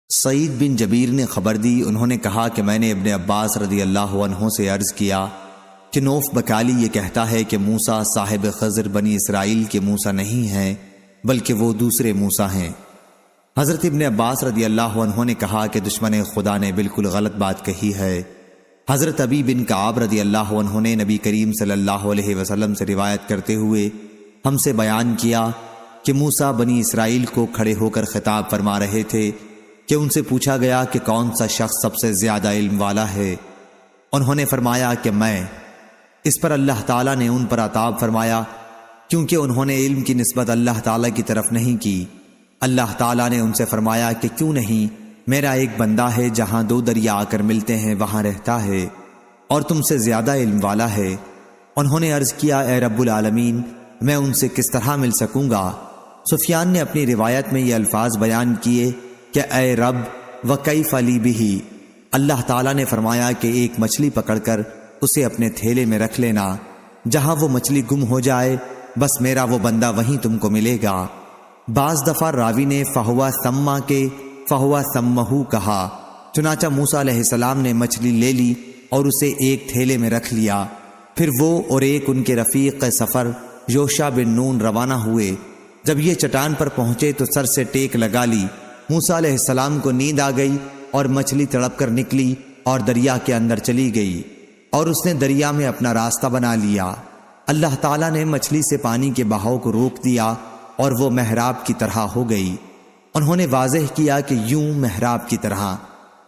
سعید بن جبیر نے خبر دی، انہوں نے کہا کہ میں نے ابن عباس رضی اللہ عنہ سے عرض کیا کہ نوف بکالی یہ کہتا ہے کہ موسیٰ صاحب خضر بنی اسرائیل کے موسیٰ نہیں ہیں بلکہ وہ دوسرے موسیٰ ہیں۔ حضرت ابن عباس رضی اللہ عنہ نے کہا کہ دشمن خدا نے بالکل غلط بات کہی ہے۔ حضرت ابی بن کعب رضی اللہ عنہ نے نبی کریم صلی اللہ علیہ وسلم سے روایت کرتے ہوئے ہم سے بیان کیا کہ موسیٰ بنی اسرائیل کو کھڑے ہو کر خطاب فرما رہے تھے کہ ان سے پوچھا گیا کہ کون سا شخص سب سے زیادہ علم والا ہے؟ انہوں نے فرمایا کہ میں۔ اس پر اللہ تعالیٰ نے ان پر عطاب فرمایا کیونکہ انہوں نے علم کی نسبت اللہ تعالیٰ کی طرف نہیں کی۔ اللہ تعالیٰ نے ان سے فرمایا کہ کیوں نہیں، میرا ایک بندہ ہے جہاں دو دریا آ کر ملتے ہیں وہاں رہتا ہے اور تم سے زیادہ علم والا ہے۔ انہوں نے عرض کیا اے رب العالمین، میں ان سے کس طرح مل سکوں گا؟ سفیان نے اپنی روایت میں یہ الفاظ بیان کیے کہ اے رب وکیف لی بہ، اللہ تعالیٰ نے فرمایا کہ ایک مچھلی پکڑ کر اسے اپنے تھیلے میں رکھ لینا، جہاں وہ مچھلی گم ہو جائے بس میرا وہ بندہ وہیں تم کو ملے گا۔ بعض دفعہ راوی نے فہوا ثما کے فہوا ثمہ کہا، چنانچہ موسیٰ علیہ السلام نے مچھلی لے لی اور اسے ایک تھیلے میں رکھ لیا۔ پھر وہ اور ایک ان کے رفیق سفر یوشع بن نون روانہ ہوئے۔ جب یہ چٹان پر پہنچے تو سر سے ٹیک لگا لی۔ موسیٰ علیہ السلام کو نیند آ گئی اور مچھلی تڑپ کر نکلی اور دریا کے اندر چلی گئی اور اس نے دریا میں اپنا راستہ بنا لیا۔ اللہ تعالیٰ نے مچھلی سے پانی کے بہاؤ کو روک دیا اور وہ محراب کی طرح ہو گئی۔ انہوں نے واضح کیا کہ یوں محراب کی طرح۔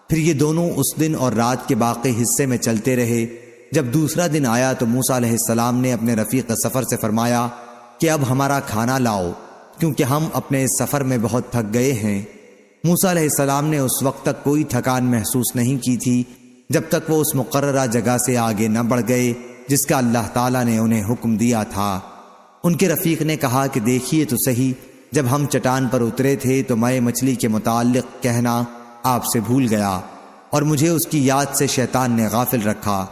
پھر یہ دونوں اس دن اور رات کے باقی حصے میں چلتے رہے۔ جب دوسرا دن آیا تو موسیٰ علیہ السلام نے اپنے رفیق سفر سے فرمایا کہ اب ہمارا کھانا لاؤ کیونکہ ہم اپنے اس سفر میں بہت تھک گئے ہیں۔ موسیٰ علیہ السلام نے اس وقت تک کوئی تھکان محسوس نہیں کی تھی جب تک وہ اس مقررہ جگہ سے آگے نہ بڑھ گئے جس کا اللہ تعالیٰ نے انہیں حکم دیا تھا۔ ان کے رفیق نے کہا کہ دیکھیے تو صحیح، جب ہم چٹان پر اترے تھے تو میں مچھلی کے متعلق کہنا آپ سے بھول گیا اور مجھے اس کی یاد سے شیطان نے غافل رکھا،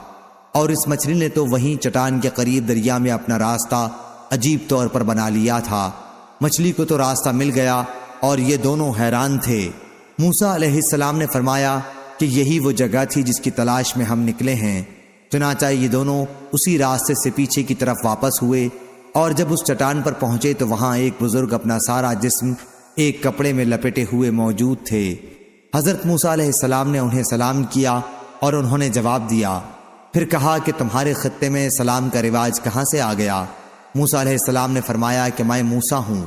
اور اس مچھلی نے تو وہیں چٹان کے قریب دریا میں اپنا راستہ عجیب طور پر بنا لیا تھا۔ مچھلی کو تو راستہ مل گیا اور یہ دونوں حیران تھے۔ موسیٰ علیہ السلام نے فرمایا کہ یہی وہ جگہ تھی جس کی تلاش میں ہم نکلے ہیں۔ چنانچہ یہ دونوں اسی راستے سے پیچھے کی طرف واپس ہوئے اور جب اس چٹان پر پہنچے تو وہاں ایک بزرگ اپنا سارا جسم ایک کپڑے میں لپٹے ہوئے موجود تھے۔ حضرت موسیٰ علیہ السلام نے انہیں سلام کیا اور انہوں نے جواب دیا۔ پھر کہا کہ تمہارے خطے میں سلام کا رواج کہاں سے آ گیا؟ موسیٰ علیہ السلام نے فرمایا کہ میں موسیٰ ہوں۔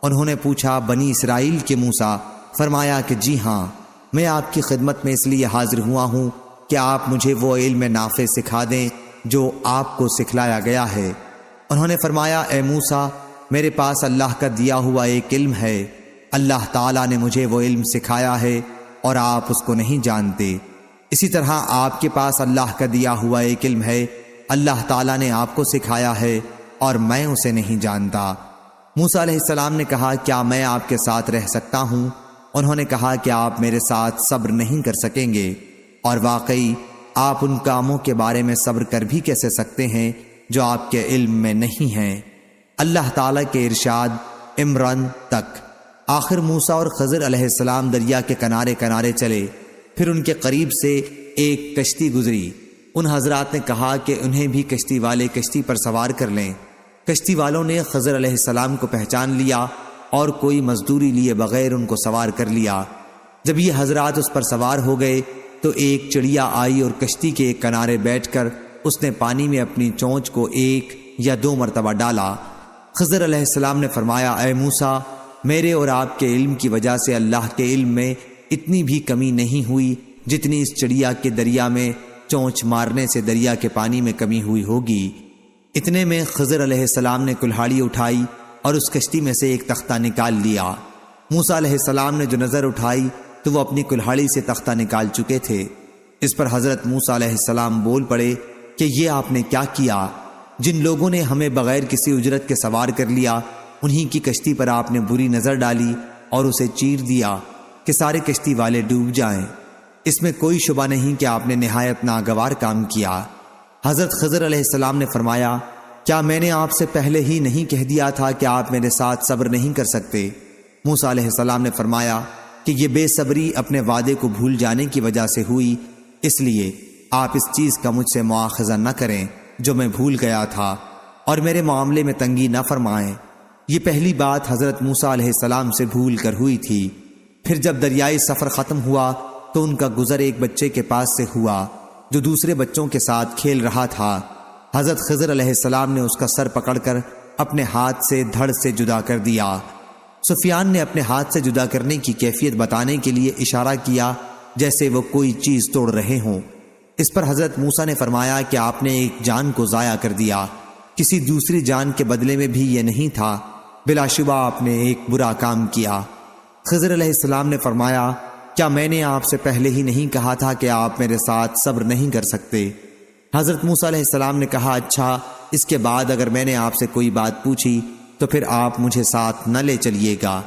انہوں نے پوچھا بنی اسرائیل کے موسیٰ؟ فرمایا کہ جی ہاں، میں آپ کی خدمت میں اس لیے حاضر ہوا ہوں کہ آپ مجھے وہ علم نافع سکھا دیں جو آپ کو سکھلایا گیا ہے۔ انہوں نے فرمایا اے موسیٰ، میرے پاس اللہ کا دیا ہوا ایک علم ہے، اللہ تعالیٰ نے مجھے وہ علم سکھایا ہے اور آپ اس کو نہیں جانتے۔ اسی طرح آپ کے پاس اللہ کا دیا ہوا ایک علم ہے، اللہ تعالیٰ نے آپ کو سکھایا ہے اور میں اسے نہیں جانتا۔ موسیٰ علیہ السلام نے کہا کیا میں آپ کے ساتھ رہ سکتا ہوں؟ انہوں نے کہا کہ آپ میرے ساتھ صبر نہیں کر سکیں گے، اور واقعی آپ ان کاموں کے بارے میں صبر کر بھی کیسے سکتے ہیں جو آپ کے علم میں نہیں ہیں۔ اللہ تعالیٰ کے ارشاد عمران تک۔ آخر موسیٰ اور خضر علیہ السلام دریا کے کنارے کنارے چلے، پھر ان کے قریب سے ایک کشتی گزری۔ ان حضرات نے کہا کہ انہیں بھی کشتی والے کشتی پر سوار کر لیں۔ کشتی والوں نے خضر علیہ السلام کو پہچان لیا اور کوئی مزدوری لیے بغیر ان کو سوار کر لیا۔ جب یہ حضرات اس پر سوار ہو گئے تو ایک چڑیا آئی اور کشتی کے ایک کنارے بیٹھ کر اس نے پانی میں اپنی چونچ کو 1 یا 2 مرتبہ ڈالا۔ خضر علیہ السلام نے فرمایا اے موسیٰ، میرے اور آپ کے علم کی وجہ سے اللہ کے علم میں اتنی بھی کمی نہیں ہوئی جتنی اس چڑیا کے دریا میں چونچ مارنے سے دریا کے پانی میں کمی ہوئی ہوگی۔ اتنے میں خضر علیہ السلام نے کلہاڑی اٹھائی اور اس کشتی میں سے ایک تختہ نکال لیا۔ موسیٰ علیہ السلام نے جو نظر اٹھائی تو وہ اپنی کلہاڑی سے تختہ نکال چکے تھے۔ اس پر حضرت موسیٰ علیہ السلام بول پڑے کہ یہ آپ نے کیا کیا؟ جن لوگوں نے ہمیں بغیر کسی اجرت کے سوار کر لیا انہی کی کشتی پر آپ نے بری نظر ڈالی اور اسے چیر دیا کہ سارے کشتی والے ڈوب جائیں۔ اس میں کوئی شبہ نہیں کہ آپ نے نہایت ناگوار کام کیا۔ حضرت خضر علیہ السلام نے فرمایا کیا میں نے آپ سے پہلے ہی نہیں کہہ دیا تھا کہ آپ میرے ساتھ صبر نہیں کر سکتے؟ موسیٰ علیہ السلام نے فرمایا کہ کہ یہ بے صبری اپنے وعدے کو بھول جانے کی وجہ سے ہوئی، اس لیے آپ اس چیز کا مجھ سے مواخذہ نہ کریں جو میں بھول گیا تھا، اور میرے معاملے میں تنگی نہ فرمائیں۔ یہ پہلی بات حضرت موسیٰ علیہ السلام سے بھول کر ہوئی تھی۔ پھر جب دریائے سفر ختم ہوا تو ان کا گزر ایک بچے کے پاس سے ہوا جو دوسرے بچوں کے ساتھ کھیل رہا تھا۔ حضرت خضر علیہ السلام نے اس کا سر پکڑ کر اپنے ہاتھ سے دھڑ سے جدا کر دیا۔ سفیان نے اپنے ہاتھ سے جدا کرنے کی کیفیت بتانے کے لیے اشارہ کیا جیسے وہ کوئی چیز توڑ رہے ہوں۔ اس پر حضرت موسیٰ نے فرمایا کہ آپ نے ایک جان کو ضائع کر دیا، کسی دوسری جان کے بدلے میں بھی یہ نہیں تھا، بلا شبہ آپ نے ایک برا کام کیا۔ خضر علیہ السلام نے فرمایا، کیا میں نے آپ سے پہلے ہی نہیں کہا تھا کہ آپ میرے ساتھ صبر نہیں کر سکتے؟ حضرت موسیٰ علیہ السلام نے کہا، اچھا، اس کے بعد اگر میں نے آپ سے کوئی بات پوچھی تو پھر آپ مجھے ساتھ نہ لے چلیے گا،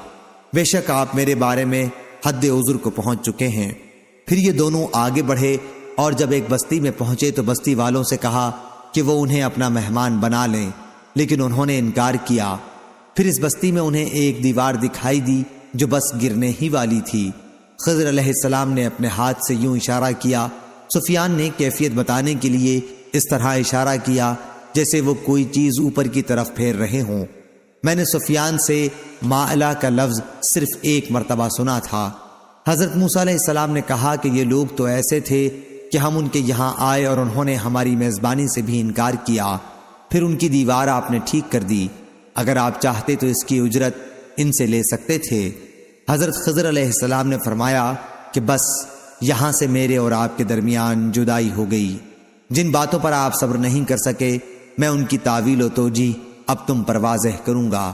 بے شک آپ میرے بارے میں حد عذر کو پہنچ چکے ہیں۔ پھر یہ دونوں آگے بڑھے اور جب ایک بستی میں پہنچے تو بستی والوں سے کہا کہ وہ انہیں اپنا مہمان بنا لیں، لیکن انہوں نے انکار کیا۔ پھر اس بستی میں انہیں ایک دیوار دکھائی دی جو بس گرنے ہی والی تھی۔ خضر علیہ السلام نے اپنے ہاتھ سے یوں اشارہ کیا۔ سفیان نے کیفیت بتانے کے لیے اس طرح اشارہ کیا جیسے وہ کوئی چیز اوپر کی طرف پھیر رہے ہوں۔ میں نے سفیان سے مائلہ کا لفظ صرف ایک مرتبہ سنا تھا۔ حضرت موسیٰ علیہ السلام نے کہا کہ یہ لوگ تو ایسے تھے کہ ہم ان کے یہاں آئے اور انہوں نے ہماری میزبانی سے بھی انکار کیا، پھر ان کی دیوار آپ نے ٹھیک کر دی، اگر آپ چاہتے تو اس کی اجرت ان سے لے سکتے تھے۔ حضرت خضر علیہ السلام نے فرمایا کہ بس یہاں سے میرے اور آپ کے درمیان جدائی ہو گئی۔ جن باتوں پر آپ صبر نہیں کر سکے میں ان کی تعویل و توجیح اب تم پر واضح کروں گا۔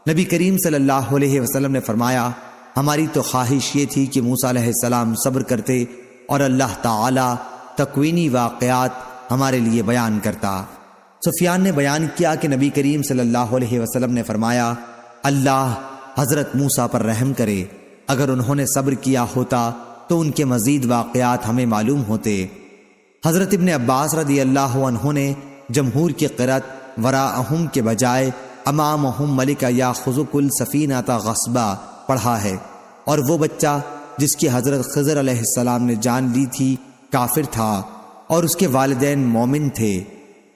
نبی کریم صلی اللہ علیہ وسلم نے فرمایا، ہماری تو خواہش یہ تھی کہ موسیٰ علیہ السلام صبر کرتے اور اللہ تعالی تکوینی واقعات ہمارے لیے بیان کرتا۔ سفیان نے بیان کیا کہ نبی کریم صلی اللہ علیہ وسلم نے فرمایا، اللہ حضرت موسیٰ پر رحم کرے، اگر انہوں نے صبر کیا ہوتا تو ان کے مزید واقعات ہمیں معلوم ہوتے۔ حضرت ابن عباس رضی اللہ عنہ نے جمہور کی قرأت وراءہم کے بجائے امامہم ملک یاخذک السفینۃ غصبا پڑھا ہے، اور وہ بچہ جس کی حضرت خضر علیہ السلام نے جان لی تھی کافر تھا اور اس کے والدین مومن تھے۔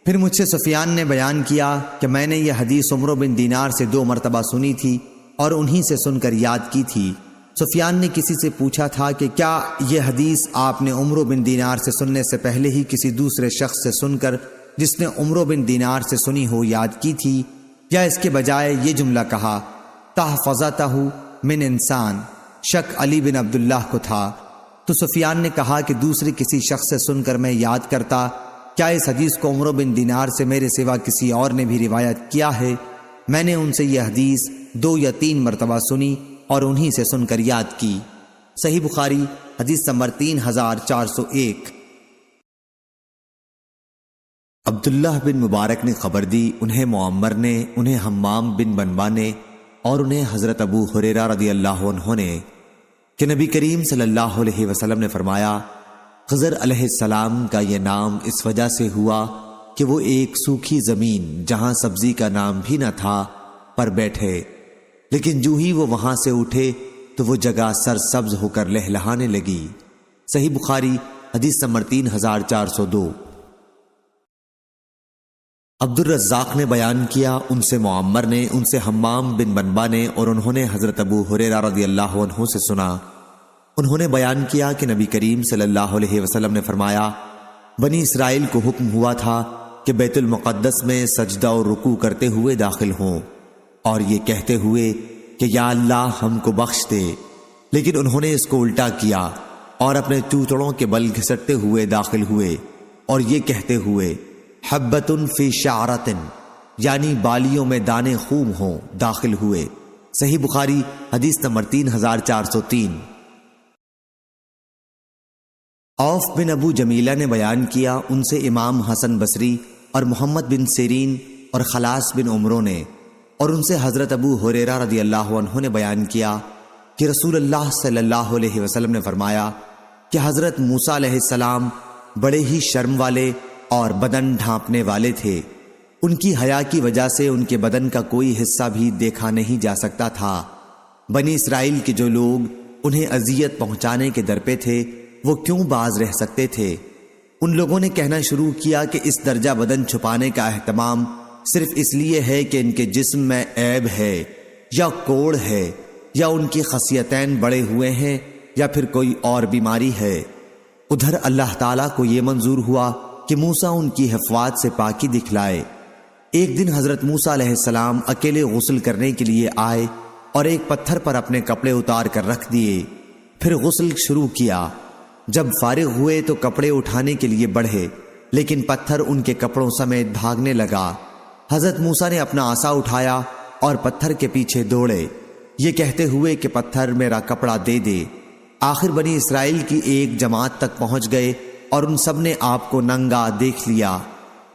پھر مجھ سے سفیان نے بیان کیا کہ میں نے یہ حدیث عمرو بن دینار سے 2 مرتبہ سنی تھی اور انہی سے سن کر یاد کی تھی۔ سفیان نے کسی سے پوچھا تھا کہ کیا یہ حدیث آپ نے عمرو بن دینار سے سننے سے پہلے ہی کسی دوسرے شخص سے سن کر جس نے عمرو بن دینار سے سنی ہو یاد کی تھی، یا اس کے بجائے یہ جملہ کہا تحفظتہ من انسان؟ شک علی بن عبداللہ کو تھا۔ تو سفیان نے کہا کہ دوسرے کسی شخص سے سن کر میں یاد کرتا، کیا اس حدیث کو عمرو بن دینار سے میرے سوا کسی اور نے بھی روایت کیا ہے؟ میں نے ان سے یہ حدیث 2 یا 3 مرتبہ سنی اور انہی سے سن کر یاد کی۔ صحیح بخاری حدیث نمبر 3401۔ عبداللہ بن مبارک نے خبر دی، انہیں معمر نے، انہیں حمام بن بنبا نے اور انہیں حضرت ابو ہریرہ رضی اللہ عنہ نے کہ نبی کریم صلی اللہ علیہ وسلم نے فرمایا، خضر علیہ السلام کا یہ نام اس وجہ سے ہوا کہ وہ ایک سوکھی زمین جہاں سبزی کا نام بھی نہ تھا پر بیٹھے، لیکن جو ہی وہ وہاں سے اٹھے تو وہ جگہ سرسبز ہو کر لہلہانے لگی۔ صحیح بخاری حدیث نمبر 3402۔ عبد الرزاق نے بیان کیا، ان سے معمر نے، ان سے حمام بن بنبا نے اور انہوں نے حضرت ابو ہریرہ رضی اللہ عنہ سے سنا۔ انہوں نے بیان کیا کہ نبی کریم صلی اللہ علیہ وسلم نے فرمایا، بنی اسرائیل کو حکم ہوا تھا کہ بیت المقدس میں سجدہ اور رکوع کرتے ہوئے داخل ہوں اور یہ کہتے ہوئے کہ یا اللہ ہم کو بخش دے، لیکن انہوں نے اس کو الٹا کیا اور اپنے چوتڑوں کے بل گھسٹتے ہوئے داخل ہوئے اور یہ کہتے ہوئے حبۃ فی شعرۃ، یعنی بالیوں میں دانے خوب ہوں، داخل ہوئے۔ صحیح بخاری حدیث نمبر 3403۔ عوف بن ابو جمیلہ نے بیان کیا، ان سے امام حسن بصری اور محمد بن سیرین اور خلاص بن عمرو نے اور ان سے حضرت ابو ہریرہ رضی اللہ عنہ نے بیان کیا کہ رسول اللہ صلی اللہ علیہ وسلم نے فرمایا کہ حضرت موسیٰ علیہ السلام بڑے ہی شرم والے اور بدن ڈھانپنے والے تھے، ان کی حیا کی وجہ سے ان کے بدن کا کوئی حصہ بھی دیکھا نہیں جا سکتا تھا۔ بنی اسرائیل کے جو لوگ انہیں اذیت پہنچانے کے در پہ تھے، وہ کیوں باز رہ سکتے تھے؟ ان لوگوں نے کہنا شروع کیا کہ اس درجہ بدن چھپانے کا اہتمام صرف اس لیے ہے کہ ان کے جسم میں عیب ہے یا کوڑ ہے یا ان کی خصیتین بڑے ہوئے ہیں یا پھر کوئی اور بیماری ہے۔ ادھر اللہ تعالیٰ کو یہ منظور ہوا کہ موسیٰ ان کی حفوات سے پاکی دکھلائے۔ ایک دن حضرت موسیٰ علیہ السلام اکیلے غسل کرنے کے لیے آئے اور ایک پتھر پر اپنے کپڑے اتار کر رکھ دیے، پھر غسل شروع کیا۔ جب فارغ ہوئے تو کپڑے اٹھانے کے لیے بڑھے، لیکن پتھر ان کے کپڑوں سمیت بھاگنے لگا۔ حضرت موسیٰ نے اپنا عصا اٹھایا اور پتھر کے پیچھے دوڑے، یہ کہتے ہوئے کہ پتھر میرا کپڑا دے دے۔ آخر بنی اسرائیل کی ایک جماعت تک پہنچ گئے اور ان سب نے آپ کو ننگا دیکھ لیا،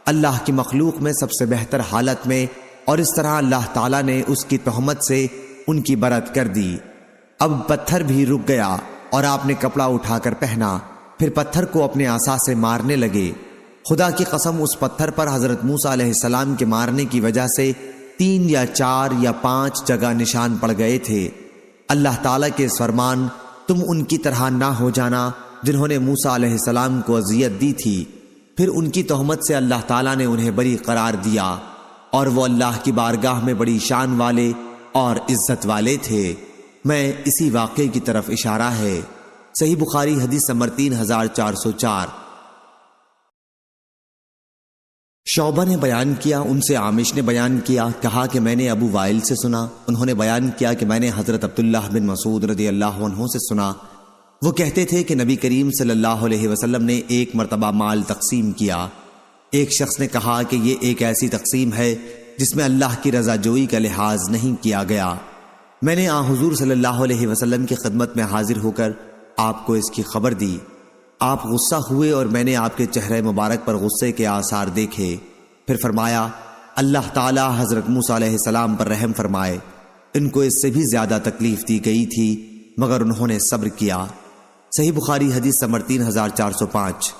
اللہ کی مخلوق میں سب سے بہتر حالت میں، اور اس طرح اللہ تعالیٰ نے اس کی تہمت سے ان کی برت کر دی۔ اب پتھر بھی رک گیا اور آپ نے کپڑا اٹھا کر پہنا، پھر پتھر کو اپنے عصا سے مارنے لگے۔ خدا کی قسم اس پتھر پر حضرت موسیٰ علیہ السلام کے مارنے کی وجہ سے 3 یا 4 یا 5 جگہ نشان پڑ گئے تھے۔ اللہ تعالیٰ کے اس فرمان تم ان کی طرح نہ ہو جانا جنہوں نے موسیٰ علیہ السلام کو اذیت دی تھی، پھر ان کی تہمت سے اللہ تعالیٰ نے انہیں بری قرار دیا، اور وہ اللہ کی بارگاہ میں بڑی شان والے اور عزت والے تھے۔ میں اسی واقعے کی طرف اشارہ ہے۔ صحیح بخاری حدیث نمبر 3404۔ شعبہ نے بیان کیا، ان سے عامش نے بیان کیا، کہا کہ میں نے ابو وائل سے سنا، انہوں نے بیان کیا کہ میں نے حضرت عبداللہ بن مسعود رضی اللہ عنہ سے سنا، وہ کہتے تھے کہ نبی کریم صلی اللہ علیہ وسلم نے ایک مرتبہ مال تقسیم کیا۔ ایک شخص نے کہا کہ یہ ایک ایسی تقسیم ہے جس میں اللہ کی رضا جوئی کا لحاظ نہیں کیا گیا۔ میں نے حضور صلی اللہ علیہ وسلم کی خدمت میں حاضر ہو کر آپ کو اس کی خبر دی۔ آپ غصہ ہوئے اور میں نے آپ کے چہرے مبارک پر غصے کے آثار دیکھے۔ پھر فرمایا، اللہ تعالی حضرت موسیٰ علیہ السلام پر رحم فرمائے، ان کو اس سے بھی زیادہ تکلیف دی گئی تھی مگر انہوں نے صبر کیا۔ صحیح بخاری حدیث نمبر 3405۔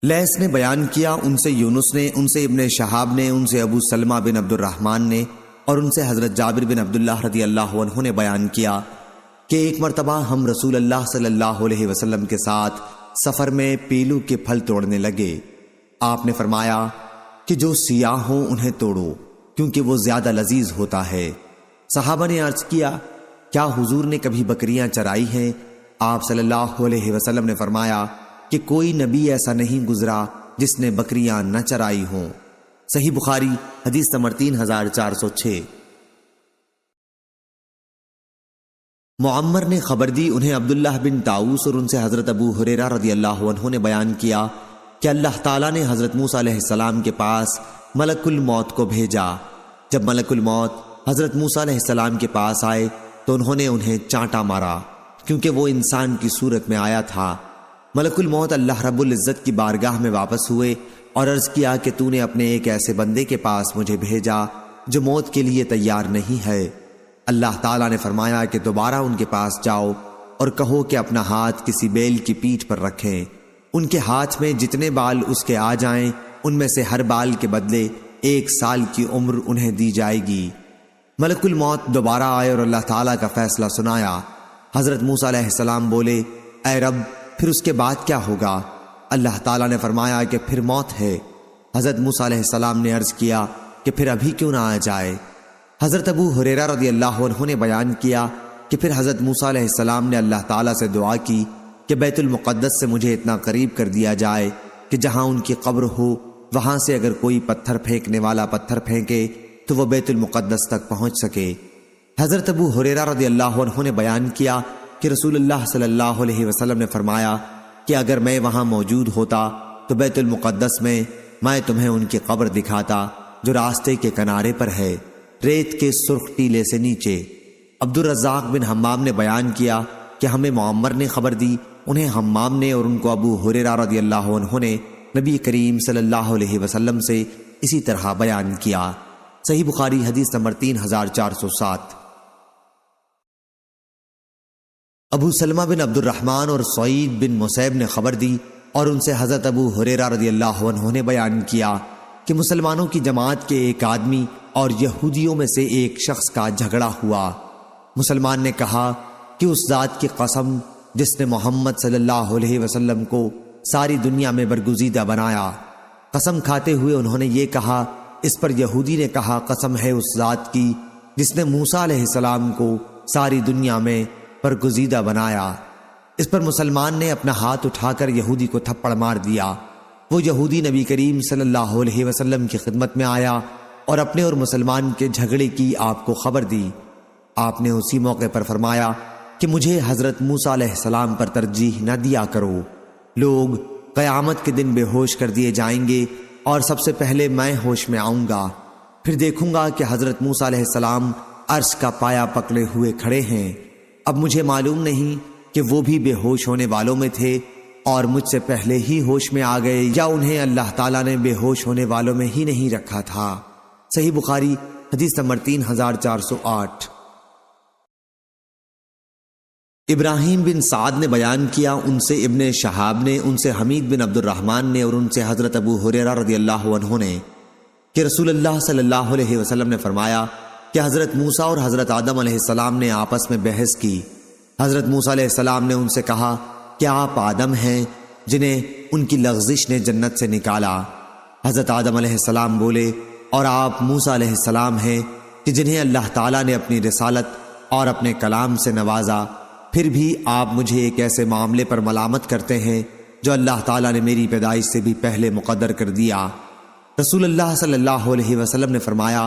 لیث نے بیان کیا، ان سے یونس نے، ان سے ابن شہاب نے، ان سے ابو سلمہ بن عبد الرحمن نے، اور ان سے حضرت جابر بن عبداللہ رضی اللہ عنہ نے بیان کیا کہ ایک مرتبہ ہم رسول اللہ صلی اللہ علیہ وسلم کے ساتھ سفر میں پیلو کے پھل توڑنے لگے۔ آپ نے فرمایا کہ جو سیاہ ہوں انہیں توڑو کیونکہ وہ زیادہ لذیذ ہوتا ہے۔ صحابہ نے عرض کیا، کیا حضور نے کبھی بکریاں چرائی ہیں؟ آپ صلی اللہ علیہ وسلم نے فرمایا کہ کوئی نبی ایسا نہیں گزرا جس نے بکریاں نہ چرائی ہوں۔ صحیح بخاری حدیث نمبر 3406۔ معمر نے خبر دی، انہیں عبداللہ بن طاؤس اور ان سے حضرت ابو ہریرہ رضی اللہ عنہ نے بیان کیا کہ اللہ تعالیٰ نے حضرت موسیٰ علیہ السلام کے پاس ملک الموت کو بھیجا۔ جب ملک الموت حضرت موسیٰ علیہ السلام کے پاس آئے تو انہوں نے انہیں چانٹا مارا کیونکہ وہ انسان کی صورت میں آیا تھا۔ ملک الموت اللہ رب العزت کی بارگاہ میں واپس ہوئے اور عرض کیا کہ تو نے اپنے ایک ایسے بندے کے پاس مجھے بھیجا جو موت کے لیے تیار نہیں ہے۔ اللہ تعالیٰ نے فرمایا کہ دوبارہ ان کے پاس جاؤ اور کہو کہ اپنا ہاتھ کسی بیل کی پیٹھ پر رکھیں، ان کے ہاتھ میں جتنے بال اس کے آ جائیں ان میں سے ہر بال کے بدلے 1 سال کی عمر انہیں دی جائے گی۔ ملک الموت دوبارہ آئے اور اللہ تعالیٰ کا فیصلہ سنایا۔ حضرت موسیٰ علیہ السلام بولے، اے رب پھر اس کے بعد کیا ہوگا؟ اللہ تعالیٰ نے فرمایا کہ پھر موت ہے۔ حضرت موسیٰ علیہ السلام نے عرض کیا کہ پھر ابھی کیوں نہ آ جائے؟ حضرت ابو ہریرہ رضی اللہ عنہ نے بیان کیا کہ پھر حضرت موسیٰ علیہ السلام نے اللہ تعالیٰ سے دعا کی کہ بیت المقدس سے مجھے اتنا قریب کر دیا جائے کہ جہاں ان کی قبر ہو وہاں سے اگر کوئی پتھر پھینکنے والا پتھر پھینکے تو وہ بیت المقدس تک پہنچ سکے۔ حضرت ابو ہریرہ رضی اللہ عنہ نے بیان کیا کہ رسول اللہ صلی اللہ علیہ وسلم نے فرمایا کہ اگر میں وہاں موجود ہوتا تو بیت المقدس میں تمہیں ان کی قبر دکھاتا جو راستے کے کنارے پر ہے، ریت کے سرخ ٹیلے سے نیچے۔ عبد الرزاق بن حمام نے بیان کیا کہ ہمیں معمر نے خبر دی، انہیں حمام نے اور ان کو ابو ہریرہ رضی اللہ عنہ نے نبی کریم صلی اللہ علیہ وسلم سے اسی طرح بیان کیا۔ صحیح بخاری حدیث نمبر 3407۔ ابو سلمہ بن عبد الرحمن اور سعید بن مسیب نے خبر دی اور ان سے حضرت ابو ہریرہ رضی اللہ عنہ نے بیان کیا کہ مسلمانوں کی جماعت کے ایک آدمی اور یہودیوں میں سے ایک شخص کا جھگڑا ہوا۔ مسلمان نے کہا کہ اس ذات کی قسم جس نے محمد صلی اللہ علیہ وسلم کو ساری دنیا میں برگزیدہ بنایا۔ قسم کھاتے ہوئے انہوں نے یہ کہا۔ اس پر یہودی نے کہا قسم ہے اس ذات کی جس نے موسیٰ علیہ السلام کو ساری دنیا میں برگزیدہ بنایا۔ اس پر مسلمان نے اپنا ہاتھ اٹھا کر یہودی کو تھپڑ مار دیا۔ وہ یہودی نبی کریم صلی اللہ علیہ وسلم کی خدمت میں آیا اور اپنے اور مسلمان کے جھگڑے کی آپ کو خبر دی۔ آپ نے اسی موقع پر فرمایا کہ مجھے حضرت موسیٰ علیہ السلام پر ترجیح نہ دیا کرو۔ لوگ قیامت کے دن بے ہوش کر دیے جائیں گے اور سب سے پہلے میں ہوش میں آؤں گا، پھر دیکھوں گا کہ حضرت موسیٰ علیہ السلام عرش کا پایا پکڑے ہوئے کھڑے ہیں۔ اب مجھے معلوم نہیں کہ وہ بھی بے ہوش ہونے والوں میں تھے اور مجھ سے پہلے ہی ہوش میں آ گئے یا انہیں اللہ تعالیٰ نے بے ہوش ہونے والوں میں ہی نہیں رکھا تھا۔ صحیح بخاری حدیث نمبر 3408۔ ابراہیم بن سعد نے بیان کیا، ان سے ابن شہاب نے، ان سے حمید بن عبد الرحمن نے اور ان سے حضرت ابو ہریرہ رضی اللہ عنہ نے کہ رسول اللہ صلی اللہ علیہ وسلم نے فرمایا کہ حضرت موسیٰ اور حضرت آدم علیہ السلام نے آپس میں بحث کی۔ حضرت موسیٰ علیہ السلام نے ان سے کہا کہ آپ آدم ہیں جنہیں ان کی لغزش نے جنت سے نکالا۔ حضرت آدم علیہ السلام بولے اور آپ موسیٰ علیہ السلام ہیں کہ جنہیں اللہ تعالیٰ نے اپنی رسالت اور اپنے کلام سے نوازا، پھر بھی آپ مجھے ایک ایسے معاملے پر ملامت کرتے ہیں جو اللہ تعالیٰ نے میری پیدائش سے بھی پہلے مقدر کر دیا۔ رسول اللہ صلی اللہ علیہ وسلم نے فرمایا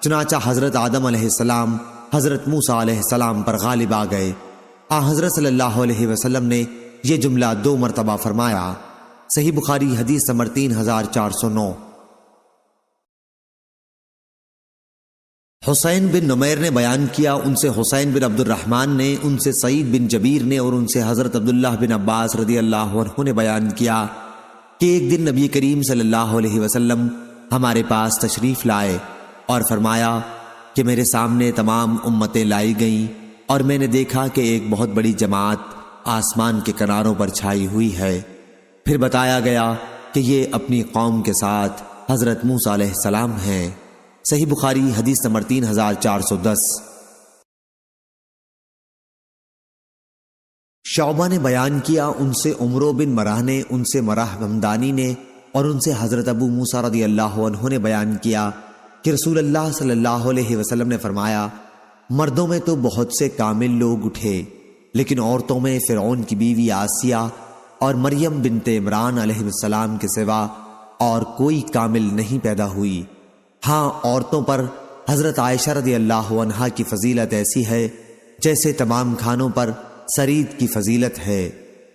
چنانچہ حضرت آدم علیہ السلام حضرت موسیٰ علیہ السلام پر غالب آ گئے۔ حضرت صلی اللہ علیہ وسلم نے یہ جملہ 2 مرتبہ فرمایا۔ صحیح بخاری حدیث نمبر 3409۔ حسین بن نمیر نے بیان کیا، ان سے حسین بن عبد الرحمن نے، ان سے سعید بن جبیر نے اور ان سے حضرت عبداللہ بن عباس رضی اللہ عنہ نے بیان کیا کہ ایک دن نبی کریم صلی اللہ علیہ وسلم ہمارے پاس تشریف لائے اور فرمایا کہ میرے سامنے تمام امتیں لائی گئیں اور میں نے دیکھا کہ ایک بہت بڑی جماعت آسمان کے کناروں پر چھائی ہوئی ہے۔ پھر بتایا گیا کہ یہ اپنی قوم کے ساتھ حضرت موسیٰ علیہ السلام ہیں۔ صحیح بخاری حدیث نمبر 3410۔ شعبہ نے بیان کیا، ان سے عمرو بن مرہ نے، ان سے مرہ ہمدانی نے اور ان سے حضرت ابو موسیٰ رضی اللہ عنہ نے بیان کیا کہ رسول اللہ صلی اللہ علیہ وسلم نے فرمایا مردوں میں تو بہت سے کامل لوگ اٹھے، لیکن عورتوں میں فرعون کی بیوی آسیہ اور مریم بنت عمران علیہ السلام کے سوا اور کوئی کامل نہیں پیدا ہوئی۔ ہاں، عورتوں پر حضرت عائشہ رضی اللہ عنہا کی فضیلت ایسی ہے جیسے تمام کھانوں پر سرید کی فضیلت ہے۔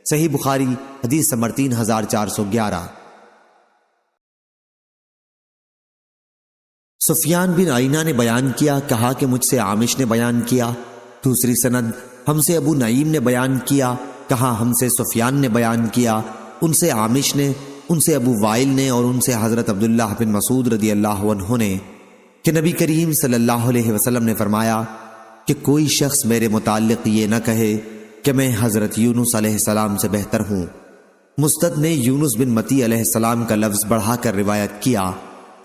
صحیح بخاری حدیث نمبر 3411۔ سفیان بن عینہ نے بیان کیا، کہا کہ مجھ سے عامش نے بیان کیا۔ دوسری سند ہم سے ابو نعیم نے بیان کیا، کہا ہم سے سفیان نے بیان کیا، ان سے عامش نے، ان سے ابو وائل نے اور ان سے حضرت عبداللہ بن مسعود رضی اللہ عنہ نے کہ نبی کریم صلی اللہ علیہ وسلم نے فرمایا کہ کوئی شخص میرے متعلق یہ نہ کہے کہ میں حضرت یونس علیہ السلام سے بہتر ہوں۔ مستد نے یونس بن متی علیہ السلام کا لفظ بڑھا کر روایت کیا۔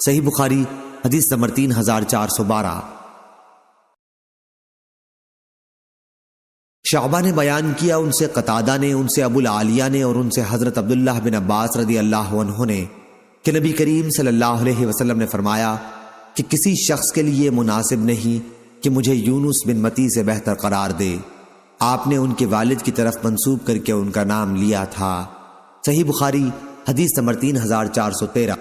صحیح بخاری حدیث نمبر 3412۔ شعبہ نے بیان کیا، ان سے قتادہ نے، ان سے ابو العالیہ نے اور ان سے حضرت عبداللہ بن عباس رضی اللہ عنہ نے کہ نبی کریم صلی اللہ علیہ وسلم نے فرمایا کہ کسی شخص کے لیے مناسب نہیں کہ مجھے یونس بن متی سے بہتر قرار دے۔ آپ نے ان کے والد کی طرف منسوب کر کے ان کا نام لیا تھا۔ صحیح بخاری حدیث نمبر 3413۔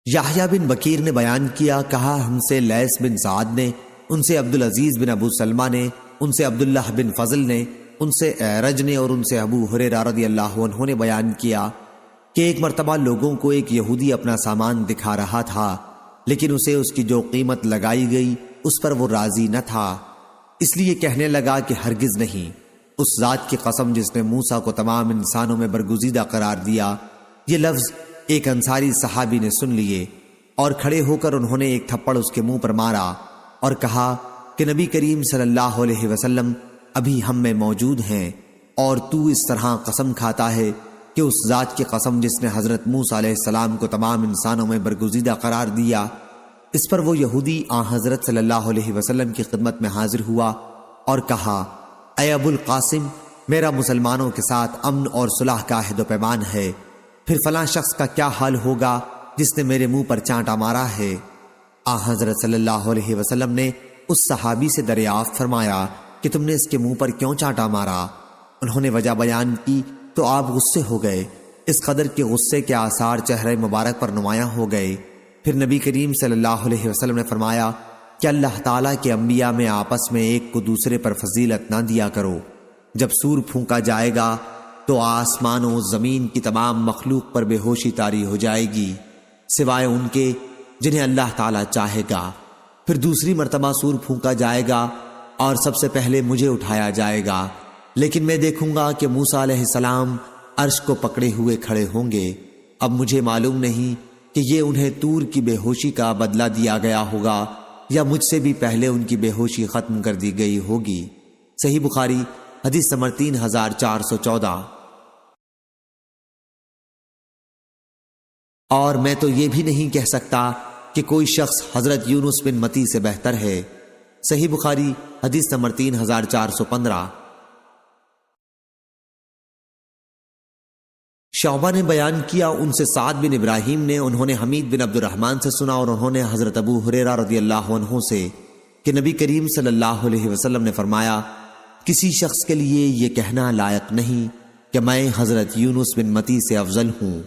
یحییٰ بن بکیر نے بیان کیا، کہا ہم سے لیث بن سعد نے، ان سے عبدالعزیز بن ابو سلمہ نے، ان سے عبداللہ بن فضل نے، ان سے اعرج نے اور ان سے ابو ہریرہ رضی اللہ عنہ نے بیان کیا کہ ایک مرتبہ لوگوں کو ایک یہودی اپنا سامان دکھا رہا تھا، لیکن اسے اس کی جو قیمت لگائی گئی اس پر وہ راضی نہ تھا، اس لیے کہنے لگا کہ ہرگز نہیں، اس ذات کی قسم جس نے موسیٰ کو تمام انسانوں میں برگزیدہ قرار دیا۔ یہ لفظ ایک انصاری صحابی نے سن لیے اور کھڑے ہو کر انہوں نے ایک تھپڑ اس کے منہ پر مارا اور کہا کہ نبی کریم صلی اللہ علیہ وسلم ابھی ہم میں موجود ہیں اور تو اس طرح قسم کھاتا ہے کہ اس ذات کی قسم جس نے حضرت موسیٰ علیہ السلام کو تمام انسانوں میں برگزیدہ قرار دیا۔ اس پر وہ یہودی حضرت صلی اللہ علیہ وسلم کی خدمت میں حاضر ہوا اور کہا، اے ابو القاسم، میرا مسلمانوں کے ساتھ امن اور صلح کا عہد و پیمان ہے، پھر فلاں شخص کا کیا حال ہوگا جس نے میرے منہ پر چانٹا مارا ہے؟ حضرت صلی اللہ علیہ وسلم نے اس صحابی سے دریافت فرمایا کہ تم نے اس کے منہ پر کیوں چانٹا مارا؟ انہوں نے وجہ بیان کی تو آپ غصے ہو گئے، اس قدر کے غصے کے آثار چہرے مبارک پر نمایاں ہو گئے۔ پھر نبی کریم صلی اللہ علیہ وسلم نے فرمایا کہ اللہ تعالیٰ کے انبیاء میں آپس میں ایک کو دوسرے پر فضیلت نہ دیا کرو۔ جب سور پھونکا جائے گا تو آسمان و زمین کی تمام مخلوق پر بے ہوشی طاری ہو جائے گی سوائے ان کے جنہیں اللہ تعالیٰ چاہے گا۔ پھر دوسری مرتبہ سور پھونکا جائے گا اور سب سے پہلے مجھے اٹھایا جائے گا، لیکن میں دیکھوں گا کہ موسیٰ علیہ السلام عرش کو پکڑے ہوئے کھڑے ہوں گے۔ اب مجھے معلوم نہیں کہ یہ انہیں طور کی بے ہوشی کا بدلہ دیا گیا ہوگا یا مجھ سے بھی پہلے ان کی بے ہوشی ختم کر دی گئی ہوگی۔ صحیح بخاری حدیث نمبر 3414۔ اور میں تو یہ بھی نہیں کہہ سکتا کہ کوئی شخص حضرت یونس بن متی سے بہتر ہے۔ صحیح بخاری حدیث نمبر 3415۔ شعبہ نے بیان کیا ان سے سعد بن ابراہیم نے، انہوں نے حمید بن عبد الرحمن سے سنا اور انہوں نے حضرت ابو ہریرہ رضی اللہ عنہ سے کہ نبی کریم صلی اللہ علیہ وسلم نے فرمایا، کسی شخص کے لیے یہ کہنا لائق نہیں کہ میں حضرت یونس بن متی سے افضل ہوں۔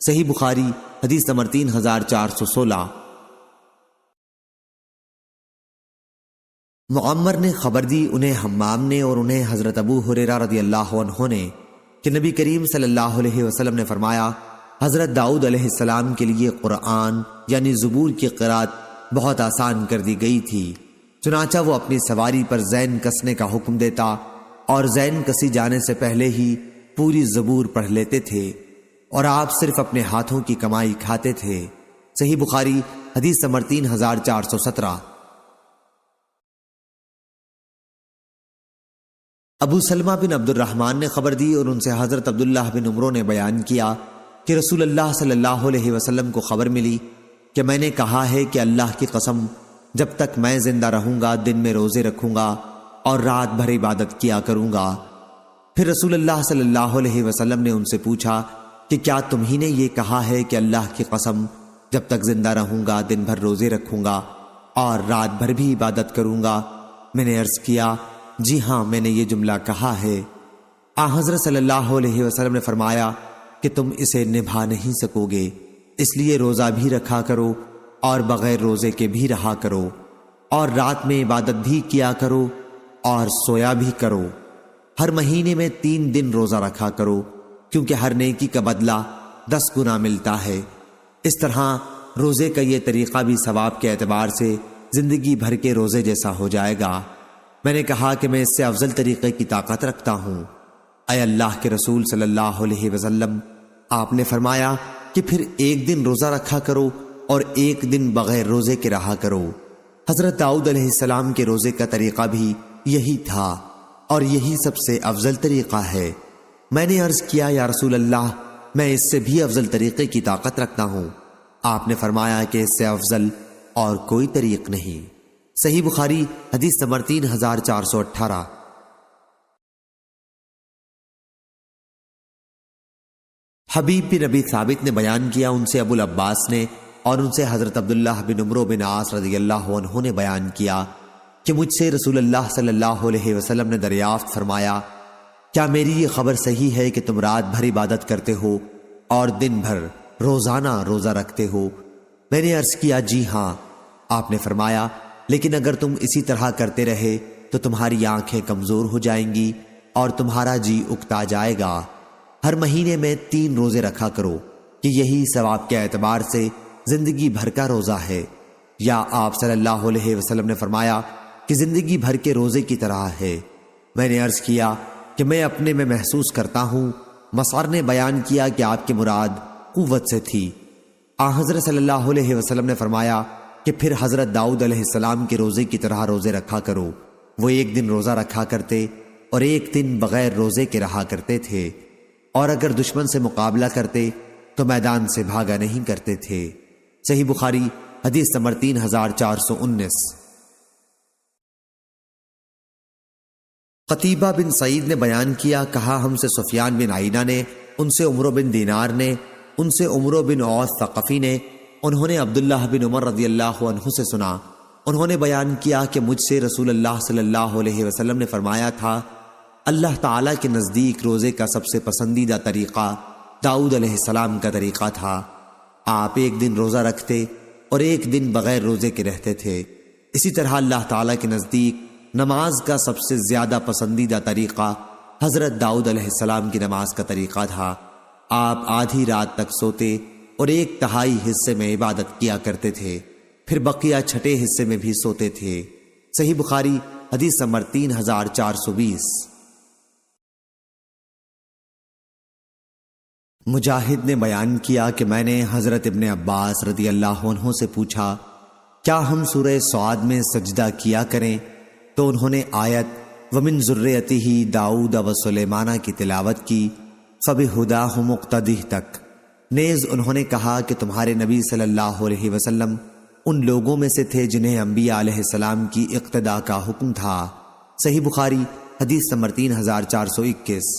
صحیح بخاری حدیث نمبر 3416۔ معمر نے خبر دی انہیں حمام نے اور انہیں حضرت ابو ہریرہ رضی اللہ عنہ نے کہ نبی کریم صلی اللہ علیہ وسلم نے فرمایا، حضرت داؤد علیہ السلام کے لیے قرآن یعنی زبور کی قرات بہت آسان کر دی گئی تھی، چنانچہ وہ اپنی سواری پر زین کسنے کا حکم دیتا اور زین کسی جانے سے پہلے ہی پوری زبور پڑھ لیتے تھے، اور آپ صرف اپنے ہاتھوں کی کمائی کھاتے تھے۔ صحیح بخاری حدیث نمبر 3417۔ ابو سلمہ بن عبد الرحمن نے خبر دی اور ان سے حضرت عبداللہ بن عمرو نے بیان کیا کہ رسول اللہ صلی اللہ علیہ وسلم کو خبر ملی کہ میں نے کہا ہے کہ اللہ کی قسم جب تک میں زندہ رہوں گا دن میں روزے رکھوں گا اور رات بھر عبادت کیا کروں گا۔ پھر رسول اللہ صلی اللہ علیہ وسلم نے ان سے پوچھا کہ کیا تم ہی نے یہ کہا ہے کہ اللہ کی قسم جب تک زندہ رہوں گا دن بھر روزے رکھوں گا اور رات بھر بھی عبادت کروں گا؟ میں نے عرض کیا، جی ہاں میں نے یہ جملہ کہا ہے۔ حضرت صلی اللہ علیہ وسلم نے فرمایا کہ تم اسے نبھا نہیں سکو گے، اس لیے روزہ بھی رکھا کرو اور بغیر روزے کے بھی رہا کرو، اور رات میں عبادت بھی کیا کرو اور سویا بھی کرو۔ ہر مہینے میں 3 دن روزہ رکھا کرو، کیونکہ ہر نیکی کا بدلہ 10 گنا ملتا ہے۔ اس طرح روزے کا یہ طریقہ بھی ثواب کے اعتبار سے زندگی بھر کے روزے جیسا ہو جائے گا۔ میں نے کہا کہ میں اس سے افضل طریقے کی طاقت رکھتا ہوں۔ اے اللہ کے رسول صلی اللہ علیہ وسلم، آپ نے فرمایا کہ پھر 1 دن روزہ رکھا کرو اور 1 دن بغیر روزے کے رہا کرو۔ حضرت داؤد علیہ السلام کے روزے کا طریقہ بھی یہی تھا اور یہی سب سے افضل طریقہ ہے۔ میں نے عرض کیا، یا رسول اللہ، میں اس سے بھی افضل طریقے کی طاقت رکھتا ہوں۔ آپ نے فرمایا کہ اس سے افضل اور کوئی طریق نہیں۔ صحیح بخاری حدیث نمبر 3418۔ حبیب بن ابی ثابت نے بیان کیا ان سے ابو العباس نے اور ان سے حضرت عبداللہ بن عمرو بن عاص رضی اللہ عنہ نے بیان کیا کہ مجھ سے رسول اللہ صلی اللہ علیہ وسلم نے دریافت فرمایا، کیا میری یہ خبر صحیح ہے کہ تم رات بھر عبادت کرتے ہو اور دن بھر روزانہ روزہ رکھتے ہو؟ میں نے عرض کیا، جی ہاں۔ آپ نے فرمایا، لیکن اگر تم اسی طرح کرتے رہے تو تمہاری آنکھیں کمزور ہو جائیں گی اور تمہارا جی اکتا جائے گا۔ ہر مہینے میں 3 روزے رکھا کرو کہ یہی ثواب کے اعتبار سے زندگی بھر کا روزہ ہے۔ یا آپ صلی اللہ علیہ وسلم نے فرمایا کہ زندگی بھر کے روزے کی طرح ہے۔ میں نے عرض کیا کہ میں اپنے میں محسوس کرتا ہوں۔ مسعر نے بیان کیا کہ آپ کی مراد قوت سے تھی۔ حضرت صلی اللہ علیہ وسلم نے فرمایا کہ پھر حضرت داؤد علیہ السلام کے روزے کی طرح روزے رکھا کرو۔ وہ 1 دن روزہ رکھا کرتے اور 1 دن بغیر روزے کے رہا کرتے تھے۔ اور اگر دشمن سے مقابلہ کرتے تو میدان سے بھاگا نہیں کرتے تھے۔ صحیح بخاری حدیث نمبر 3419۔ قتیبہ بن سعید نے بیان کیا، کہا ہم سے سفیان بن عینہ نے، ان سے عمرو بن دینار نے، ان سے عمرو بن اوس ثقفی نے، انہوں نے عبداللہ بن عمر رضی اللہ عنہ سے سنا، انہوں نے بیان کیا کہ مجھ سے رسول اللہ صلی اللہ علیہ وسلم نے فرمایا تھا، اللہ تعالیٰ کے نزدیک روزے کا سب سے پسندیدہ طریقہ داؤد علیہ السلام کا طریقہ تھا۔ آپ ایک دن روزہ رکھتے اور ایک دن بغیر روزے کے رہتے تھے۔ اسی طرح اللہ تعالیٰ کے نزدیک نماز کا سب سے زیادہ پسندیدہ طریقہ حضرت داؤد علیہ السلام کی نماز کا طریقہ تھا۔ آپ آدھی رات تک سوتے اور 1/3 حصے میں عبادت کیا کرتے تھے، پھر بقیہ چھٹے حصے میں بھی سوتے تھے۔ صحیح بخاری حدیث نمبر 3420۔ مجاہد نے بیان کیا کہ میں نے حضرت ابن عباس رضی اللہ عنہ سے پوچھا، کیا ہم سورہ صاد میں سجدہ کیا کریں؟ تو انہوں نے آیت وَمِن ذُرِّيَّتِهِ داؤد وسلیمان کی تلاوت کی، فَبِهُدَاهُ مُقْتَدِهْ تک۔ نیز انہوں نے کہا کہ تمہارے نبی صلی اللہ علیہ وسلم ان لوگوں میں سے تھے جنہیں انبیاء علیہ السلام کی اقتداء کا حکم تھا۔ صحیح بخاری حدیث نمبر 3421۔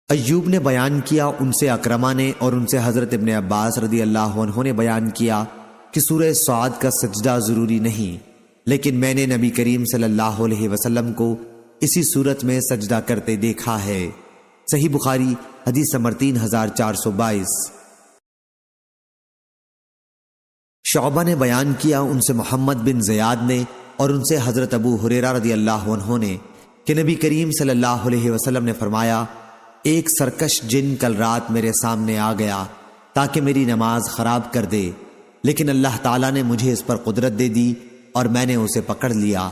ایوب نے بیان کیا، ان سے اکرمہ نے اور ان سے حضرت ابن عباس رضی اللہ عنہ نے بیان کیا کہ سورہ صاد کا سجدہ ضروری نہیں، لیکن میں نے نبی کریم صلی اللہ علیہ وسلم کو اسی صورت میں سجدہ کرتے دیکھا ہے۔ صحیح بخاری حدیث نمبر 3422۔ شعبہ نے بیان کیا، ان سے محمد بن زیاد نے اور ان سے حضرت ابو ہریرہ رضی اللہ عنہ نے کہ نبی کریم صلی اللہ علیہ وسلم نے فرمایا، ایک سرکش جن کل رات میرے سامنے آ گیا تاکہ میری نماز خراب کر دے، لیکن اللہ تعالیٰ نے مجھے اس پر قدرت دے دی اور میں نے اسے پکڑ لیا۔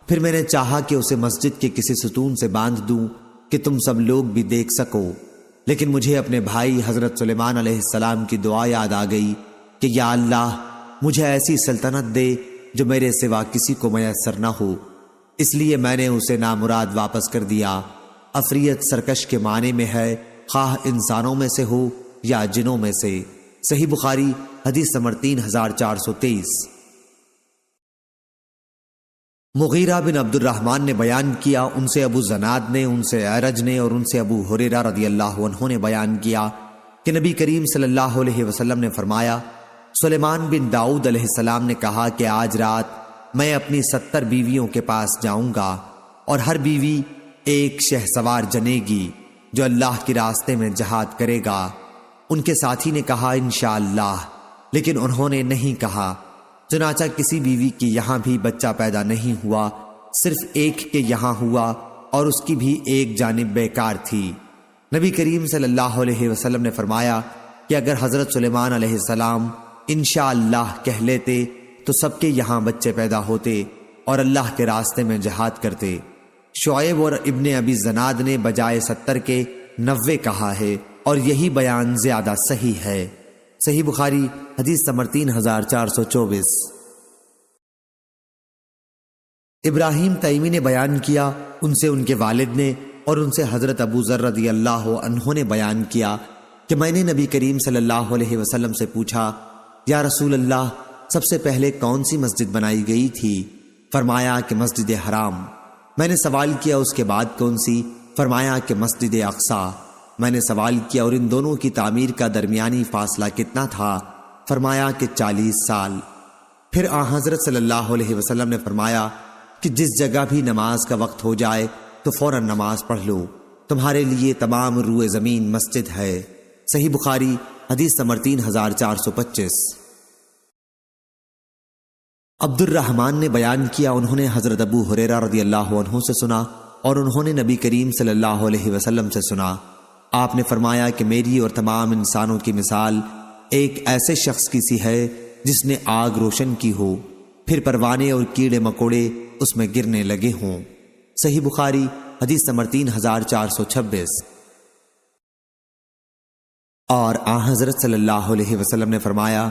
پھر میں نے چاہا کہ اسے مسجد کے کسی ستون سے باندھ دوں کہ تم سب لوگ بھی دیکھ سکو، لیکن مجھے اپنے بھائی حضرت سلیمان علیہ السلام کی دعا یاد آ گئی کہ یا اللہ مجھے ایسی سلطنت دے جو میرے سوا کسی کو میسر نہ ہو، اس لیے میں نے اسے نامراد واپس کر دیا۔ افریت سرکش کے معنی میں ہے، خواہ انسانوں میں سے ہو یا جنوں میں سے۔ صحیح بخاری حدیث نمبر 3423۔ مغیرہ بن عبد الرحمن نے بیان کیا، ان سے ابو زناد نے، ان سے اعرج نے اور ان سے ابو ہریرہ رضی اللہ عنہ نے بیان کیا کہ نبی کریم صلی اللہ علیہ وسلم نے فرمایا، سلیمان بن داؤد علیہ السلام نے کہا کہ آج رات میں اپنی 70 بیویوں کے پاس جاؤں گا اور ہر بیوی ایک شہسوار جنے گی جو اللہ کے راستے میں جہاد کرے گا۔ ان کے ساتھی نے کہا انشاءاللہ، لیکن انہوں نے نہیں کہا۔ چنانچہ کسی بیوی کی یہاں بھی بچہ پیدا نہیں ہوا، صرف ایک کے یہاں ہوا اور اس کی بھی ایک جانب بیکار تھی۔ نبی کریم صلی اللہ علیہ وسلم نے فرمایا کہ اگر حضرت سلیمان علیہ السلام انشاءاللہ کہہ لیتے تو سب کے یہاں بچے پیدا ہوتے اور اللہ کے راستے میں جہاد کرتے۔ شعیب اور ابن ابی زناد نے بجائے 70 کے 90 کہا ہے اور یہی بیان زیادہ صحیح ہے۔ صحیح بخاری حدیث نمبر 3424۔ ابراہیم تیمی نے بیان کیا، ان سے ان کے والد نے اور ان سے حضرت ابو ذر رضی اللہ عنہ نے بیان کیا کہ میں نے نبی کریم صلی اللہ علیہ وسلم سے پوچھا، یا رسول اللہ سب سے پہلے کون سی مسجد بنائی گئی تھی؟ فرمایا کہ مسجد حرام۔ میں نے سوال کیا اس کے بعد کون سی؟ فرمایا کہ مسجد اقصیٰ۔ میں نے سوال کیا اور ان دونوں کی تعمیر کا درمیانی فاصلہ کتنا تھا؟ فرمایا کہ 40 سال۔ پھر آن حضرت صلی اللہ علیہ وسلم نے فرمایا کہ جس جگہ بھی نماز کا وقت ہو جائے تو فوراً نماز پڑھ لو، تمہارے لیے تمام روئے زمین مسجد ہے۔ صحیح بخاری حدیث نمبر 3425۔ عبد الرحمن نے بیان کیا، انہوں نے حضرت ابو ہریرہ رضی اللہ عنہ سے سنا اور انہوں نے نبی کریم صلی اللہ علیہ وسلم سے سنا۔ آپ نے فرمایا کہ میری اور تمام انسانوں کی مثال ایک ایسے شخص کی سی ہے جس نے آگ روشن کی ہو، پھر پروانے اور کیڑے مکوڑے اس میں گرنے لگے ہوں۔ صحیح بخاری حدیث نمبر 3426۔ اور آن حضرت صلی اللہ علیہ وسلم نے فرمایا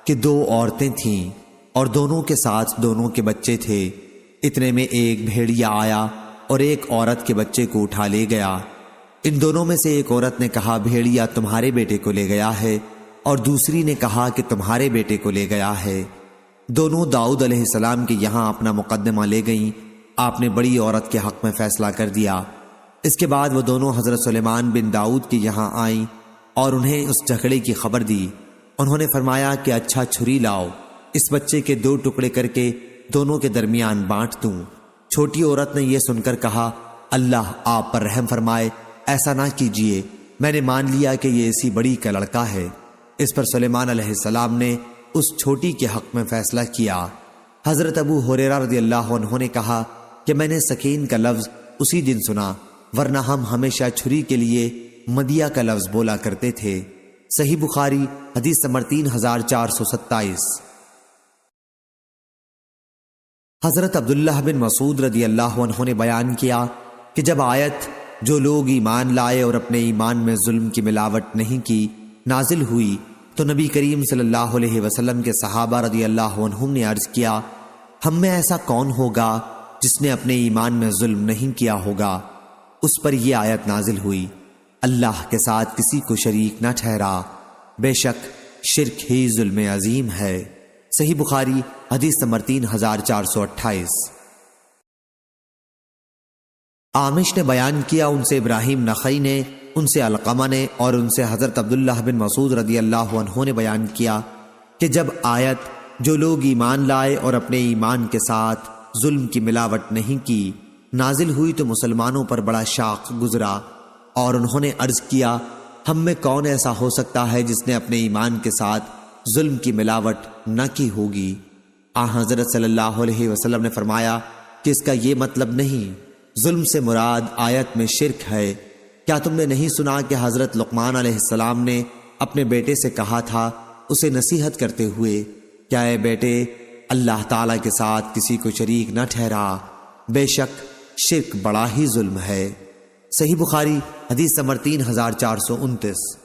کہ 2 عورتیں تھیں اور دونوں کے ساتھ دونوں کے بچے تھے۔ اتنے میں ایک بھیڑیا آیا اور ایک عورت کے بچے کو اٹھا لے گیا۔ ان دونوں میں سے ایک عورت نے کہا بھیڑیا تمہارے بیٹے کو لے گیا ہے، اور دوسری نے کہا کہ تمہارے بیٹے کو لے گیا ہے۔ دونوں داؤد علیہ السلام کے یہاں اپنا مقدمہ لے گئیں۔ آپ نے بڑی عورت کے حق میں فیصلہ کر دیا۔ اس کے بعد وہ دونوں حضرت سلیمان بن داؤد کے یہاں آئیں اور انہیں اس جھگڑے کی خبر دی۔ انہوں نے فرمایا کہ اچھا چھری لاؤ، اس بچے کے 2 ٹکڑے کر کے دونوں کے درمیان بانٹ دوں۔ چھوٹی عورت نے یہ سن کر کہا اللہ آپ پر رحم فرمائے، ایسا نہ کیجیے، میں نے مان لیا کہ یہ اسی بڑی کا لڑکا ہے۔ اس پر سلیمان علیہ السلام نے اس چھوٹی کے حق میں فیصلہ کیا۔ حضرت ابو ہریرہ رضی اللہ عنہ نے کہا کہ میں نے سکین کا لفظ اسی دن سنا، ورنہ ہم ہمیشہ چھری کے لیے مدیہ کا لفظ بولا کرتے تھے۔ صحیح بخاری حدیث نمبر 3427۔ حضرت عبداللہ بن مسعود رضی اللہ عنہ نے بیان کیا کہ جب آیت جو لوگ ایمان لائے اور اپنے ایمان میں ظلم کی ملاوٹ نہیں کی نازل ہوئی تو نبی کریم صلی اللہ علیہ وسلم کے صحابہ رضی اللہ عنہم نے عرض کیا ہم میں ایسا کون ہوگا جس نے اپنے ایمان میں ظلم نہیں کیا ہوگا؟ اس پر یہ آیت نازل ہوئی اللہ کے ساتھ کسی کو شریک نہ ٹھہرا، بے شک شرک ہی ظلم عظیم ہے۔ صحیح بخاری حدیث نمبر 3428۔ عامش نے بیان کیا ان سے ابراہیم نخعی نے، ان سے علقمہ نے اور ان سے حضرت عبداللہ بن مسعود رضی اللہ عنہ نے بیان کیا کہ جب آیت جو لوگ ایمان لائے اور اپنے ایمان کے ساتھ ظلم کی ملاوٹ نہیں کی نازل ہوئی تو مسلمانوں پر بڑا شاق گزرا، اور انہوں نے عرض کیا ہم میں کون ایسا ہو سکتا ہے جس نے اپنے ایمان کے ساتھ ظلم کی ملاوٹ نہ کی ہوگی؟ حضرت صلی اللہ علیہ وسلم نے فرمایا کہ اس کا یہ مطلب نہیں، ظلم سے مراد آیت میں شرک ہے۔ کیا تم نے نہیں سنا کہ حضرت لقمان علیہ السلام نے اپنے بیٹے سے کہا تھا اسے نصیحت کرتے ہوئے، کیا اے بیٹے اللہ تعالیٰ کے ساتھ کسی کو شریک نہ ٹھہرا، بے شک شرک بڑا ہی ظلم ہے۔ صحیح بخاری حدیث نمبر 3429۔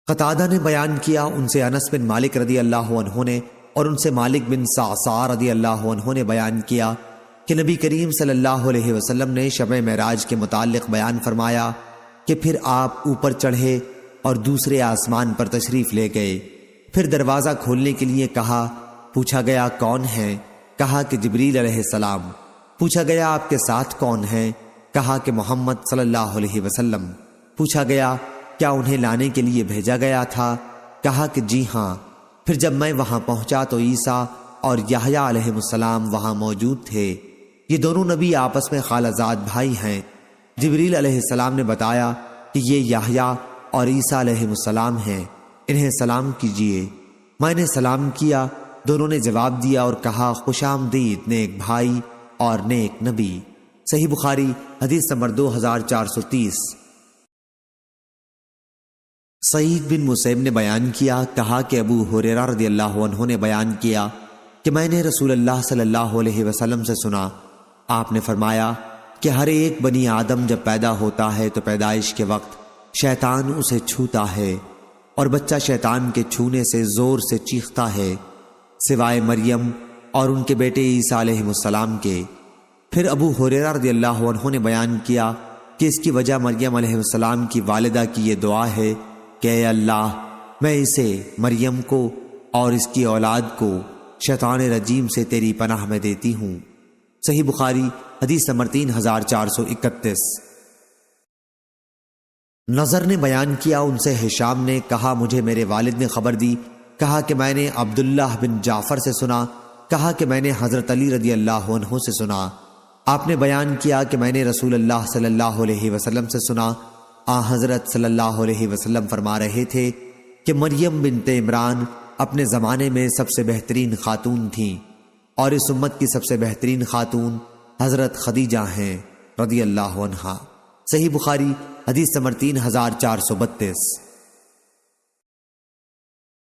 قتادہ نے بیان کیا ان سے انس بن مالک رضی اللہ عنہ نے اور ان سے مالک بن صعصع رضی اللہ عنہ نے بیان کیا کہ نبی کریم صلی اللہ علیہ وسلم نے شب معراج کے متعلق بیان فرمایا کہ پھر آپ اوپر چڑھے اور دوسرے آسمان پر تشریف لے گئے، پھر دروازہ کھولنے کے لیے کہا، پوچھا گیا کون ہے؟ کہا کہ جبریل علیہ السلام۔ پوچھا گیا آپ کے ساتھ کون ہیں؟ کہا کہ محمد صلی اللہ علیہ وسلم۔ پوچھا گیا کیا انہیں لانے کے لیے بھیجا گیا تھا؟ کہا کہ جی ہاں۔ پھر جب میں وہاں پہنچا تو عیسیٰ اور یحییٰ علیہ السلام وہاں موجود تھے۔ یہ دونوں نبی آپس میں خالہ زاد بھائی ہیں۔ جبریل علیہ السلام نے بتایا کہ یہ یحییٰ اور عیسیٰ علیہ السلام ہیں، انہیں سلام کیجیے۔ میں نے سلام کیا، دونوں نے جواب دیا اور کہا خوش آمدید نیک بھائی اور نیک نبی۔ صحیح بخاری حدیث نمبر 2430۔ سعید بن مسیب نے بیان کیا، کہا کہ ابو ہریرہ رضی اللہ عنہ نے بیان کیا کہ میں نے رسول اللہ صلی اللہ علیہ وسلم سے سنا، آپ نے فرمایا کہ ہر ایک بنی آدم جب پیدا ہوتا ہے تو پیدائش کے وقت شیطان اسے چھوتا ہے اور بچہ شیطان کے چھونے سے زور سے چیختا ہے سوائے مریم اور ان کے بیٹے عیسیٰ علیہ السلام کے۔ پھر ابو ہریرہ رضی اللہ عنہ نے بیان کیا کہ اس کی وجہ مریم علیہ السلام کی والدہ کی یہ دعا ہے کہ اے اللہ میں اسے مریم کو اور اس کی اولاد کو شیطان رجیم سے تیری پناہ میں دیتی ہوں۔ صحیح بخاری حدیث نمبر 3431۔ نظر نے بیان کیا ان سے ہشام نے کہا مجھے میرے والد نے خبر دی، کہا کہ میں نے عبداللہ بن جعفر سے سنا، کہا کہ میں نے حضرت علی رضی اللہ عنہ سے سنا، آپ نے بیان کیا کہ میں نے رسول اللہ صلی اللہ علیہ وسلم سے سنا، حضرت صلی اللہ علیہ وسلم فرما رہے تھے کہ مریم بنت عمران اپنے زمانے میں سب سے بہترین خاتون تھیں اور اس امت کی سب سے بہترین خاتون حضرت خدیجہ ہیں رضی اللہ عنہا۔ صحیح بخاری حدیث نمبر 3432۔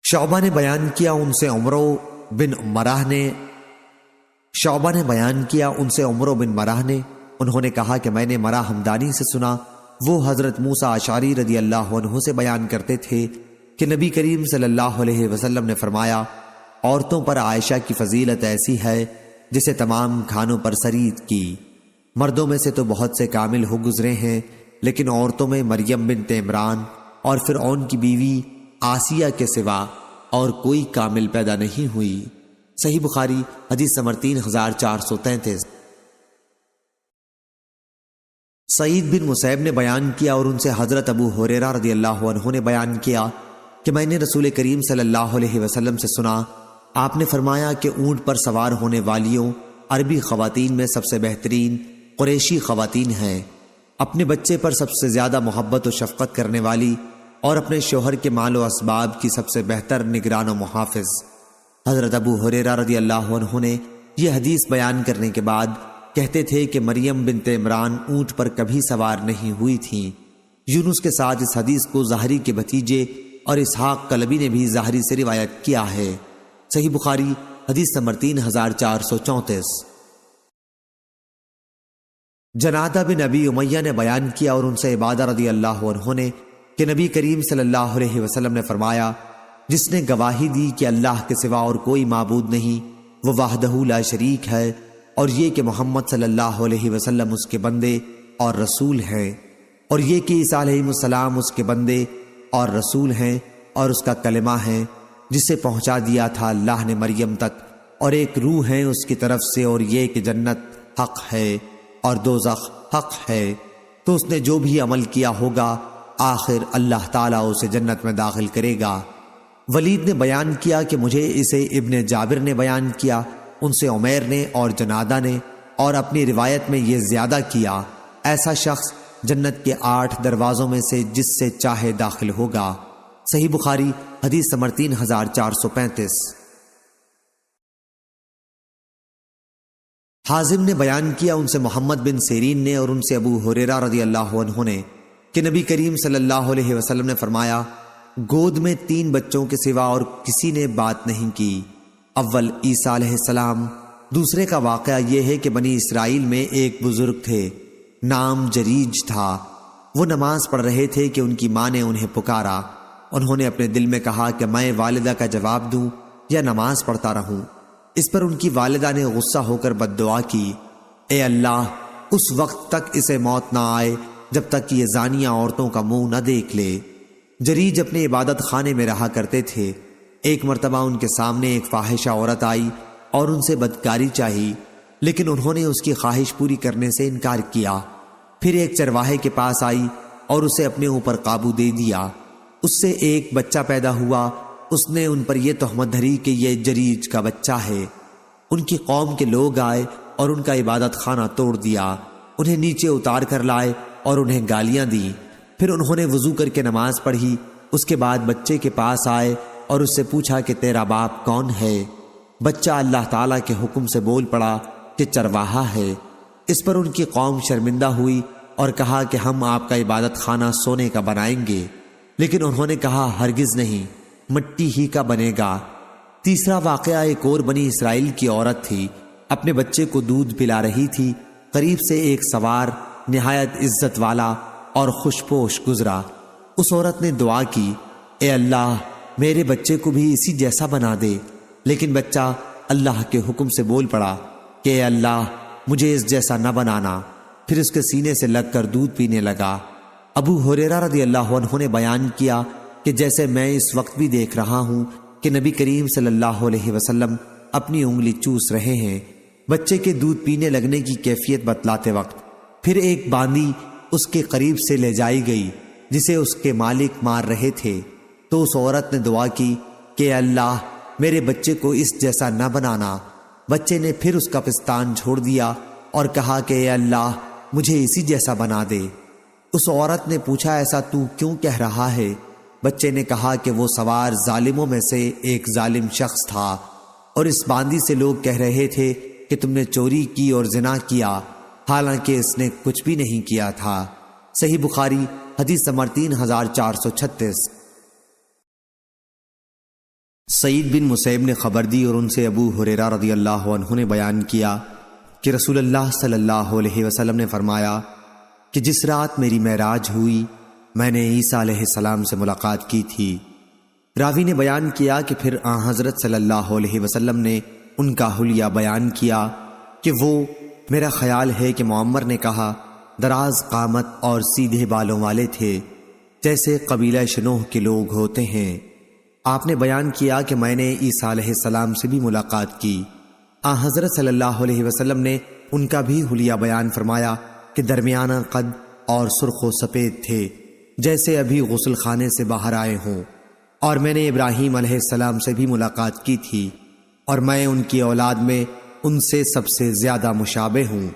شعبہ نے بیان کیا ان سے عمرو بن مرہ نے انہوں نے کہا کہ میں نے مرہ ہمدانی سے سنا، وہ حضرت موسیٰ اشعری رضی اللہ عنہ سے بیان کرتے تھے کہ نبی کریم صلی اللہ علیہ وسلم نے فرمایا عورتوں پر عائشہ کی فضیلت ایسی ہے جسے تمام کھانوں پر سرید کی۔ مردوں میں سے تو بہت سے کامل ہو گزرے ہیں، لیکن عورتوں میں مریم بنت عمران اور فرعون کی بیوی آسیہ کے سوا اور کوئی کامل پیدا نہیں ہوئی۔ صحیح بخاری حدیث نمبر 3433۔ سعید بن مسیب نے بیان کیا اور ان سے حضرت ابو ہریرہ رضی اللہ عنہ نے بیان کیا کہ میں نے رسول کریم صلی اللہ علیہ وسلم سے سنا، آپ نے فرمایا کہ اونٹ پر سوار ہونے والیوں عربی خواتین میں سب سے بہترین قریشی خواتین ہیں، اپنے بچے پر سب سے زیادہ محبت و شفقت کرنے والی اور اپنے شوہر کے مال و اسباب کی سب سے بہتر نگران و محافظ۔ حضرت ابو ہریرہ رضی اللہ عنہ نے یہ حدیث بیان کرنے کے بعد کہتے تھے کہ مریم بنت عمران اونٹ پر کبھی سوار نہیں ہوئی تھیں۔ یونس کے ساتھ اس حدیث کو ظاہری کے بھتیجے اور اسحاق کلبی نے بھی ظاہری سے روایت کیا ہے۔ صحیح بخاری حدیث نمبر 3434۔ جنادہ بن ابی امیہ نے بیان کیا اور ان سے عبادہ رضی اللہ عنہ نے کہ نبی کریم صلی اللہ علیہ وسلم نے فرمایا، جس نے گواہی دی کہ اللہ کے سوا اور کوئی معبود نہیں، وہ وحدہ لا شریک ہے، اور یہ کہ محمد صلی اللہ علیہ وسلم اس کے بندے اور رسول ہیں، اور یہ کہ عیسیٰ علیہ السلام اس کے بندے اور رسول ہیں اور اس کا کلمہ ہے جسے پہنچا دیا تھا اللہ نے مریم تک، اور ایک روح ہے اس کی طرف سے، اور یہ کہ جنت حق ہے اور دوزخ حق ہے، تو اس نے جو بھی عمل کیا ہوگا آخر اللہ تعالیٰ اسے جنت میں داخل کرے گا۔ ولید نے بیان کیا کہ مجھے اسے ابن جابر نے بیان کیا، ان سے عمیر نے اور جنادہ نے، اور اپنی روایت میں یہ زیادہ کیا، ایسا شخص جنت کے 8 دروازوں میں سے جس سے چاہے داخل ہوگا۔ صحیح بخاری حدیث نمبر 3435۔ حازم نے بیان کیا ان سے محمد بن سیرین نے اور ان سے ابو ہریرہ رضی اللہ عنہ نے کہ نبی کریم صلی اللہ علیہ وسلم نے فرمایا، گود میں 3 بچوں کے سوا اور کسی نے بات نہیں کی۔ اول عیسیٰ علیہ السلام، دوسرے کا واقعہ یہ ہے کہ بنی اسرائیل میں ایک بزرگ تھے، نام جریج تھا، وہ نماز پڑھ رہے تھے کہ ان کی ماں نے انہیں پکارا، انہوں نے اپنے دل میں کہا کہ میں والدہ کا جواب دوں یا نماز پڑھتا رہوں۔ اس پر ان کی والدہ نے غصہ ہو کر بد دعا کی، اے اللہ، اس وقت تک اسے موت نہ آئے جب تک کہ یہ زانیہ عورتوں کا منہ نہ دیکھ لے۔ جریج اپنے عبادت خانے میں رہا کرتے تھے، ایک مرتبہ ان کے سامنے ایک فاحشہ عورت آئی اور ان سے بدکاری چاہی، لیکن انہوں نے اس کی خواہش پوری کرنے سے انکار کیا۔ پھر ایک چرواہے کے پاس آئی اور اسے اپنے اوپر قابو دے دیا، اس سے ایک بچہ پیدا ہوا، اس نے ان پر یہ تہمت دھری کہ یہ جریج کا بچہ ہے۔ ان کی قوم کے لوگ آئے اور ان کا عبادت خانہ توڑ دیا، انہیں نیچے اتار کر لائے اور انہیں گالیاں دیں۔ پھر انہوں نے وضو کر کے نماز پڑھی، اس کے بعد بچے کے پاس آئے اور اس سے پوچھا کہ تیرا باپ کون ہے؟ بچہ اللہ تعالیٰ کے حکم سے بول پڑا کہ چرواہا ہے۔ اس پر ان کی قوم شرمندہ ہوئی اور کہا کہ ہم آپ کا عبادت خانہ سونے کا بنائیں گے، لیکن انہوں نے کہا ہرگز نہیں، مٹی ہی کا بنے گا۔ تیسرا واقعہ ایک اور بنی اسرائیل کی عورت تھی، اپنے بچے کو دودھ پلا رہی تھی، قریب سے ایک سوار نہایت عزت والا اور خوشپوش گزرا۔ اس عورت نے دعا کی، اے اللہ، میرے بچے کو بھی اسی جیسا بنا دے، لیکن بچہ اللہ کے حکم سے بول پڑا کہ اے اللہ، مجھے اس جیسا نہ بنانا۔ پھر اس کے سینے سے لگ کر دودھ پینے لگا۔ ابو ہریرہ رضی اللہ عنہ نے بیان کیا کہ جیسے میں اس وقت بھی دیکھ رہا ہوں کہ نبی کریم صلی اللہ علیہ وسلم اپنی انگلی چوس رہے ہیں بچے کے دودھ پینے لگنے کی کیفیت بتلاتے وقت۔ پھر ایک باندی اس کے قریب سے لے جائی گئی جسے اس کے مالک مار رہے تھے، تو اس عورت نے دعا کی کہ اے اللہ، میرے بچے کو اس جیسا نہ بنانا۔ بچے نے پھر اس کا پستان چھوڑ دیا اور کہا کہ اے اللہ، مجھے اسی جیسا بنا دے۔ اس عورت نے پوچھا ایسا تو کیوں کہہ رہا ہے؟ بچے نے کہا کہ وہ سوار ظالموں میں سے ایک ظالم شخص تھا، اور اس باندی سے لوگ کہہ رہے تھے کہ تم نے چوری کی اور زنا کیا، حالانکہ اس نے کچھ بھی نہیں کیا تھا۔ صحیح بخاری حدیث نمبر 3436۔ سعید بن مسیب نے خبر دی اور ان سے ابو ہریرہ رضی اللہ عنہ نے بیان کیا کہ رسول اللہ صلی اللہ علیہ وسلم نے فرمایا کہ جس رات میری معراج ہوئی میں نے عیسیٰ علیہ السلام سے ملاقات کی تھی۔ راوی نے بیان کیا کہ پھر حضرت صلی اللہ علیہ وسلم نے ان کا حلیہ بیان کیا کہ وہ میرا خیال ہے کہ معمر نے کہا دراز قامت اور سیدھے بالوں والے تھے، جیسے قبیلہ شنوح کے لوگ ہوتے ہیں۔ آپ نے بیان کیا کہ میں نے عیسیٰ علیہ السلام سے بھی ملاقات کی۔ حضرت صلی اللہ علیہ وسلم نے ان کا بھی حلیہ بیان فرمایا کہ درمیانہ قد اور سرخ و سفید تھے، جیسے ابھی غسل خانے سے باہر آئے ہوں۔ اور میں نے ابراہیم علیہ السلام سے بھی ملاقات کی تھی، اور میں ان کی اولاد میں ان سے سب سے زیادہ مشابہ ہوں۔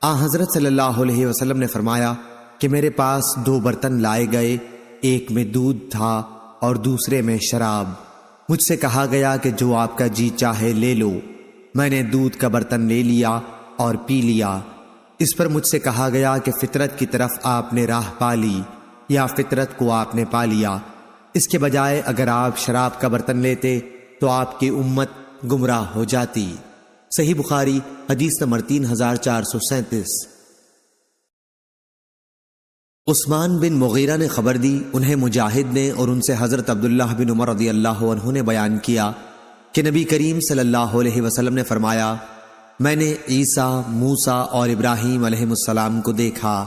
حضرت صلی اللہ علیہ وسلم نے فرمایا کہ میرے پاس 2 برتن لائے گئے، ایک میں دودھ تھا اور دوسرے میں شراب۔ مجھ سے کہا گیا کہ جو آپ کا جی چاہے لے لو۔ میں نے دودھ کا برتن لے لیا اور پی لیا۔ اس پر مجھ سے کہا گیا کہ فطرت کی طرف آپ نے راہ پا لی یا فطرت کو آپ نے پا لیا۔ اس کے بجائے اگر آپ شراب کا برتن لیتے تو آپ کی امت گمراہ ہو جاتی۔ صحیح بخاری حدیث نمبر 3437۔ عثمان بن مغیرہ نے خبر دی، انہیں مجاہد نے اور ان سے حضرت عبداللہ بن عمر رضی اللہ عنہ نے بیان کیا کہ نبی کریم صلی اللہ علیہ وسلم نے فرمایا، میں نے عیسیٰ، موسیٰ اور ابراہیم علیہ السلام کو دیکھا۔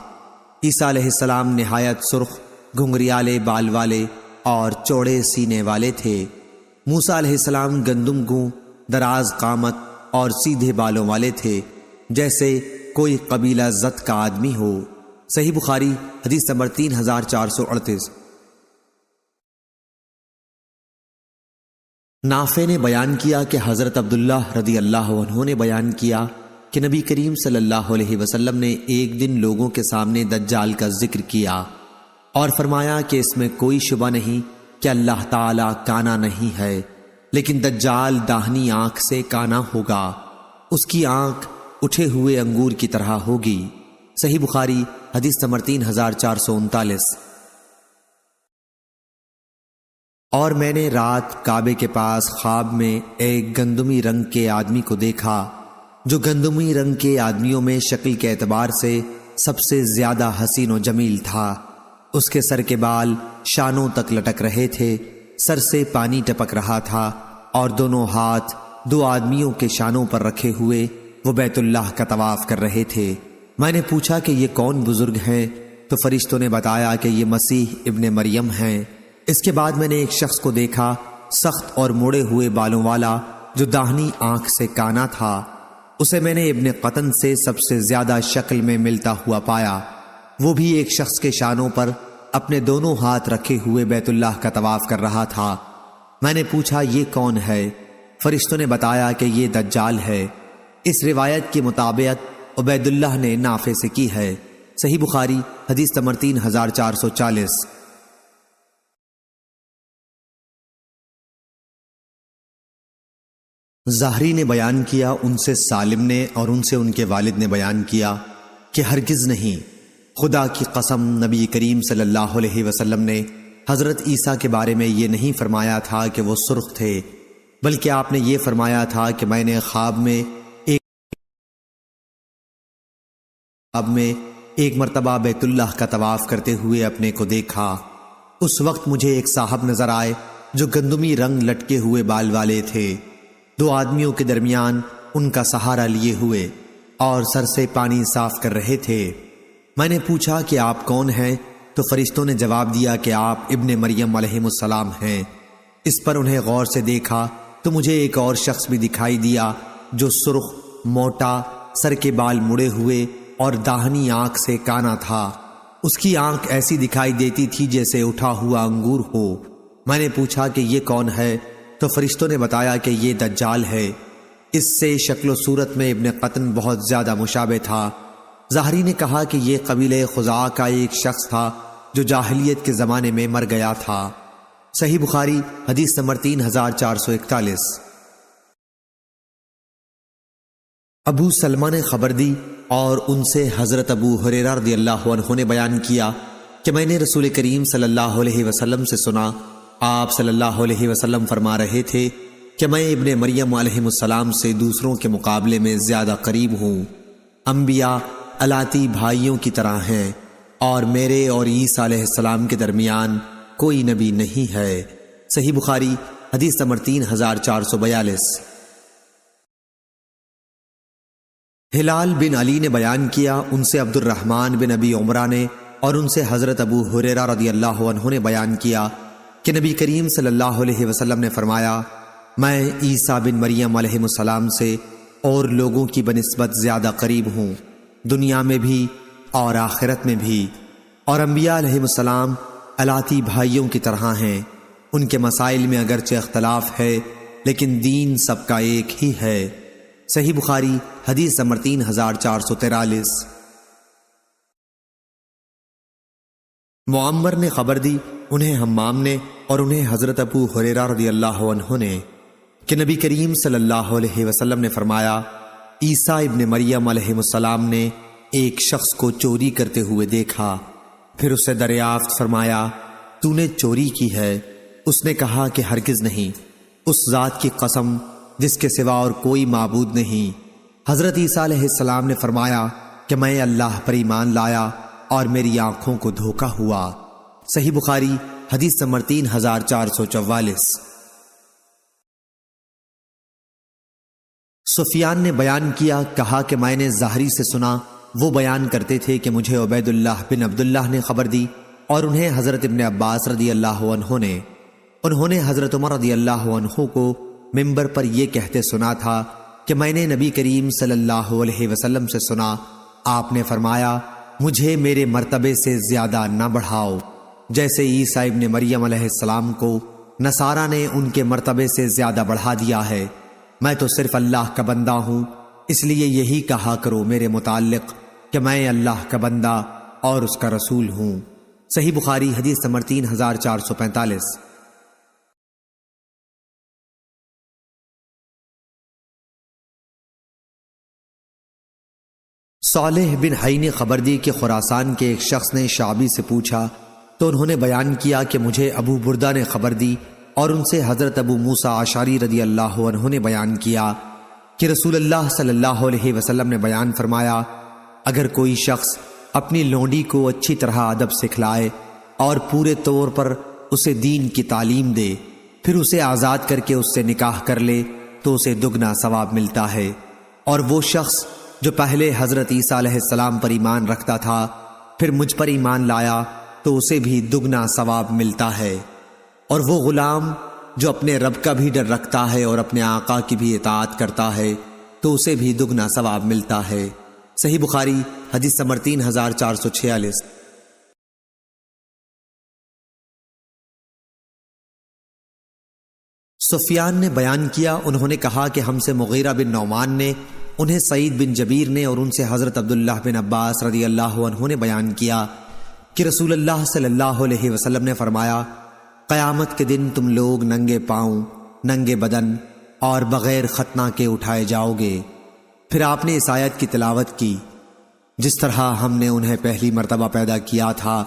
عیسیٰ علیہ السلام نہایت سرخ، گھنگریالے بال والے اور چوڑے سینے والے تھے۔ موسیٰ علیہ السلام گندم گوں، دراز قامت اور سیدھے بالوں والے تھے، جیسے کوئی قبیلہ زت کا آدمی ہو۔ صحیح بخاری حدیث نمبر 3438۔ نافع نے بیان کیا کہ حضرت عبداللہ رضی اللہ عنہ نے بیان کیا کہ نبی کریم صلی اللہ علیہ وسلم نے ایک دن لوگوں کے سامنے دجال کا ذکر کیا اور فرمایا کہ اس میں کوئی شبہ نہیں کہ اللہ تعالیٰ کانا نہیں ہے، لیکن دجال داہنی آنکھ سے کانا ہوگا، اس کی آنکھ اٹھے ہوئے انگور کی طرح ہوگی۔ صحیح بخاری حدیث نمبر 3439۔ اور میں نے رات کعبے کے پاس خواب میں ایک گندمی رنگ کے آدمی کو دیکھا، جو گندمی رنگ کے آدمیوں میں شکل کے اعتبار سے سب سے زیادہ حسین و جمیل تھا۔ اس کے سر کے بال شانوں تک لٹک رہے تھے، سر سے پانی ٹپک رہا تھا، اور دونوں ہاتھ 2 آدمیوں کے شانوں پر رکھے ہوئے وہ بیت اللہ کا طواف کر رہے تھے۔ میں نے پوچھا کہ یہ کون بزرگ ہیں؟ تو فرشتوں نے بتایا کہ یہ مسیح ابن مریم ہیں۔ اس کے بعد میں نے ایک شخص کو دیکھا، سخت اور مڑے ہوئے بالوں والا، جو داہنی آنکھ سے کانا تھا۔ اسے میں نے ابن قطن سے سب سے زیادہ شکل میں ملتا ہوا پایا۔ وہ بھی ایک شخص کے شانوں پر اپنے دونوں ہاتھ رکھے ہوئے بیت اللہ کا طواف کر رہا تھا۔ میں نے پوچھا یہ کون ہے؟ فرشتوں نے بتایا کہ یہ دجال ہے۔ اس روایت کی مطابقت عبید اللہ نے نافع سے کی ہے۔ صحیح بخاری حدیث نمبر 3440۔ ظاہری نے بیان کیا، ان سے سالم نے اور ان سے ان کے والد نے بیان کیا کہ ہرگز نہیں، خدا کی قسم نبی کریم صلی اللہ علیہ وسلم نے حضرت عیسیٰ کے بارے میں یہ نہیں فرمایا تھا کہ وہ سرخ تھے، بلکہ آپ نے یہ فرمایا تھا کہ میں نے خواب میں ایک مرتبہ بیت اللہ کا طواف کرتے ہوئے اپنے کو دیکھا۔ اس وقت مجھے ایک صاحب نظر آئے جو گندمی رنگ لٹکے ہوئے بال والے تھے، 2 آدمیوں کے درمیان ان کا سہارا لیے ہوئے اور سر سے پانی صاف کر رہے تھے۔ میں نے پوچھا کہ آپ کون ہیں؟ تو فرشتوں نے جواب دیا کہ آپ ابن مریم علیہ السلام ہیں۔ اس پر انہیں غور سے دیکھا تو مجھے ایک اور شخص بھی دکھائی دیا جو سرخ، موٹا، سر کے بال مڑے ہوئے اور داہنی آنکھ سے کانا تھا۔ اس کی آنکھ ایسی دکھائی دیتی تھی جیسے اٹھا ہوا انگور ہو۔ میں نے پوچھا کہ یہ کون ہے؟ تو فرشتوں نے بتایا کہ یہ دجال ہے۔ اس سے شکل و صورت میں ابن قطن بہت زیادہ مشابہ تھا۔ ظاہری نے کہا کہ یہ قبیلہ خزاعہ کا ایک شخص تھا جو جاہلیت کے زمانے میں مر گیا تھا۔ صحیح بخاری حدیث نمبر 3441۔ ابو سلمہ نے خبر دی اور ان سے حضرت ابو ہریرہ رضی اللہ عنہ نے بیان کیا کہ میں نے رسول کریم صلی اللہ علیہ وسلم سے سنا، آپ صلی اللہ علیہ وسلم فرما رہے تھے کہ میں ابن مریم علیہ السلام سے دوسروں کے مقابلے میں زیادہ قریب ہوں۔ انبیاء الاتی بھائیوں کی طرح ہیں، اور میرے اور عیسیٰ علیہ السلام کے درمیان کوئی نبی نہیں ہے۔ صحیح بخاری حدیث نمبر 3442۔ ہلال بن علی نے بیان کیا، ان سے عبد الرحمن بن ابی عمرہ نے اور ان سے حضرت ابو ہریرہ رضی اللہ عنہ نے بیان کیا کہ نبی کریم صلی اللہ علیہ وسلم نے فرمایا، میں عیسیٰ بن مریم علیہ السلام سے اور لوگوں کی بنسبت زیادہ قریب ہوں، دنیا میں بھی اور آخرت میں بھی، اور انبیاء علیہ السلام الاتی بھائیوں کی طرح ہیں، ان کے مسائل میں اگرچہ اختلاف ہے لیکن دین سب کا ایک ہی ہے۔ صحیح بخاری حدیث نمبر 3443۔ معمر نے خبر دی، انہیں حمام نے اور انہیں حضرت ابو ہریرہ رضی اللہ عنہ نے کہ نبی کریم صلی اللہ علیہ وسلم نے فرمایا، عیسیٰ ابن مریم علیہ السلام نے ایک شخص کو چوری کرتے ہوئے دیکھا، پھر اسے دریافت فرمایا، تو نے چوری کی ہے؟ اس نے کہا کہ ہرگز نہیں، اس ذات کی قسم جس کے سوا اور کوئی معبود نہیں۔ حضرت عیسیٰ علیہ السلام نے فرمایا کہ میں اللہ پر ایمان لایا اور میری آنکھوں کو دھوکہ ہوا۔ صحیح بخاری حدیث نمبر 3444۔ سفیان نے بیان کیا، کہا کہ میں نے زہری سے سنا، وہ بیان کرتے تھے کہ مجھے عبید اللہ بن عبداللہ نے خبر دی اور انہیں حضرت ابن عباس رضی اللہ عنہ نے، انہوں نے حضرت عمر رضی اللہ عنہ کو ممبر پر یہ کہتے سنا تھا کہ میں نے نبی کریم صلی اللہ علیہ وسلم سے سنا، آپ نے فرمایا، مجھے میرے مرتبے سے زیادہ نہ بڑھاؤ، جیسے عیسیٰ ابن مریم علیہ السلام کو نصارہ نے ان کے مرتبے سے زیادہ بڑھا دیا ہے۔ میں تو صرف اللہ کا بندہ ہوں، اس لیے یہی کہا کرو میرے متعلق کہ میں اللہ کا بندہ اور اس کا رسول ہوں۔ صحیح بخاری حدیث نمبر 3445۔ صالح بن حی نے خبر دی کہ خراسان کے ایک شخص نے شعبی سے پوچھا تو انہوں نے بیان کیا کہ مجھے ابو بردہ نے خبر دی اور ان سے حضرت ابو موسیٰ اشعری رضی اللہ عنہ نے بیان کیا کہ رسول اللہ صلی اللہ علیہ وسلم نے بیان فرمایا، اگر کوئی شخص اپنی لونڈی کو اچھی طرح ادب سکھلائے اور پورے طور پر اسے دین کی تعلیم دے، پھر اسے آزاد کر کے اس سے نکاح کر لے تو اسے دگنا ثواب ملتا ہے، اور وہ شخص جو پہلے حضرت عیسیٰ علیہ السلام پر ایمان رکھتا تھا پھر مجھ پر ایمان لایا تو اسے بھی دگنا ثواب ملتا ہے، اور وہ غلام جو اپنے رب کا بھی ڈر رکھتا ہے اور اپنے آقا کی بھی اطاعت کرتا ہے تو اسے بھی دگنا ثواب ملتا ہے۔ صحیح بخاری حدیث نمبر 3446۔ سفیان نے بیان کیا، انہوں نے کہا کہ ہم سے مغیرہ بن نعمان نے، انہیں سعید بن جبیر نے اور ان سے حضرت عبداللہ بن عباس رضی اللہ عنہ نے بیان کیا کہ رسول اللہ صلی اللہ علیہ وسلم نے فرمایا، قیامت کے دن تم لوگ ننگے پاؤں، ننگے بدن اور بغیر ختنہ کے اٹھائے جاؤ گے۔ پھر آپ نے اس آیت کی تلاوت کی، جس طرح ہم نے انہیں پہلی مرتبہ پیدا کیا تھا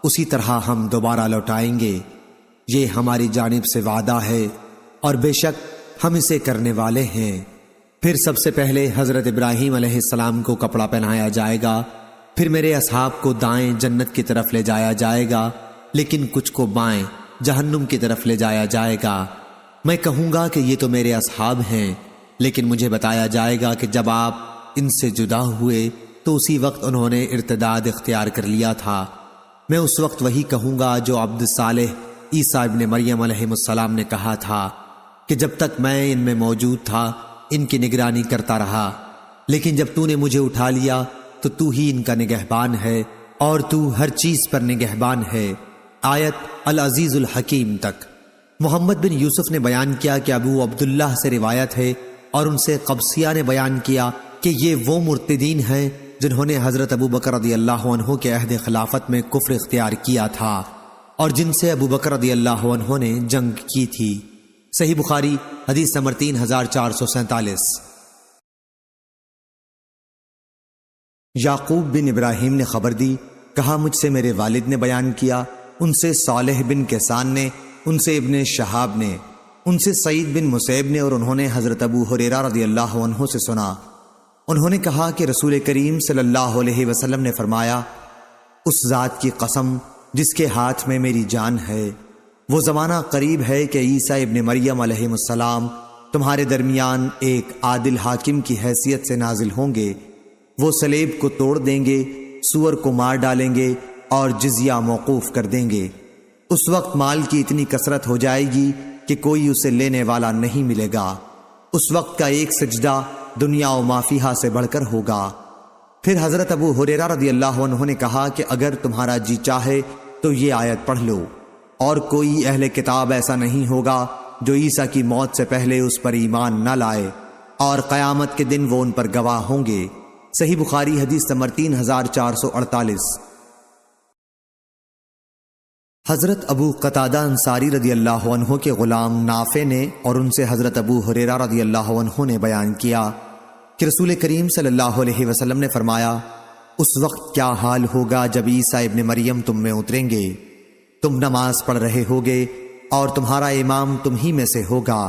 اسی طرح ہم دوبارہ لوٹائیں گے، یہ ہماری جانب سے وعدہ ہے اور بے شک ہم اسے کرنے والے ہیں۔ پھر سب سے پہلے حضرت ابراہیم علیہ السلام کو کپڑا پہنایا جائے گا، پھر میرے اصحاب کو دائیں جنت کی طرف لے جایا جائے گا، لیکن کچھ کو بائیں جہنم کی طرف لے جایا جائے گا۔ میں کہوں گا کہ یہ تو میرے اصحاب ہیں، لیکن مجھے بتایا جائے گا کہ جب آپ ان سے جدا ہوئے تو اسی وقت انہوں نے ارتداد اختیار کر لیا تھا۔ میں اس وقت وہی کہوں گا جو عبد صالح عیسیٰ ابن مریم علیہ السلام نے کہا تھا کہ جب تک میں ان میں موجود تھا ان کی نگرانی کرتا رہا، لیکن جب تو نے مجھے اٹھا لیا تو ہی ان کا نگہبان ہے اور تو ہر چیز پر نگہبان ہے۔ آیت العزیز الحکیم تک۔ محمد بن یوسف نے بیان کیا کہ ابو عبداللہ سے روایت ہے اور ان سے قبسیہ نے بیان کیا کہ یہ وہ مرتدین ہیں جنہوں نے حضرت ابو بکر رضی اللہ عنہ کے عہد خلافت میں کفر اختیار کیا تھا اور جن سے ابو بکر رضی اللہ عنہ نے جنگ کی تھی۔ صحیح بخاری حدیث نمبر 3447۔ یعقوب بن ابراہیم نے خبر دی، کہا مجھ سے میرے والد نے بیان کیا، ان سے صالح بن کیسان نے، ان سے ابن شہاب نے، ان سے سعید بن مسیب نے، اور انہوں نے حضرت ابو ہریرہ رضی اللہ عنہ سے سنا، انہوں نے کہا کہ رسول کریم صلی اللہ علیہ وسلم نے فرمایا، اس ذات کی قسم جس کے ہاتھ میں میری جان ہے، وہ زمانہ قریب ہے کہ عیسیٰ ابن مریم علیہ السلام تمہارے درمیان ایک عادل حاکم کی حیثیت سے نازل ہوں گے، وہ سلیب کو توڑ دیں گے، سور کو مار ڈالیں گے اور جزیہ موقوف کر دیں گے۔ اس وقت مال کی اتنی کثرت ہو جائے گی کہ کوئی اسے لینے والا نہیں ملے گا۔ اس وقت کا ایک سجدہ دنیا و ما فیہا سے بڑھ کر ہوگا۔ پھر حضرت ابو ہریرہ رضی اللہ عنہ نے کہا کہ اگر تمہارا جی چاہے تو یہ آیت پڑھ لو، اور کوئی اہل کتاب ایسا نہیں ہوگا جو عیسیٰ کی موت سے پہلے اس پر ایمان نہ لائے، اور قیامت کے دن وہ ان پر گواہ ہوں گے۔ صحیح بخاری حدیث نمبر 3448۔ حضرت ابو قتادہ انصاری رضی اللہ عنہ کے غلام نافع نے اور ان سے حضرت ابو ہریرہ رضی اللہ عنہ نے بیان کیا کہ رسول کریم صلی اللہ علیہ وسلم نے فرمایا، اس وقت کیا حال ہوگا جب عیسیٰ ابن مریم تم میں اتریں گے، تم نماز پڑھ رہے ہوگے اور تمہارا امام تم ہی میں سے ہوگا۔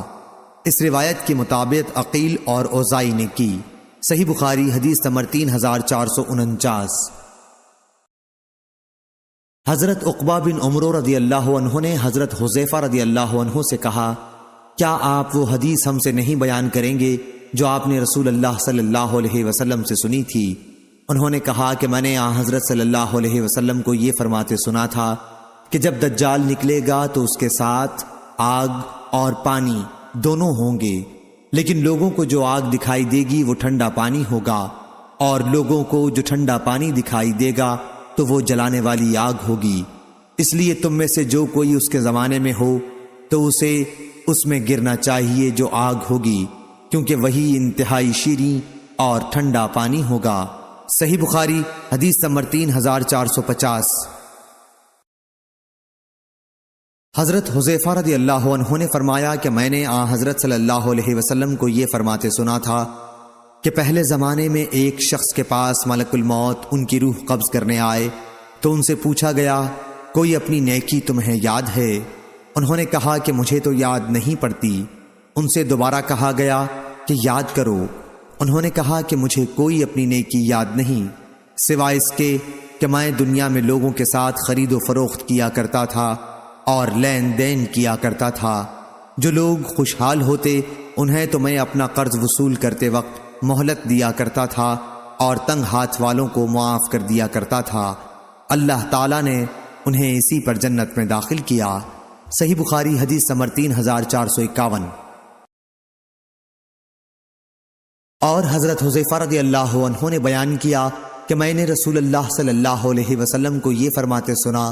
اس روایت کے مطابق عقیل اور اوزائی نے کی۔ صحیح بخاری حدیث نمبر 3449۔ حضرت عقبہ بن عمرو رضی اللہ عنہ نے حضرت حذیفہ رضی اللہ عنہ سے کہا، کیا آپ وہ حدیث ہم سے نہیں بیان کریں گے جو آپ نے رسول اللہ صلی اللہ علیہ وسلم سے سنی تھی؟ انہوں نے کہا کہ میں نے حضرت صلی اللہ علیہ وسلم کو یہ فرماتے سنا تھا کہ جب دجال نکلے گا تو اس کے ساتھ آگ اور پانی دونوں ہوں گے، لیکن لوگوں کو جو آگ دکھائی دے گی وہ ٹھنڈا پانی ہوگا، اور لوگوں کو جو ٹھنڈا پانی دکھائی دے گا تو وہ جلانے والی آگ ہوگی۔ اس لیے تم میں سے جو کوئی اس کے زمانے میں ہو تو اسے اس میں گرنا چاہیے جو آگ ہوگی، کیونکہ وہی انتہائی شیریں اور ٹھنڈا پانی ہوگا۔ صحیح بخاری حدیث نمبر 3450۔ حضرت حذیفہ رضی اللہ عنہ نے فرمایا کہ میں نے حضرت صلی اللہ علیہ وسلم کو یہ فرماتے سنا تھا کہ پہلے زمانے میں ایک شخص کے پاس ملک الموت ان کی روح قبض کرنے آئے تو ان سے پوچھا گیا، کوئی اپنی نیکی تمہیں یاد ہے؟ انہوں نے کہا کہ مجھے تو یاد نہیں پڑتی۔ ان سے دوبارہ کہا گیا کہ یاد کرو۔ انہوں نے کہا کہ مجھے کوئی اپنی نیکی یاد نہیں سوائے اس کے کہ میں دنیا میں لوگوں کے ساتھ خرید و فروخت کیا کرتا تھا اور لین دین کیا کرتا تھا۔ جو لوگ خوشحال ہوتے انہیں تو میں اپنا قرض وصول کرتے وقت مہلت دیا کرتا تھا اور تنگ ہاتھ والوں کو معاف کر دیا کرتا تھا۔ اللہ تعالیٰ نے انہیں اسی پر جنت میں داخل کیا۔ صحیح بخاری حدیث نمبر 3451۔ اور حضرت حذیفہ رضی اللہ عنہ نے بیان کیا کہ میں نے رسول اللہ صلی اللہ علیہ وسلم کو یہ فرماتے سنا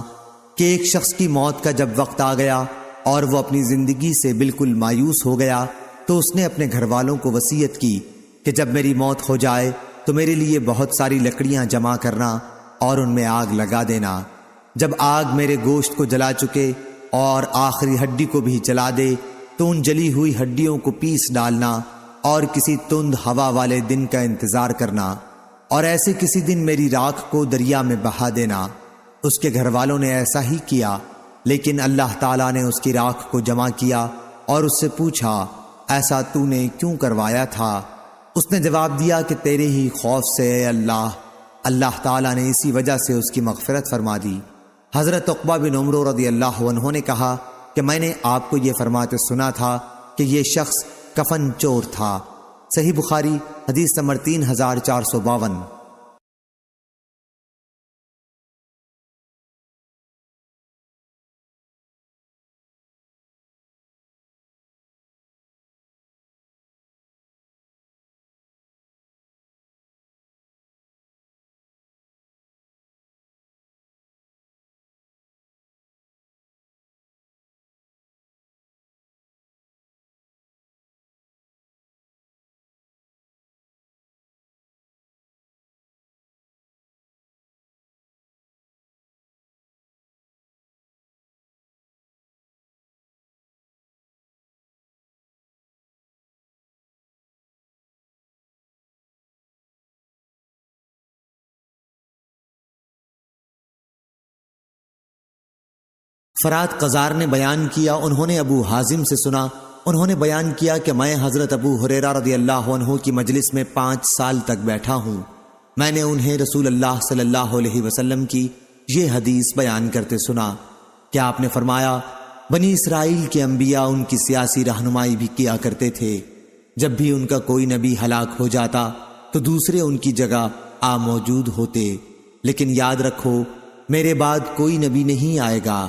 کہ ایک شخص کی موت کا جب وقت آ گیا اور وہ اپنی زندگی سے بالکل مایوس ہو گیا تو اس نے اپنے گھر والوں کو وصیت کی کہ جب میری موت ہو جائے تو میرے لیے بہت ساری لکڑیاں جمع کرنا اور ان میں آگ لگا دینا۔ جب آگ میرے گوشت کو جلا چکے اور آخری ہڈی کو بھی جلا دے تو ان جلی ہوئی ہڈیوں کو پیس ڈالنا اور کسی تند ہوا والے دن کا انتظار کرنا، اور ایسے کسی دن میری راکھ کو دریا میں بہا دینا۔ اس کے گھر والوں نے ایسا ہی کیا، لیکن اللہ تعالیٰ نے اس کی راکھ کو جمع کیا اور اس سے پوچھا، ایسا تو نے کیوں کروایا تھا؟ اس نے جواب دیا کہ تیرے ہی خوف سے اے اللہ۔ اللہ تعالیٰ نے اسی وجہ سے اس کی مغفرت فرما دی۔ حضرت عقبہ بن عمرو رضی اللہ عنہ نے کہا کہ میں نے آپ کو یہ فرماتے سنا تھا کہ یہ شخص کفن چور تھا۔ صحیح بخاری حدیث نمبر 3452۔ فرات قزار نے بیان کیا، انہوں نے ابو حازم سے سنا، انہوں نے بیان کیا کہ میں حضرت ابو ہریرہ رضی اللہ عنہ کی مجلس میں 5 سال تک بیٹھا ہوں۔ میں نے انہیں رسول اللہ صلی اللہ علیہ وسلم کی یہ حدیث بیان کرتے سنا کہ آپ نے فرمایا، بنی اسرائیل کے انبیاء ان کی سیاسی رہنمائی بھی کیا کرتے تھے۔ جب بھی ان کا کوئی نبی ہلاک ہو جاتا تو دوسرے ان کی جگہ آ موجود ہوتے، لیکن یاد رکھو میرے بعد کوئی نبی نہیں آئے گا،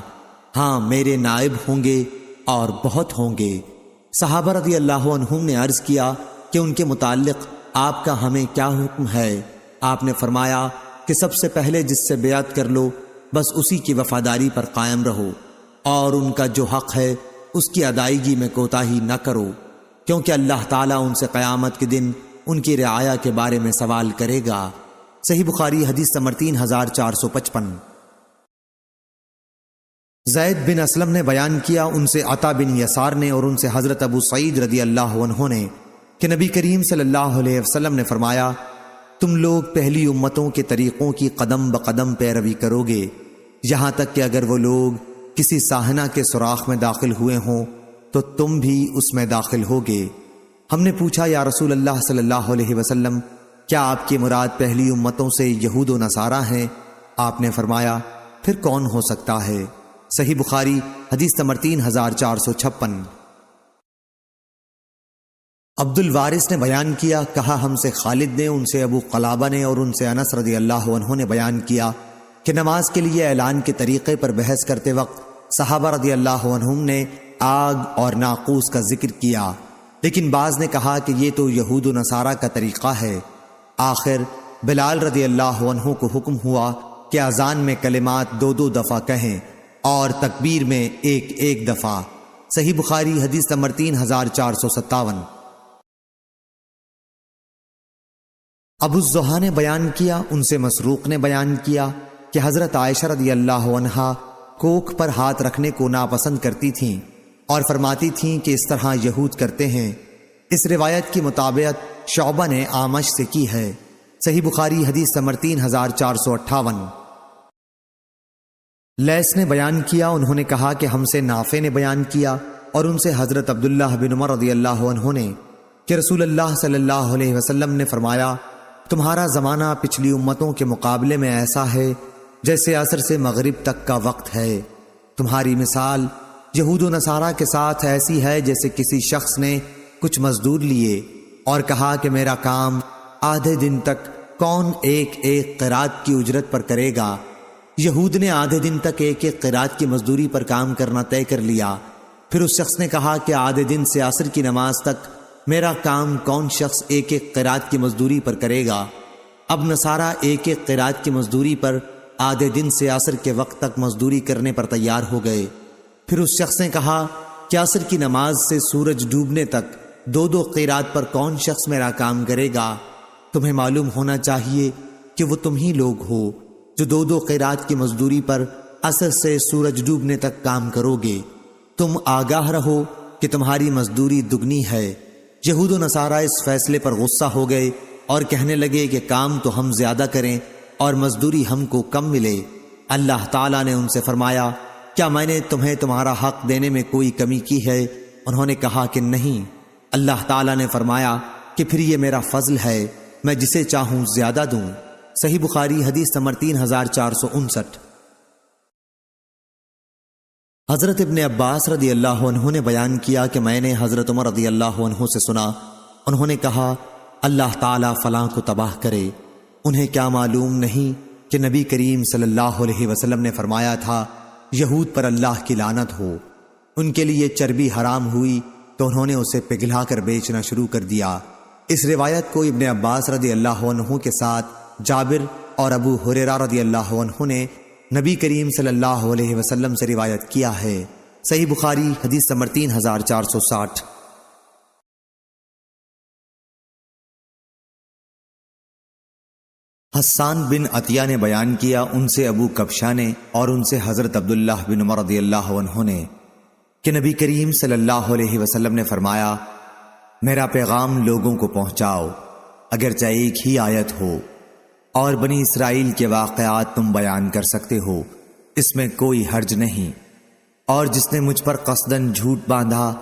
ہاں میرے نائب ہوں گے اور بہت ہوں گے۔ صحابہ رضی اللہ عنہم نے عرض کیا کہ ان کے متعلق آپ کا ہمیں کیا حکم ہے؟ آپ نے فرمایا کہ سب سے پہلے جس سے بیعت کر لو بس اسی کی وفاداری پر قائم رہو، اور ان کا جو حق ہے اس کی ادائیگی میں کوتاہی نہ کرو، کیونکہ اللہ تعالیٰ ان سے قیامت کے دن ان کی رعایا کے بارے میں سوال کرے گا۔ صحیح بخاری حدیث نمبر 3455۔ زید بن اسلم نے بیان کیا، ان سے عطا بن یسار نے اور ان سے حضرت ابو سعید رضی اللہ عنہ نے کہ نبی کریم صلی اللہ علیہ وسلم نے فرمایا، تم لوگ پہلی امتوں کے طریقوں کی قدم بقدم پیروی کرو گے، یہاں تک کہ اگر وہ لوگ کسی ساحنہ کے سوراخ میں داخل ہوئے ہوں تو تم بھی اس میں داخل ہوگے۔ ہم نے پوچھا، یا رسول اللہ صلی اللہ علیہ وسلم، کیا آپ کی مراد پہلی امتوں سے یہود و نصارہ ہیں؟ آپ نے فرمایا، پھر کون ہو سکتا ہے؟ صحیح بخاری حدیث نمبر 3456۔ عبد الوارث نے بیان کیا، کہا ہم سے خالد نے، ان سے ابو قلابہ نے اور ان سے انس رضی اللہ عنہ نے بیان کیا کہ نماز کے لیے اعلان کے طریقے پر بحث کرتے وقت صحابہ رضی اللہ عنہم نے آگ اور ناقوس کا ذکر کیا، لیکن بعض نے کہا کہ یہ تو یہود و نصارہ کا طریقہ ہے۔ آخر بلال رضی اللہ عنہ کو حکم ہوا کہ اذان میں کلمات 2 دفعہ کہیں اور تکبیر میں ایک دفعہ۔ صحیح بخاری حدیث نمبر 3457۔ ابو الزحا نے بیان کیا، ان سے مسروق نے بیان کیا کہ حضرت عائشہ رضی اللہ عنہا کوکھ پر ہاتھ رکھنے کو ناپسند کرتی تھیں اور فرماتی تھیں کہ اس طرح یہود کرتے ہیں۔ اس روایت کی مطابقت شعبہ نے اعمش سے کی ہے۔ صحیح بخاری حدیث نمبر 3458۔ لیث نے بیان کیا، انہوں نے کہا کہ ہم سے نافع نے بیان کیا اور ان سے حضرت عبداللہ بن عمر رضی اللہ عنہ نے کہ رسول اللہ صلی اللہ علیہ وسلم نے فرمایا، تمہارا زمانہ پچھلی امتوں کے مقابلے میں ایسا ہے جیسے عصر سے مغرب تک کا وقت ہے۔ تمہاری مثال یہود و نصارہ کے ساتھ ایسی ہے جیسے کسی شخص نے کچھ مزدور لیے اور کہا کہ میرا کام آدھے دن تک کون ایک قرات کی اجرت پر کرے گا۔ یہود نے آدھے دن تک ایک قرات کی مزدوری پر کام کرنا طے کر لیا۔ پھر اس شخص نے کہا کہ آدھے دن سے عصر کی نماز تک میرا کام کون شخص ایک قرات کی مزدوری پر کرے گا۔ اب نصارہ ایک قرات کی مزدوری پر آدھے دن سے عصر کے وقت تک مزدوری کرنے پر تیار ہو گئے۔ پھر اس شخص نے کہا کہ عصر کی نماز سے سورج ڈوبنے تک 2 قرات پر کون شخص میرا کام کرے گا؟ تمہیں معلوم ہونا چاہیے کہ وہ تم ہی لوگ ہو جو 2 قرات کی مزدوری پر عصر سے سورج ڈوبنے تک کام کرو گے۔ تم آگاہ رہو کہ تمہاری مزدوری دگنی ہے۔ یہود و نصارہ اس فیصلے پر غصہ ہو گئے اور کہنے لگے کہ کام تو ہم زیادہ کریں اور مزدوری ہم کو کم ملے۔ اللہ تعالیٰ نے ان سے فرمایا، کیا میں نے تمہیں تمہارا حق دینے میں کوئی کمی کی ہے؟ انہوں نے کہا کہ نہیں۔ اللہ تعالیٰ نے فرمایا کہ پھر یہ میرا فضل ہے، میں جسے چاہوں زیادہ دوں۔ صحیح بخاری حدیث نمبر 3459۔ حضرت ابن عباس رضی اللہ عنہ نے بیان کیا کہ میں نے حضرت عمر رضی اللہ عنہ سے سنا، انہوں نے کہا، اللہ تعالیٰ فلاں کو تباہ کرے۔ انہیں کیا معلوم نہیں کہ نبی کریم صلی اللہ علیہ وسلم نے فرمایا تھا، یہود پر اللہ کی لعنت ہو۔ ان کے لیے چربی حرام ہوئی تو انہوں نے اسے پگھلا کر بیچنا شروع کر دیا۔ اس روایت کو ابن عباس رضی اللہ عنہ کے ساتھ جابر اور ابو ہریرہ رضی اللہ عنہ نے نبی کریم صلی اللہ علیہ وسلم سے روایت کیا ہے۔ صحیح بخاری حدیث نمبر 3460۔ حسان بن عطیہ نے بیان کیا، ان سے ابو کبشہ نے اور ان سے حضرت عبداللہ بن عمر رضی اللہ عنہ نے کہ نبی کریم صلی اللہ علیہ وسلم نے فرمایا، میرا پیغام لوگوں کو پہنچاؤ، اگرچہ ایک ہی آیت ہو، اور بنی اسرائیل کے واقعات تم بیان کر سکتے ہو، اس میں کوئی حرج نہیں، اور جس نے مجھ پر قصداً جھوٹ باندھا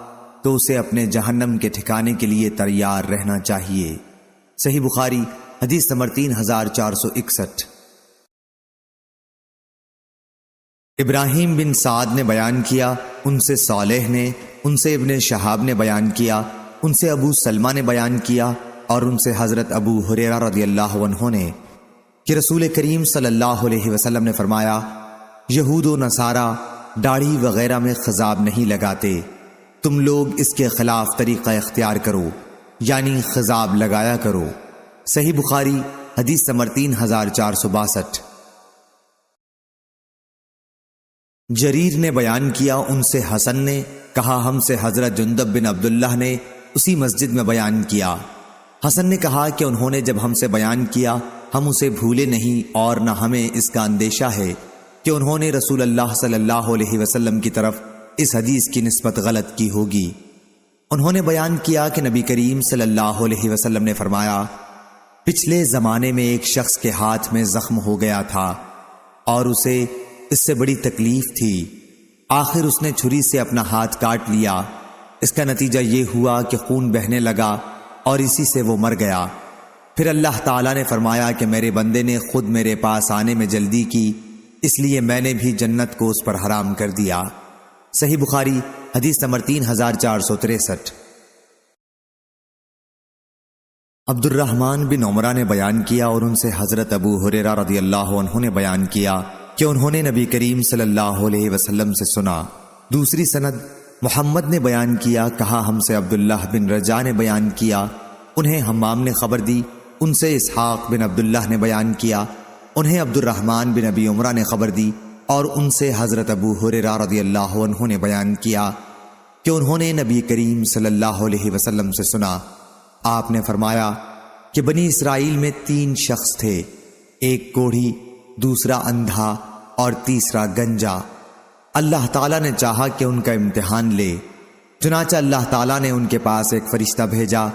تو اسے اپنے جہنم کے ٹھکانے کے لیے تیار رہنا چاہیے۔ صحیح بخاری حدیث نمبر 3461۔ ابراہیم بن سعد نے بیان کیا، ان سے صالح نے، ان سے ابن شہاب نے بیان کیا، ان سے ابو سلمہ نے بیان کیا، اور ان سے حضرت ابو ہریرہ رضی اللہ عنہ نے کہ رسول کریم صلی اللہ علیہ وسلم نے فرمایا، یہود و نصارہ داڑھی وغیرہ میں خضاب نہیں لگاتے، تم لوگ اس کے خلاف طریقہ اختیار کرو، یعنی خضاب لگایا کرو۔ صحیح بخاری حدیث نمبر 3462۔ جریر نے بیان کیا، ان سے حسن نے کہا، ہم سے حضرت جندب بن عبداللہ نے اسی مسجد میں بیان کیا۔ حسن نے کہا کہ انہوں نے جب ہم سے بیان کیا ہم اسے بھولے نہیں، اور نہ ہمیں اس کا اندیشہ ہے کہ انہوں نے رسول اللہ صلی اللہ علیہ وسلم کی طرف اس حدیث کی نسبت غلط کی ہوگی۔ انہوں نے بیان کیا کہ نبی کریم صلی اللہ علیہ وسلم نے فرمایا، پچھلے زمانے میں ایک شخص کے ہاتھ میں زخم ہو گیا تھا اور اسے اس سے بڑی تکلیف تھی، آخر اس نے چھری سے اپنا ہاتھ کاٹ لیا۔ اس کا نتیجہ یہ ہوا کہ خون بہنے لگا اور اسی سے وہ مر گیا۔ پھر اللہ تعالیٰ نے فرمایا کہ میرے بندے نے خود میرے پاس آنے میں جلدی کی، اس لیے میں نے بھی جنت کو اس پر حرام کر دیا۔ صحیح بخاری حدیث نمبر 3463۔ عبد الرحمن بن عمرہ نے بیان کیا اور ان سے حضرت ابو ہریرہ رضی اللہ عنہ نے بیان کیا کہ انہوں نے نبی کریم صلی اللہ علیہ وسلم سے سنا۔ دوسری سند محمد نے بیان کیا، کہا ہم سے عبداللہ بن رجاء نے بیان کیا، انہیں حمام نے خبر دی، ان سے اسحاق بن عبداللہ نے بیان کیا، انہیں عبد الرحمن بن ابی عمرہ نے خبر دی، اور ان سے حضرت ابو ہریرہ رضی اللہ عنہ نے بیان کیا کہ انہوں نے نبی کریم صلی اللہ علیہ وسلم سے سنا۔ آپ نے فرمایا کہ بنی اسرائیل میں 3 شخص تھے، ایک کوڑھی، دوسرا اندھا اور تیسرا گنجا۔ اللہ تعالیٰ نے چاہا کہ ان کا امتحان لے، چنانچہ اللہ تعالیٰ نے ان کے پاس ایک فرشتہ بھیجا۔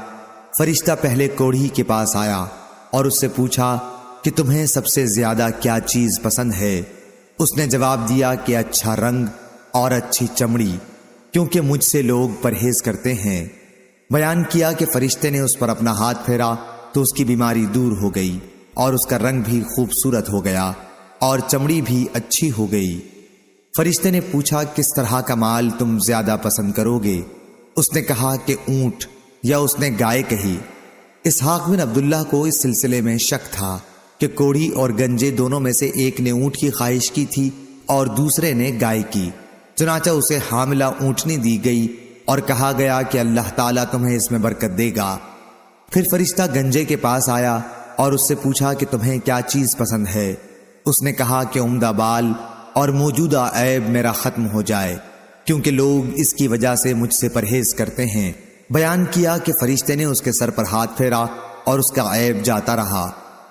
فرشتہ پہلے کوڑھی کے پاس آیا اور اس سے پوچھا کہ تمہیں سب سے زیادہ کیا چیز پسند ہے؟ اس نے جواب دیا کہ اچھا رنگ اور اچھی چمڑی، کیونکہ مجھ سے لوگ پرہیز کرتے ہیں۔ بیان کیا کہ فرشتے نے اس پر اپنا ہاتھ پھیرا تو اس کی بیماری دور ہو گئی اور اس کا رنگ بھی خوبصورت ہو گیا اور چمڑی بھی اچھی ہو گئی۔ فرشتے نے پوچھا کس طرح کا مال تم زیادہ پسند کرو گے؟ اس نے کہا کہ اونٹ، یا اس نے گائے کہی۔ اسحاق بن عبداللہ کو اس سلسلے میں شک تھا کہ کوڑھی اور گنجے دونوں میں سے ایک نے اونٹ کی خواہش کی تھی اور دوسرے نے گائے کی، چنانچہ اسے حاملہ اونٹنی دی گئی اور کہا گیا کہ اللہ تعالیٰ تمہیں اس میں برکت دے گا۔ پھر فرشتہ گنجے کے پاس آیا اور اس سے پوچھا کہ تمہیں کیا چیز پسند ہے؟ اس نے کہا کہ عمدہ بال اور موجودہ عیب میرا ختم ہو جائے، کیونکہ لوگ اس کی وجہ سے مجھ سے پرہیز کرتے ہیں۔ بیان کیا کہ فرشتے نے اس کے سر پر ہاتھ پھیرا اور اس کا عیب جاتا رہا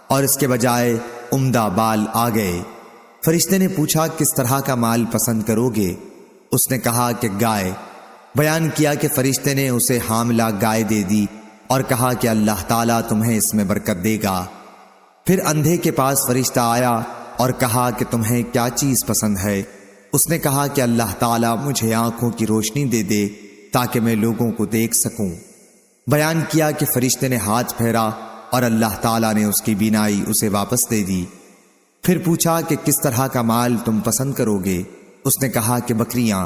اور اس کے بجائے عمدہ بال آ گئے۔ فرشتے نے پوچھا کس طرح کا مال پسند کرو گے؟ اس نے کہا کہ گائے۔ بیان کیا کہ فرشتے نے اسے حاملہ گائے دے دی اور کہا کہ اللہ تعالیٰ تمہیں اس میں برکت دے گا۔ پھر اندھے کے پاس فرشتہ آیا اور کہا کہ تمہیں کیا چیز پسند ہے؟ اس نے کہا کہ اللہ تعالیٰ مجھے آنکھوں کی روشنی دے دے تاکہ میں لوگوں کو دیکھ سکوں۔ بیان کیا کہ فرشتے نے ہاتھ پھیرا اور اللہ تعالیٰ نے اس کی بینائی اسے واپس دے دی۔ پھر پوچھا کہ کس طرح کا مال تم پسند کرو گے؟ اس نے کہا کہ بکریاں۔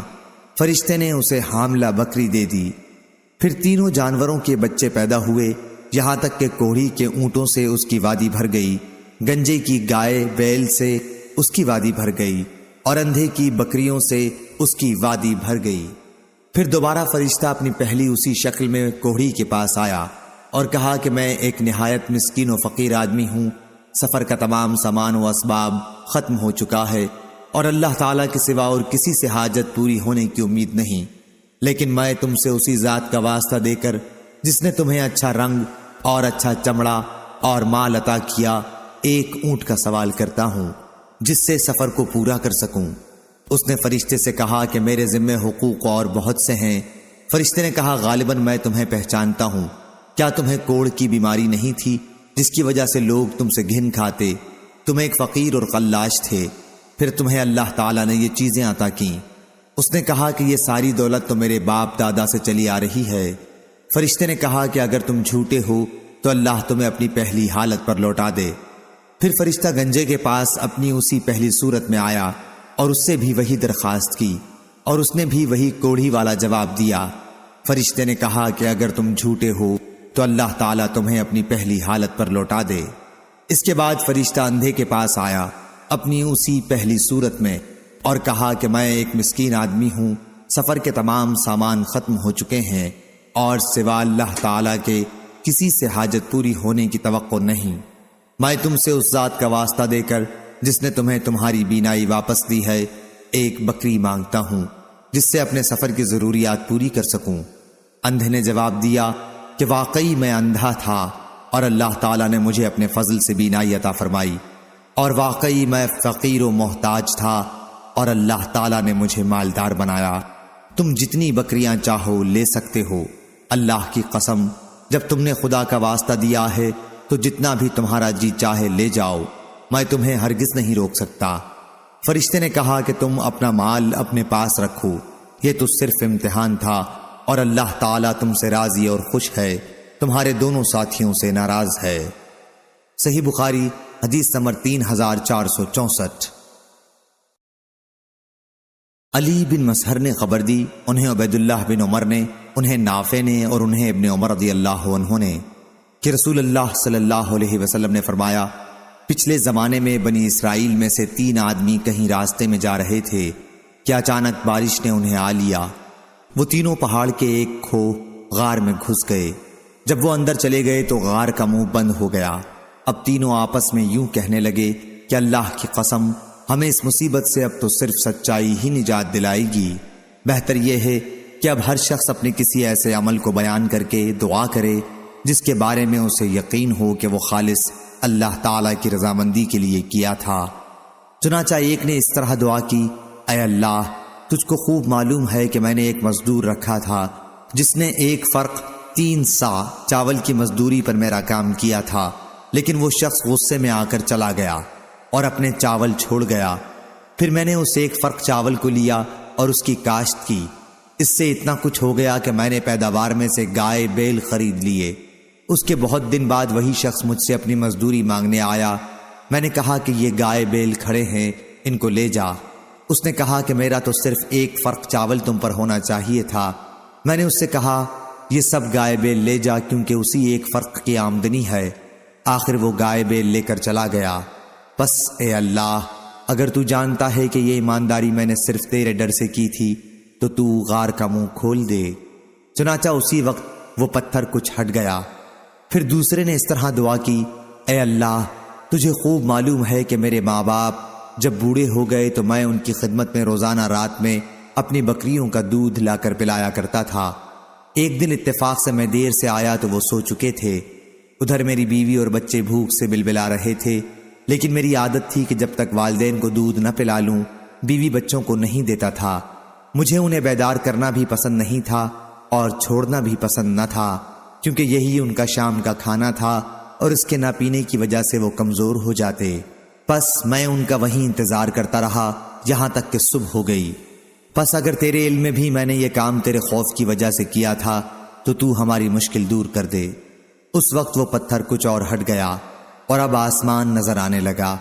فرشتے نے اسے حاملہ بکری دے دی۔ پھر تینوں جانوروں کے بچے پیدا ہوئے، یہاں تک کہ کوڑھی کے اونٹوں سے اس کی وادی بھر گئی، گنجے کی گائے بیل سے اس کی وادی بھر گئی اور اندھے کی بکریوں سے اس کی وادی بھر گئی۔ پھر دوبارہ فرشتہ اپنی پہلی اسی شکل میں کوڑھی کے پاس آیا اور کہا کہ میں ایک نہایت مسکین و فقیر آدمی ہوں، سفر کا تمام سامان و اسباب ختم ہو چکا ہے اور اللہ تعالیٰ کے سوا اور کسی سے حاجت پوری ہونے کی امید نہیں، لیکن میں تم سے اسی ذات کا واسطہ دے کر جس نے تمہیں اچھا رنگ اور اچھا چمڑا اور مال عطا کیا، ایک اونٹ کا سوال کرتا ہوں جس سے سفر کو پورا کر سکوں۔ اس نے فرشتے سے کہا کہ میرے ذمہ حقوق اور بہت سے ہیں۔ فرشتے نے کہا غالباً میں تمہیں پہچانتا ہوں، کیا تمہیں کوڑ کی بیماری نہیں تھی جس کی وجہ سے لوگ تم سے گھن کھاتے؟ تم ایک فقیر اور قلاش تھے، پھر تمہیں اللہ تعالیٰ نے یہ چیزیں عطا کیں۔ اس نے کہا کہ یہ ساری دولت تو میرے باپ دادا سے چلی آ رہی ہے۔ فرشتے نے کہا کہ اگر تم جھوٹے ہو تو اللہ تمہیں اپنی پہلی حالت پر لوٹا دے۔ پھر فرشتہ گنجے کے پاس اپنی اسی پہلی صورت میں آیا اور اس سے بھی وہی درخواست کی اور اس نے بھی وہی کوڑھی والا جواب دیا۔ فرشتے نے کہا کہ اگر تم جھوٹے ہو تو اللہ تعالیٰ تمہیں اپنی پہلی حالت پر لوٹا دے۔ اس کے بعد فرشتہ اندھے کے پاس آیا اپنی اسی پہلی صورت میں اور کہا کہ میں ایک مسکین آدمی ہوں، سفر کے تمام سامان ختم ہو چکے ہیں اور سوا اللہ تعالیٰ کے کسی سے حاجت پوری ہونے کی توقع نہیں۔ میں تم سے اس ذات کا واسطہ دے کر جس نے تمہیں تمہاری بینائی واپس دی ہے ایک بکری مانگتا ہوں جس سے اپنے سفر کی ضروریات پوری کر سکوں۔ اندھے نے جواب دیا کہ واقعی میں اندھا تھا اور اللہ تعالیٰ نے مجھے اپنے فضل سے بینائی عطا فرمائی، اور واقعی میں فقیر و محتاج تھا اور اللہ تعالیٰ نے مجھے مالدار بنایا۔ تم جتنی بکریاں چاہو لے سکتے ہو، اللہ کی قسم جب تم نے خدا کا واسطہ دیا ہے تو جتنا بھی تمہارا جی چاہے لے جاؤ، میں تمہیں ہرگز نہیں روک سکتا۔ فرشتے نے کہا کہ تم اپنا مال اپنے پاس رکھو، یہ تو صرف امتحان تھا اور اللہ تعالیٰ تم سے راضی اور خوش ہے، تمہارے دونوں ساتھیوں سے ناراض ہے۔ صحیح بخاری حدیث نمبر 3464۔ علی بن مسہر نے خبر دی، انہیں عبید اللہ بن عمر نے، انہیں نافع نے اور انہیں ابن عمر رضی اللہ عنہ نے کہ رسول اللہ صلی اللہ علیہ وسلم نے فرمایا، پچھلے زمانے میں بنی اسرائیل میں سے 3 آدمی کہیں راستے میں جا رہے تھے کہ اچانک بارش نے انہیں آ لیا۔ وہ تینوں پہاڑ کے ایک کھوہ غار میں گھس گئے۔ جب وہ اندر چلے گئے تو غار کا منہ بند ہو گیا۔ اب تینوں آپس میں یوں کہنے لگے کہ اللہ کی قسم ہمیں اس مصیبت سے اب تو صرف سچائی ہی نجات دلائے گی۔ بہتر یہ ہے کہ اب ہر شخص اپنے کسی ایسے عمل کو بیان کر کے دعا کرے جس کے بارے میں اسے یقین ہو کہ وہ خالص اللہ تعالیٰ کی رضامندی کے لیے کیا تھا۔ چنانچہ ایک نے اس طرح دعا کی، اے اللہ، تجھ کو خوب معلوم ہے کہ میں نے ایک مزدور رکھا تھا جس نے 1 فرق 3 سا چاول کی مزدوری پر میرا کام کیا تھا، لیکن وہ شخص غصے میں آ کر چلا گیا اور اپنے چاول چھوڑ گیا۔ پھر میں نے اس 1 فرق چاول کو لیا اور اس کی کاشت کی، اس سے اتنا کچھ ہو گیا کہ میں نے پیداوار میں سے گائے بیل خرید لیے۔ اس کے بہت دن بعد وہی شخص مجھ سے اپنی مزدوری مانگنے آیا۔ میں نے کہا کہ یہ گائے بیل کھڑے ہیں، ان کو لے جا۔ اس نے کہا کہ میرا تو صرف 1 فرق چاول تم پر ہونا چاہیے تھا۔ میں نے اس سے کہا یہ سب گائے بیل لے جا کیونکہ اسی 1 فرق کی آمدنی ہے۔ آخر وہ گائے بیل لے کر چلا گیا۔ بس اے اللہ، اگر تو جانتا ہے کہ یہ ایمانداری میں نے صرف تیرے ڈر سے کی تھی تو غار کا منہ کھول دے۔ چنانچہ اسی وقت وہ پتھر کچھ ہٹ گیا۔ پھر دوسرے نے اس طرح دعا کی، اے اللہ، تجھے خوب معلوم ہے کہ میرے ماں باپ جب بوڑھے ہو گئے تو میں ان کی خدمت میں روزانہ رات میں اپنی بکریوں کا دودھ لا کر پلایا کرتا تھا۔ ایک دن اتفاق سے میں دیر سے آیا تو وہ سو چکے تھے۔ ادھر میری بیوی اور بچے بھوک سے بلبلا رہے تھے، لیکن میری عادت تھی کہ جب تک والدین کو دودھ نہ پلا لوں بیوی بچوں کو نہیں دیتا تھا۔ مجھے انہیں بیدار کرنا بھی پسند نہیں تھا اور چھوڑنا بھی پسند نہ تھا، کیونکہ یہی ان کا شام کا کھانا تھا اور اس کے نہ پینے کی وجہ سے وہ کمزور ہو جاتے۔ پس میں ان کا وہیں انتظار کرتا رہا یہاں تک کہ صبح ہو گئی۔ پس اگر تیرے علم میں بھی میں نے یہ کام تیرے خوف کی وجہ سے کیا تھا تو ہماری مشکل دور کر دے۔ اس وقت وہ پتھر کچھ اور ہٹ گیا اور اب آسمان نظر آنے لگا۔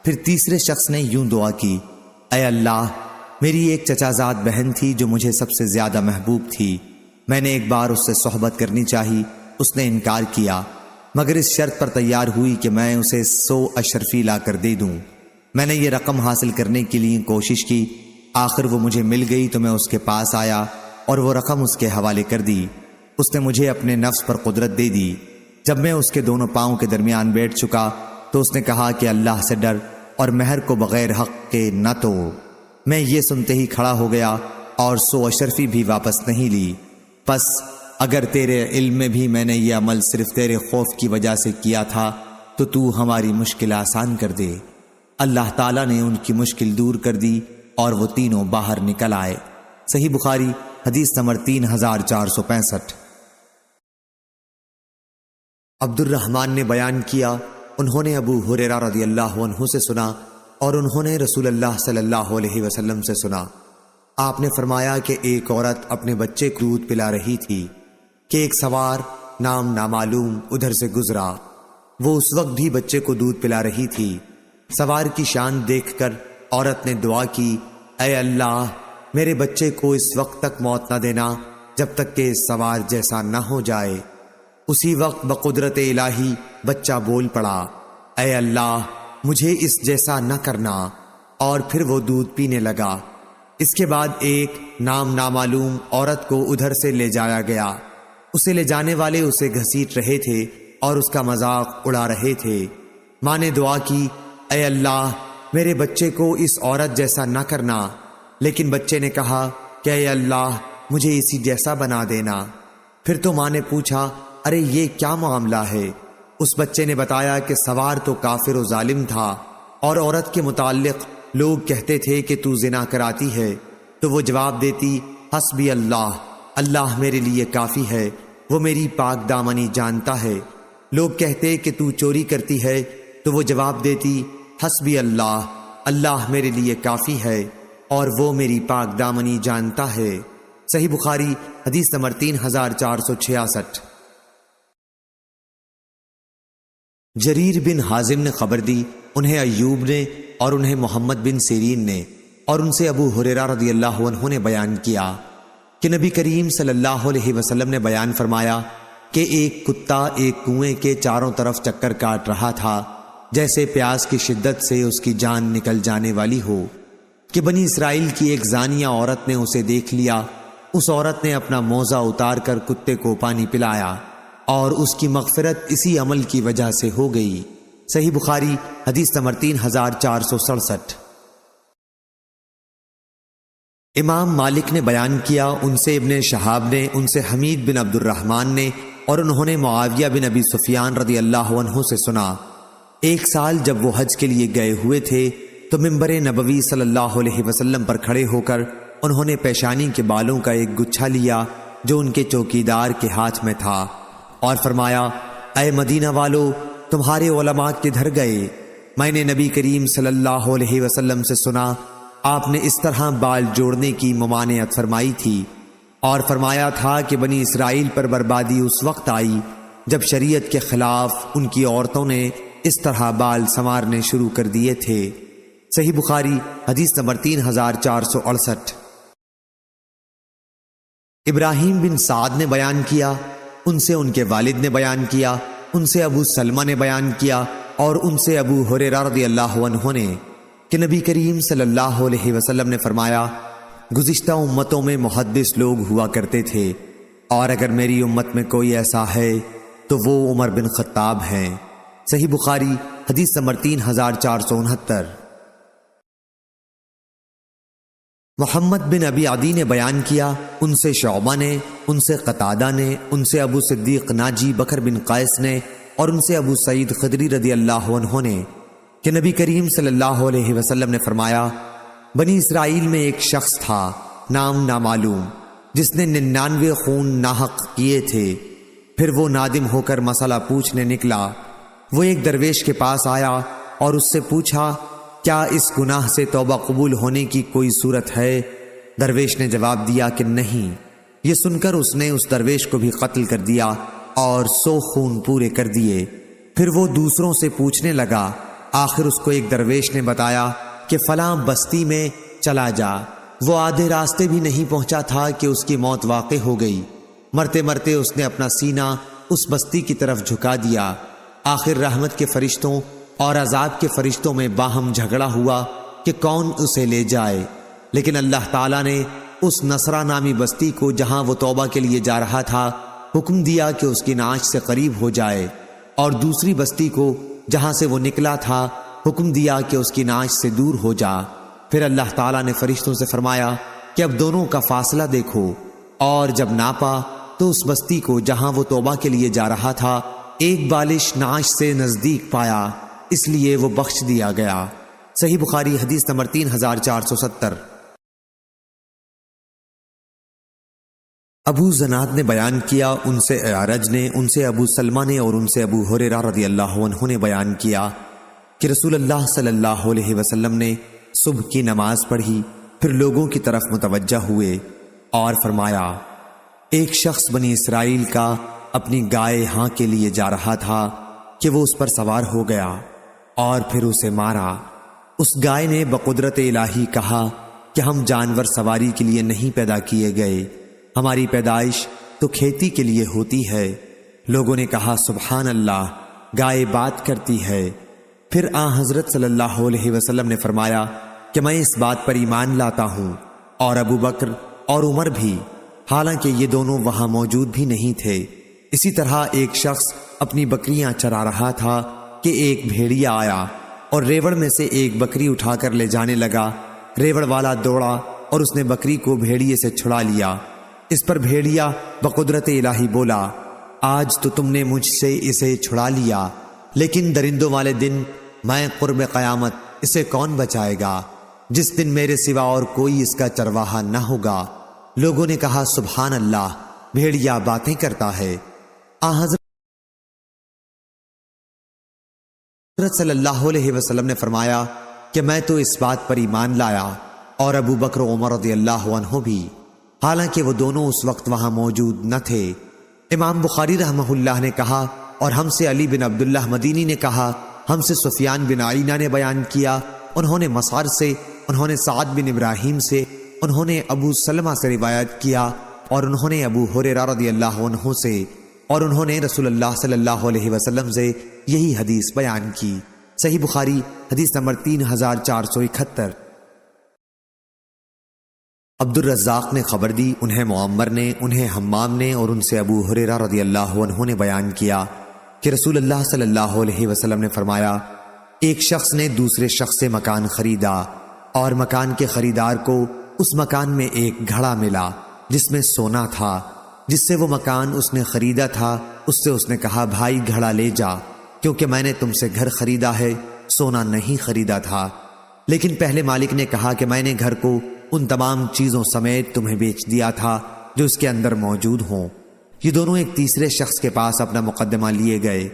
پھر تیسرے شخص نے یوں دعا کی، اے اللہ، میری ایک چچا زاد بہن تھی جو مجھے سب سے زیادہ محبوب تھی۔ میں نے ایک بار اس سے صحبت کرنی چاہی، اس نے انکار کیا، مگر اس شرط پر تیار ہوئی کہ میں اسے 100 اشرفی لا کر دے دوں۔ میں نے یہ رقم حاصل کرنے کے لیے کوشش کی، آخر وہ مجھے مل گئی تو میں اس کے پاس آیا اور وہ رقم اس کے حوالے کر دی۔ اس نے مجھے اپنے نفس پر قدرت دے دی۔ جب میں اس کے دونوں پاؤں کے درمیان بیٹھ چکا تو اس نے کہا کہ اللہ سے ڈر اور مہر کو بغیر حق کے نہ توڑ۔ میں یہ سنتے ہی کھڑا ہو گیا اور 100 اشرفی بھی واپس نہیں لی۔ پس اگر تیرے علم میں بھی میں نے یہ عمل صرف تیرے خوف کی وجہ سے کیا تھا تو ہماری مشکل آسان کر دے۔ اللہ تعالیٰ نے ان کی مشکل دور کر دی اور وہ تینوں باہر نکل آئے۔ صحیح بخاری حدیث نمبر 3465۔ عبد الرحمن نے بیان کیا، انہوں نے ابو ہریرہ رضی اللہ عنہ سے سنا اور انہوں نے رسول اللہ صلی اللہ علیہ وسلم سے سنا۔ آپ نے فرمایا کہ ایک عورت اپنے بچے کو دودھ پلا رہی تھی کہ ایک سوار نام نامعلوم ادھر سے گزرا۔ وہ اس وقت بھی بچے کو دودھ پلا رہی تھی۔ سوار کی شان دیکھ کر عورت نے دعا کی، اے اللہ، میرے بچے کو اس وقت تک موت نہ دینا جب تک کہ سوار جیسا نہ ہو جائے۔ اسی وقت بقدرت الہی بچہ بول پڑا۔ اے اللہ مجھے اس جیسا نہ کرنا، اور پھر وہ دودھ پینے لگا۔ اس کے بعد ایک نام نامعلوم عورت کو ادھر سے لے جایا گیا۔ اسے لے جانے والے اسے گھسیٹ رہے تھے اور اس کا مذاق اڑا رہے تھے۔ ماں نے دعا کی، اے اللہ میرے بچے کو اس عورت جیسا نہ کرنا، لیکن بچے نے کہا کہ اے اللہ مجھے اسی جیسا بنا دینا۔ پھر تو ماں نے پوچھا، ارے یہ کیا معاملہ ہے؟ اس بچے نے بتایا کہ سوار تو کافر و ظالم تھا، اور عورت کے متعلق لوگ کہتے تھے کہ تو زنا کراتی ہے، تو وہ جواب دیتی، حسبی اللہ، اللہ میرے لیے کافی ہے، وہ میری پاک دامنی جانتا ہے۔ لوگ کہتے کہ تو چوری کرتی ہے، تو وہ جواب دیتی، حسبی اللہ، اللہ میرے لیے کافی ہے، اور وہ میری پاک دامنی جانتا ہے۔ صحیح بخاری حدیث نمبر 3466۔ جریر بن حازم نے خبر دی، انہیں ایوب نے اور انہیں محمد بن سیرین نے اور ان سے ابو ہریرہ رضی اللہ عنہ نے بیان کیا کہ نبی کریم صلی اللہ علیہ وسلم نے بیان فرمایا کہ ایک کتا ایک کنویں کے چاروں طرف چکر کاٹ رہا تھا، جیسے پیاس کی شدت سے اس کی جان نکل جانے والی ہو، کہ بنی اسرائیل کی ایک زانیہ عورت نے اسے دیکھ لیا۔ اس عورت نے اپنا موزہ اتار کر کتے کو پانی پلایا، اور اس کی مغفرت اسی عمل کی وجہ سے ہو گئی۔ صحیح بخاری حدیث نمبر 3467۔ امام مالک نے بیان کیا، ان سے ابن شہاب نے، ان سے حمید بن عبد الرحمن نے، اور انہوں نے معاویہ بن ابی سفیان رضی اللہ عنہ سے سنا، ایک سال جب وہ حج کے لیے گئے ہوئے تھے تو منبر نبوی صلی اللہ علیہ وسلم پر کھڑے ہو کر انہوں نے پیشانی کے بالوں کا ایک گچھا لیا جو ان کے چوکیدار کے ہاتھ میں تھا، اور فرمایا، اے مدینہ والو، تمہارے علماء کدھر گئے؟ میں نے نبی کریم صلی اللہ علیہ وسلم سے سنا آپ نے اس طرح بال جوڑنے کی ممانعت فرمائی تھی، اور فرمایا تھا کہ بنی اسرائیل پر بربادی اس وقت آئی جب شریعت کے خلاف ان کی عورتوں نے اس طرح بال سنوارنے شروع کر دیے تھے۔ صحیح بخاری حدیث نمبر 3468۔ ابراہیم بن سعد نے بیان کیا، ان سے ان کے والد نے بیان کیا، ان سے ابو سلمہ نے بیان کیا، اور ان سے ابو ہریرہ رضی اللہ عنہ نے کہ نبی کریم صلی اللہ علیہ وسلم نے فرمایا، گزشتہ امتوں میں محدث لوگ ہوا کرتے تھے، اور اگر میری امت میں کوئی ایسا ہے تو وہ عمر بن خطاب ہیں۔ صحیح بخاری حدیث نمبر 3469۔ محمد بن ابی عدی نے بیان کیا، ان سے شعبہ نے، ان سے قتادہ نے، ان سے ابو صدیق ناجی بکر بن قیس نے، اور ان سے ابو سعید خدری رضی اللہ عنہ نے کہ نبی کریم صلی اللہ علیہ وسلم نے فرمایا، بنی اسرائیل میں ایک شخص تھا نام نامعلوم، جس نے 99 خون ناحق کیے تھے۔ پھر وہ نادم ہو کر مسئلہ پوچھنے نکلا۔ وہ ایک درویش کے پاس آیا اور اس سے پوچھا، کیا اس گناہ سے توبہ قبول ہونے کی کوئی صورت ہے؟ درویش نے جواب دیا کہ نہیں۔ یہ سن کر اس نے اس درویش کو بھی قتل کر دیا اور 100 خون پورے کر دیے۔ پھر وہ دوسروں سے پوچھنے لگا، آخر اس کو ایک درویش نے بتایا کہ فلاں بستی میں چلا جا۔ وہ آدھے راستے بھی نہیں پہنچا تھا کہ اس کی موت واقع ہو گئی۔ مرتے مرتے اس نے اپنا سینہ اس بستی کی طرف جھکا دیا۔ آخر رحمت کے فرشتوں اور عذاب کے فرشتوں میں باہم جھگڑا ہوا کہ کون اسے لے جائے، لیکن اللہ تعالیٰ نے اس نصرہ نامی بستی کو، جہاں وہ توبہ کے لیے جا رہا تھا، حکم دیا کہ اس کی نعش سے قریب ہو جائے، اور دوسری بستی کو، جہاں سے وہ نکلا تھا، حکم دیا کہ اس کی نعش سے دور ہو جا۔ پھر اللہ تعالیٰ نے فرشتوں سے فرمایا کہ اب دونوں کا فاصلہ دیکھو، اور جب ناپا تو اس بستی کو، جہاں وہ توبہ کے لیے جا رہا تھا، ایک بالش نعش سے نزدیک پایا، اس لیے وہ بخش دیا گیا۔ صحیح بخاری حدیث نمبر 3470۔ ابو زناد نے بیان کیا، ان سے اعرج نے، ان سے ابو سلمہ نے، اور ان سے ابو ہریرہ رضی اللہ عنہ نے بیان کیا کہ رسول اللہ صلی اللہ علیہ وسلم نے صبح کی نماز پڑھی، پھر لوگوں کی طرف متوجہ ہوئے اور فرمایا، ایک شخص بنی اسرائیل کا اپنی گائے ہاں کے لیے جا رہا تھا کہ وہ اس پر سوار ہو گیا اور پھر اسے مارا۔ اس گائے نے بقدرت الہی کہا کہ ہم جانور سواری کے لیے نہیں پیدا کیے گئے، ہماری پیدائش تو کھیتی کے لیے ہوتی ہے۔ لوگوں نے کہا، سبحان اللہ، گائے بات کرتی ہے۔ پھر حضرت صلی اللہ علیہ وسلم نے فرمایا کہ میں اس بات پر ایمان لاتا ہوں، اور ابو بکر اور عمر بھی، حالانکہ یہ دونوں وہاں موجود بھی نہیں تھے۔ اسی طرح ایک شخص اپنی بکریاں چرا رہا تھا کہ ایک بھیڑیا آیا اور ریوڑ میں سے ایک بکری اٹھا کر لے جانے لگا۔ ریوڑ والا دوڑا اور اس نے بکری کو بھیڑیے سے چھڑا لیا۔ اس پر بھیڑیا بقدرت الہی بولا، آج تو تم نے مجھ سے اسے چھڑا لیا، لیکن درندوں والے دن میں قرب قیامت اسے کون بچائے گا، جس دن میرے سوا اور کوئی اس کا چرواہا نہ ہوگا۔ لوگوں نے کہا سبحان اللہ، بھیڑیا باتیں کرتا ہے۔ حضرت صلی اللہ علیہ وسلم نے فرمایا کہ میں تو اس بات پر ایمان لایا، اور ابو بکر و عمر رضی اللہ عنہ بھی، حالانکہ وہ دونوں اس وقت وہاں موجود نہ تھے۔ امام بخاری رحمہ اللہ نے کہا، اور ہم سے علی بن عبداللہ مدینی نے کہا، ہم سے سفیان بن عینہ نے بیان کیا، انہوں نے مسعر سے، انہوں نے سعد بن ابراہیم سے، انہوں نے ابو سلمہ سے روایت کیا، اور انہوں نے ابو ہریرہ رضی اللہ عنہ سے، اور انہوں نے رسول اللہ صلی اللہ علیہ وسلم سے یہی حدیث بیان کی۔ صحیح بخاری حدیث نمبر 3471۔ عبد الرزاق نے خبر دی، انہیں معمر نے، انہیں حمام نے، اور ان سے ابو ہریرہ رضی اللہ عنہ نے بیان کیا کہ رسول اللہ صلی اللہ علیہ وسلم نے فرمایا، ایک شخص نے دوسرے شخص سے مکان خریدا، اور مکان کے خریدار کو اس مکان میں ایک گھڑا ملا جس میں سونا تھا۔ جس سے وہ مکان اس نے خریدا تھا، اس سے اس نے کہا، بھائی گھڑا لے جا، کیونکہ میں نے تم سے گھر خریدا ہے، سونا نہیں خریدا تھا۔ لیکن پہلے مالک نے کہا کہ میں نے گھر کو ان تمام چیزوں سمیت تمہیں بیچ دیا تھا جو اس کے اندر موجود ہوں۔ یہ دونوں ایک تیسرے شخص کے پاس اپنا مقدمہ لیے گئے۔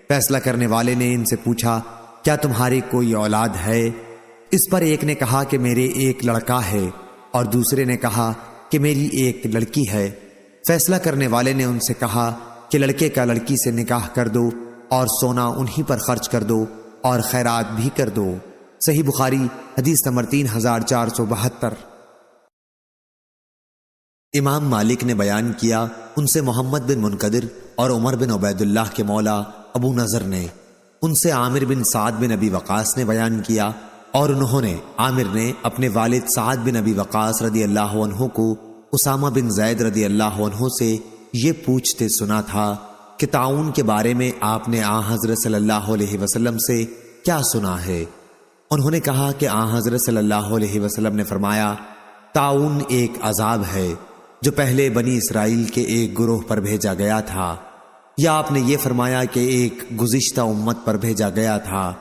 فیصلہ کرنے والے نے ان سے پوچھا، کیا تمہاری کوئی اولاد ہے؟ اس پر ایک نے کہا کہ میرے ایک لڑکا ہے، اور دوسرے نے کہا کہ میری ایک لڑکی ہے۔ فیصلہ کرنے والے نے ان سے کہا کہ لڑکے کا لڑکی سے نکاح کر دو، اور سونا انہی پر خرچ کر دو، اور خیرات بھی کر دو۔ صحیح بخاری حدیث نمبر 3472۔ امام مالک نے بیان کیا، ان سے محمد بن منقدر اور عمر بن عبید اللہ کے مولا ابو نضر نے، ان سے عامر بن سعد بن ابی وقاص نے بیان کیا، اور انہوں نے، عامر نے اپنے والد سعد بن ابی وقاص رضی اللہ عنہ کو اسامہ بن زید رضی اللہ عنہ سے یہ پوچھتے سنا تھا کہ طاعون کے بارے میں آپ نے حضرت صلی اللہ علیہ وسلم سے کیا سنا ہے؟ انہوں نے کہا کہ حضرت صلی اللہ علیہ وسلم نے فرمایا، طاعون ایک عذاب ہے جو پہلے بنی اسرائیل کے ایک گروہ پر بھیجا گیا تھا، یا آپ نے یہ فرمایا کہ ایک گزشتہ امت پر بھیجا گیا تھا۔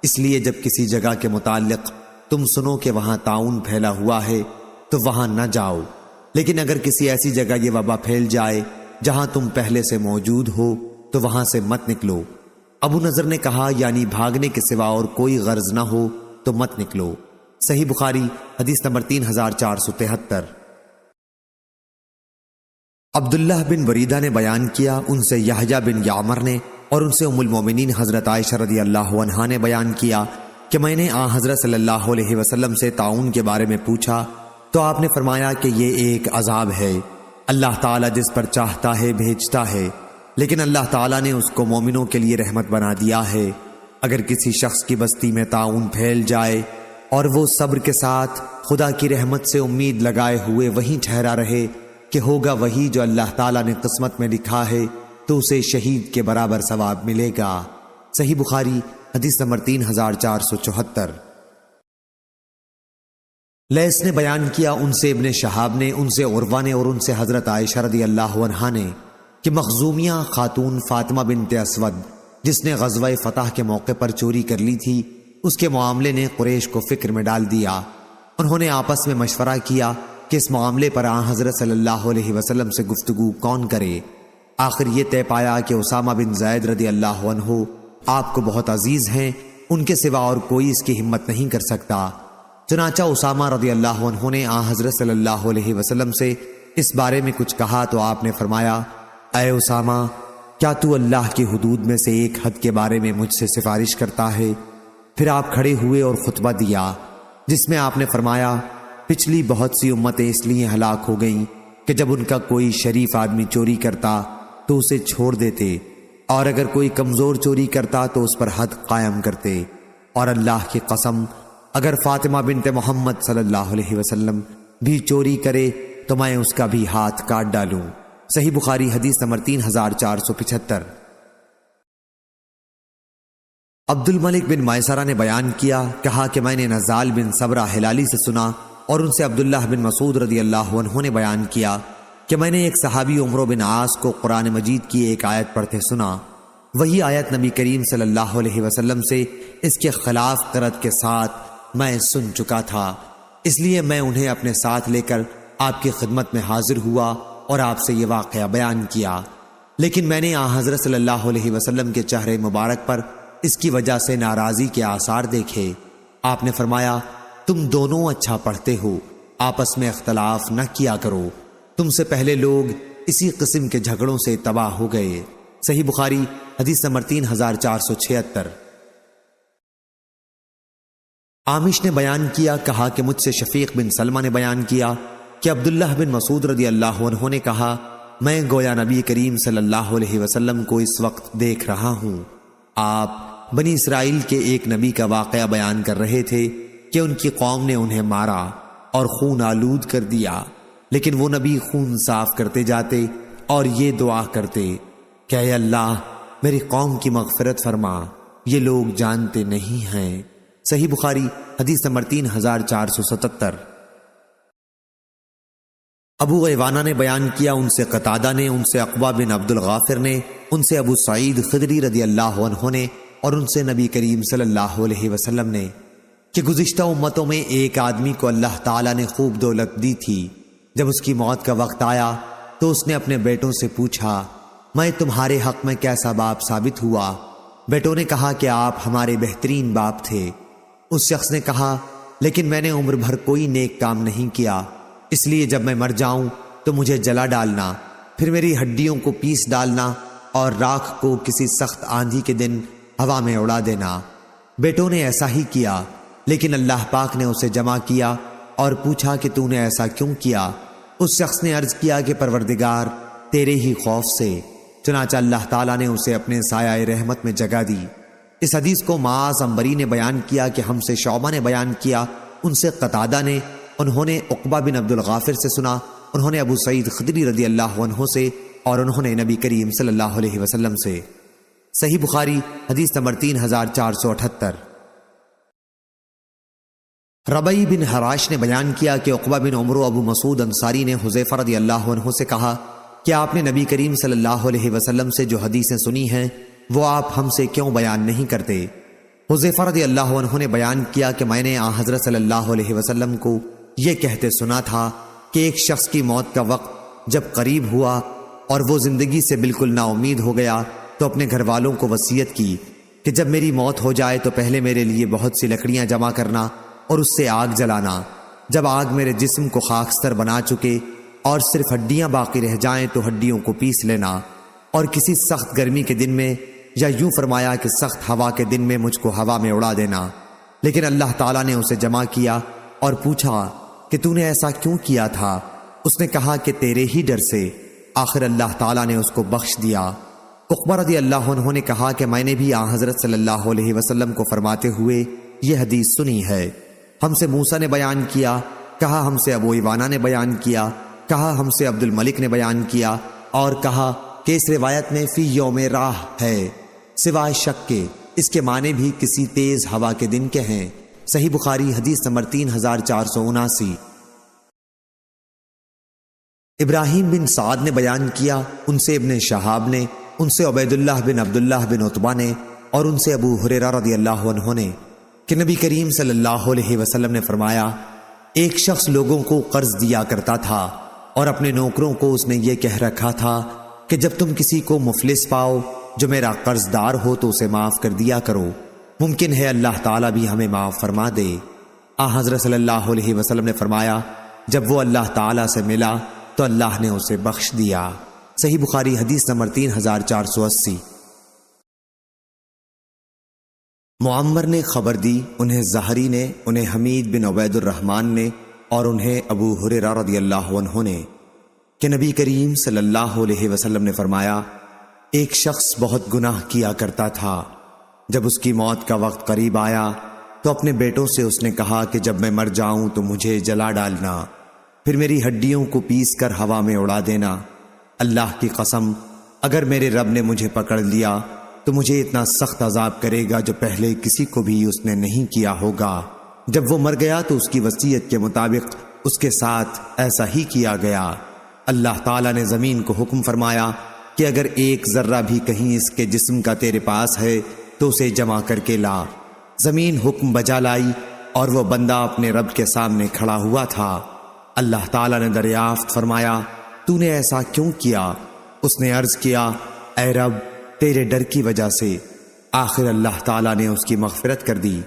اس لیے جب کسی جگہ کے متعلق تم سنو کہ وہاں طاعون پھیلا ہوا ہے تو وہاں نہ جاؤ، لیکن اگر کسی ایسی جگہ یہ وبا پھیل جائے جہاں تم پہلے سے موجود ہو تو وہاں سے مت نکلو۔ ابو نضر نے کہا، یعنی بھاگنے کے سوا اور کوئی غرض نہ ہو تو مت نکلو۔ صحیح بخاری حدیث نمبر 3473۔ عبداللہ بن وریدہ نے بیان کیا، ان سے یحییٰ بن یعمر نے، اور ان سے ام المومنین حضرت عائشہ رضی اللہ عنہا نے بیان کیا کہ میں نے حضرت صلی اللہ علیہ وسلم سے طاعون کے بارے میں پوچھا تو آپ نے فرمایا کہ یہ ایک عذاب ہے، اللہ تعالیٰ جس پر چاہتا ہے بھیجتا ہے، لیکن اللہ تعالیٰ نے اس کو مومنوں کے لیے رحمت بنا دیا ہے۔ اگر کسی شخص کی بستی میں طاعون پھیل جائے اور وہ صبر کے ساتھ خدا کی رحمت سے امید لگائے ہوئے وہیں ٹھہرا رہے کہ ہوگا وہی جو اللہ تعالیٰ نے قسمت میں لکھا ہے، تو اسے شہید کے برابر ثواب ملے گا۔ صحیح بخاری حدیث نمبر 3474۔ لیث نے بیان کیا، ان سے ابن شہاب نے، ان سے عروہ نے، اور ان سے حضرت عائشہ رضی اللہ عنہا نے کہ مخزومیہ خاتون فاطمہ بنت اسود جس نے غزوہ فتح کے موقع پر چوری کر لی تھی، اس کے معاملے نے قریش کو فکر میں ڈال دیا۔ انہوں نے آپس میں مشورہ کیا کہ اس معاملے پر حضرت صلی اللہ علیہ وسلم سے گفتگو کون کرے۔ آخر یہ طے پایا کہ اسامہ بن زید رضی اللہ عنہ آپ کو بہت عزیز ہیں، ان کے سوا اور کوئی اس کی ہمت نہیں کر سکتا۔ چنانچہ اسامہ رضی اللہ عنہ نے حضرت صلی اللہ علیہ وسلم سے اس بارے میں کچھ کہا تو آپ نے فرمایا، اے اسامہ، کیا تو اللہ کی حدود میں سے ایک حد کے بارے میں مجھ سے سفارش کرتا ہے؟ پھر آپ کھڑے ہوئے اور خطبہ دیا جس میں آپ نے فرمایا، پچھلی بہت سی امتیں اس لیے ہلاک ہو گئیں کہ جب ان کا کوئی شریف آدمی چوری کرتا تو اسے چھوڑ دیتے، اور اگر کوئی کمزور چوری کرتا تو اس پر حد قائم کرتے۔ اور اللہ کی قسم اگر فاطمہ بنت محمد صلی اللہ علیہ وسلم بھی چوری کرے تو میں اس کا بھی ہاتھ کاٹ ڈالوں۔ صحیح بخاری حدیث نمبر 3475۔ عبد الملک بن میسرہ نے بیان کیا، کہا کہ میں نے نزال بن صبرہ ہلالی سے سنا اور ان سے عبداللہ بن مسعود رضی اللہ عنہ نے بیان کیا کہ میں نے ایک صحابی عمرو بن عاص کو قرآن مجید کی ایک آیت پڑھتے سنا۔ وہی آیت نبی کریم صلی اللہ علیہ وسلم سے اس کے خلاف قرأت کے ساتھ میں سن چکا تھا، اس لیے میں انہیں اپنے ساتھ لے کر آپ کی خدمت میں حاضر ہوا اور آپ سے یہ واقعہ بیان کیا، لیکن میں نے حضرت صلی اللہ علیہ وسلم کے چہرے مبارک پر اس کی وجہ سے ناراضی کے آثار دیکھے۔ آپ نے فرمایا، تم دونوں اچھا پڑھتے ہو، آپس میں اختلاف نہ کیا کرو، تم سے پہلے لوگ اسی قسم کے جھگڑوں سے تباہ ہو گئے۔ صحیح بخاری حدیث نمبر 3476۔ عامش نے بیان کیا، کہا کہ مجھ سے شفیق بن سلمہ نے بیان کیا کہ عبداللہ بن مسعود رضی اللہ عنہ نے کہا، میں گویا نبی کریم صلی اللہ علیہ وسلم کو اس وقت دیکھ رہا ہوں۔ آپ بنی اسرائیل کے ایک نبی کا واقعہ بیان کر رہے تھے کہ ان کی قوم نے انہیں مارا اور خون آلود کر دیا، لیکن وہ نبی خون صاف کرتے جاتے اور یہ دعا کرتے کہ اے اللہ میری قوم کی مغفرت فرما، یہ لوگ جانتے نہیں ہیں۔ صحیح بخاری حدیث نمبر 3477۔ ابو عوانہ نے بیان کیا، ان سے قتادہ نے، ان سے عقبہ بن عبد الغافر نے، ان سے ابو سعید خدری رضی اللہ عنہ نے، اور ان سے نبی کریم صلی اللہ علیہ وسلم نے کہ گزشتہ امتوں میں ایک آدمی کو اللہ تعالیٰ نے خوب دولت دی تھی، جب اس کی موت کا وقت آیا تو اس نے اپنے بیٹوں سے پوچھا، میں تمہارے حق میں کیسا باپ ثابت ہوا؟ بیٹوں نے کہا کہ آپ ہمارے بہترین باپ تھے۔ اس شخص نے کہا، لیکن میں نے عمر بھر کوئی نیک کام نہیں کیا، اس لیے جب میں مر جاؤں تو مجھے جلا ڈالنا، پھر میری ہڈیوں کو پیس ڈالنا اور راکھ کو کسی سخت آندھی کے دن ہوا میں اڑا دینا۔ بیٹوں نے ایسا ہی کیا، لیکن اللہ پاک نے اسے جمع کیا اور پوچھا کہ تو نے ایسا کیوں کیا؟ اس شخص نے عرض کیا کہ پروردگار تیرے ہی خوف سے۔ چنانچہ اللہ تعالیٰ نے اسے اپنے سایہ رحمت میں جگہ دی۔ اس حدیث کو معاذ عنبری نے بیان کیا کہ ہم سے شعبہ نے بیان کیا، ان سے قتادہ نے، انہوں نے عقبہ بن عبد الغافر سے سنا، انہوں نے ابو سعید خدری رضی اللہ عنہ سے، اور انہوں نے نبی کریم صلی اللہ علیہ وسلم سے۔ صحیح بخاری حدیث نمبر 3478۔ ربیع بن حراش نے بیان کیا کہ عقبہ بن عمر و ابو مسعود انصاری نے حذیفہ رضی اللہ عنہ سے کہا کہ آپ نے نبی کریم صلی اللہ علیہ وسلم سے جو حدیثیں سنی ہیں وہ آپ ہم سے کیوں بیان نہیں کرتے؟ حذیفہ رضی اللہ عنہ نے بیان کیا کہ میں نے حضرت صلی اللہ علیہ وسلم کو یہ کہتے سنا تھا کہ ایک شخص کی موت کا وقت جب قریب ہوا اور وہ زندگی سے بالکل نا امید ہو گیا تو اپنے گھر والوں کو وصیت کی کہ جب میری موت ہو جائے تو پہلے میرے لیے بہت سی لکڑیاں جمع کرنا اور اس سے آگ جلانا، جب آگ میرے جسم کو خاکستر بنا چکے اور صرف ہڈیاں باقی رہ جائیں تو ہڈیوں کو پیس لینا، اور کسی سخت گرمی کے دن میں، یا یوں فرمایا کہ سخت ہوا کے دن میں مجھ کو ہوا میں اڑا دینا۔ لیکن اللہ تعالیٰ نے اسے جمع کیا اور پوچھا کہ تو نے ایسا کیوں کیا تھا؟ اس نے کہا کہ تیرے ہی ڈر سے۔ آخر اللہ تعالیٰ نے اس کو بخش دیا۔ عقبہ رضی اللہ عنہ نے کہا کہ میں نے بھی حضرت صلی اللہ علیہ وسلم کو فرماتے ہوئے یہ حدیث سنی ہے۔ ہم سے موسیٰ نے بیان کیا، کہا ہم سے ابو عوانہ نے بیان کیا، کہا ہم سے عبد الملک نے بیان کیا، اور کہا کہ اس روایت میں فی یوم راہ ہے، سوائے شک کے اس کے معنی بھی کسی تیز ہوا کے دن کے ہیں۔ صحیح بخاری حدیث نمبر 3479۔ ابراہیم بن سعد نے بیان کیا، ان سے ابن شہاب نے، ان سے عبید اللہ بن عبداللہ بن عتبہ نے، اور ان سے ابو ہریرہ رضی اللہ عنہ نے کہ نبی کریم صلی اللہ علیہ وسلم نے فرمایا، ایک شخص لوگوں کو قرض دیا کرتا تھا اور اپنے نوکروں کو اس نے یہ کہہ رکھا تھا کہ جب تم کسی کو مفلس پاؤ جو میرا قرض دار ہو تو اسے معاف کر دیا کرو، ممکن ہے اللہ تعالیٰ بھی ہمیں معاف فرما دے۔ حضرت صلی اللہ علیہ وسلم نے فرمایا، جب وہ اللہ تعالیٰ سے ملا تو اللہ نے اسے بخش دیا۔ صحیح بخاری حدیث نمبر 3480۔ معمر نے خبر دی، انہیں زہری نے، انہیں حمید بن عبید الرحمن نے، اور انہیں ابو ہریرہ رضی اللہ عنہ نے کہ نبی کریم صلی اللہ علیہ وسلم نے فرمایا، ایک شخص بہت گناہ کیا کرتا تھا، جب اس کی موت کا وقت قریب آیا تو اپنے بیٹوں سے اس نے کہا کہ جب میں مر جاؤں تو مجھے جلا ڈالنا، پھر میری ہڈیوں کو پیس کر ہوا میں اڑا دینا۔ اللہ کی قسم، اگر میرے رب نے مجھے پکڑ لیا تو مجھے اتنا سخت عذاب کرے گا جو پہلے کسی کو بھی اس نے نہیں کیا ہوگا۔ جب وہ مر گیا تو اس کی وصیت کے مطابق اس کے ساتھ ایسا ہی کیا گیا۔ اللہ تعالیٰ نے زمین کو حکم فرمایا کہ اگر ایک ذرہ بھی کہیں اس کے جسم کا تیرے پاس ہے تو اسے جمع کر کے لا۔ زمین حکم بجا لائی اور وہ بندہ اپنے رب کے سامنے کھڑا ہوا تھا۔ اللہ تعالیٰ نے دریافت فرمایا، تو نے ایسا کیوں کیا؟ اس نے عرض کیا، اے رب، تیرے ڈر کی وجہ سے۔ آخر اللہ تعالیٰ نے اس کی مغفرت کر دی۔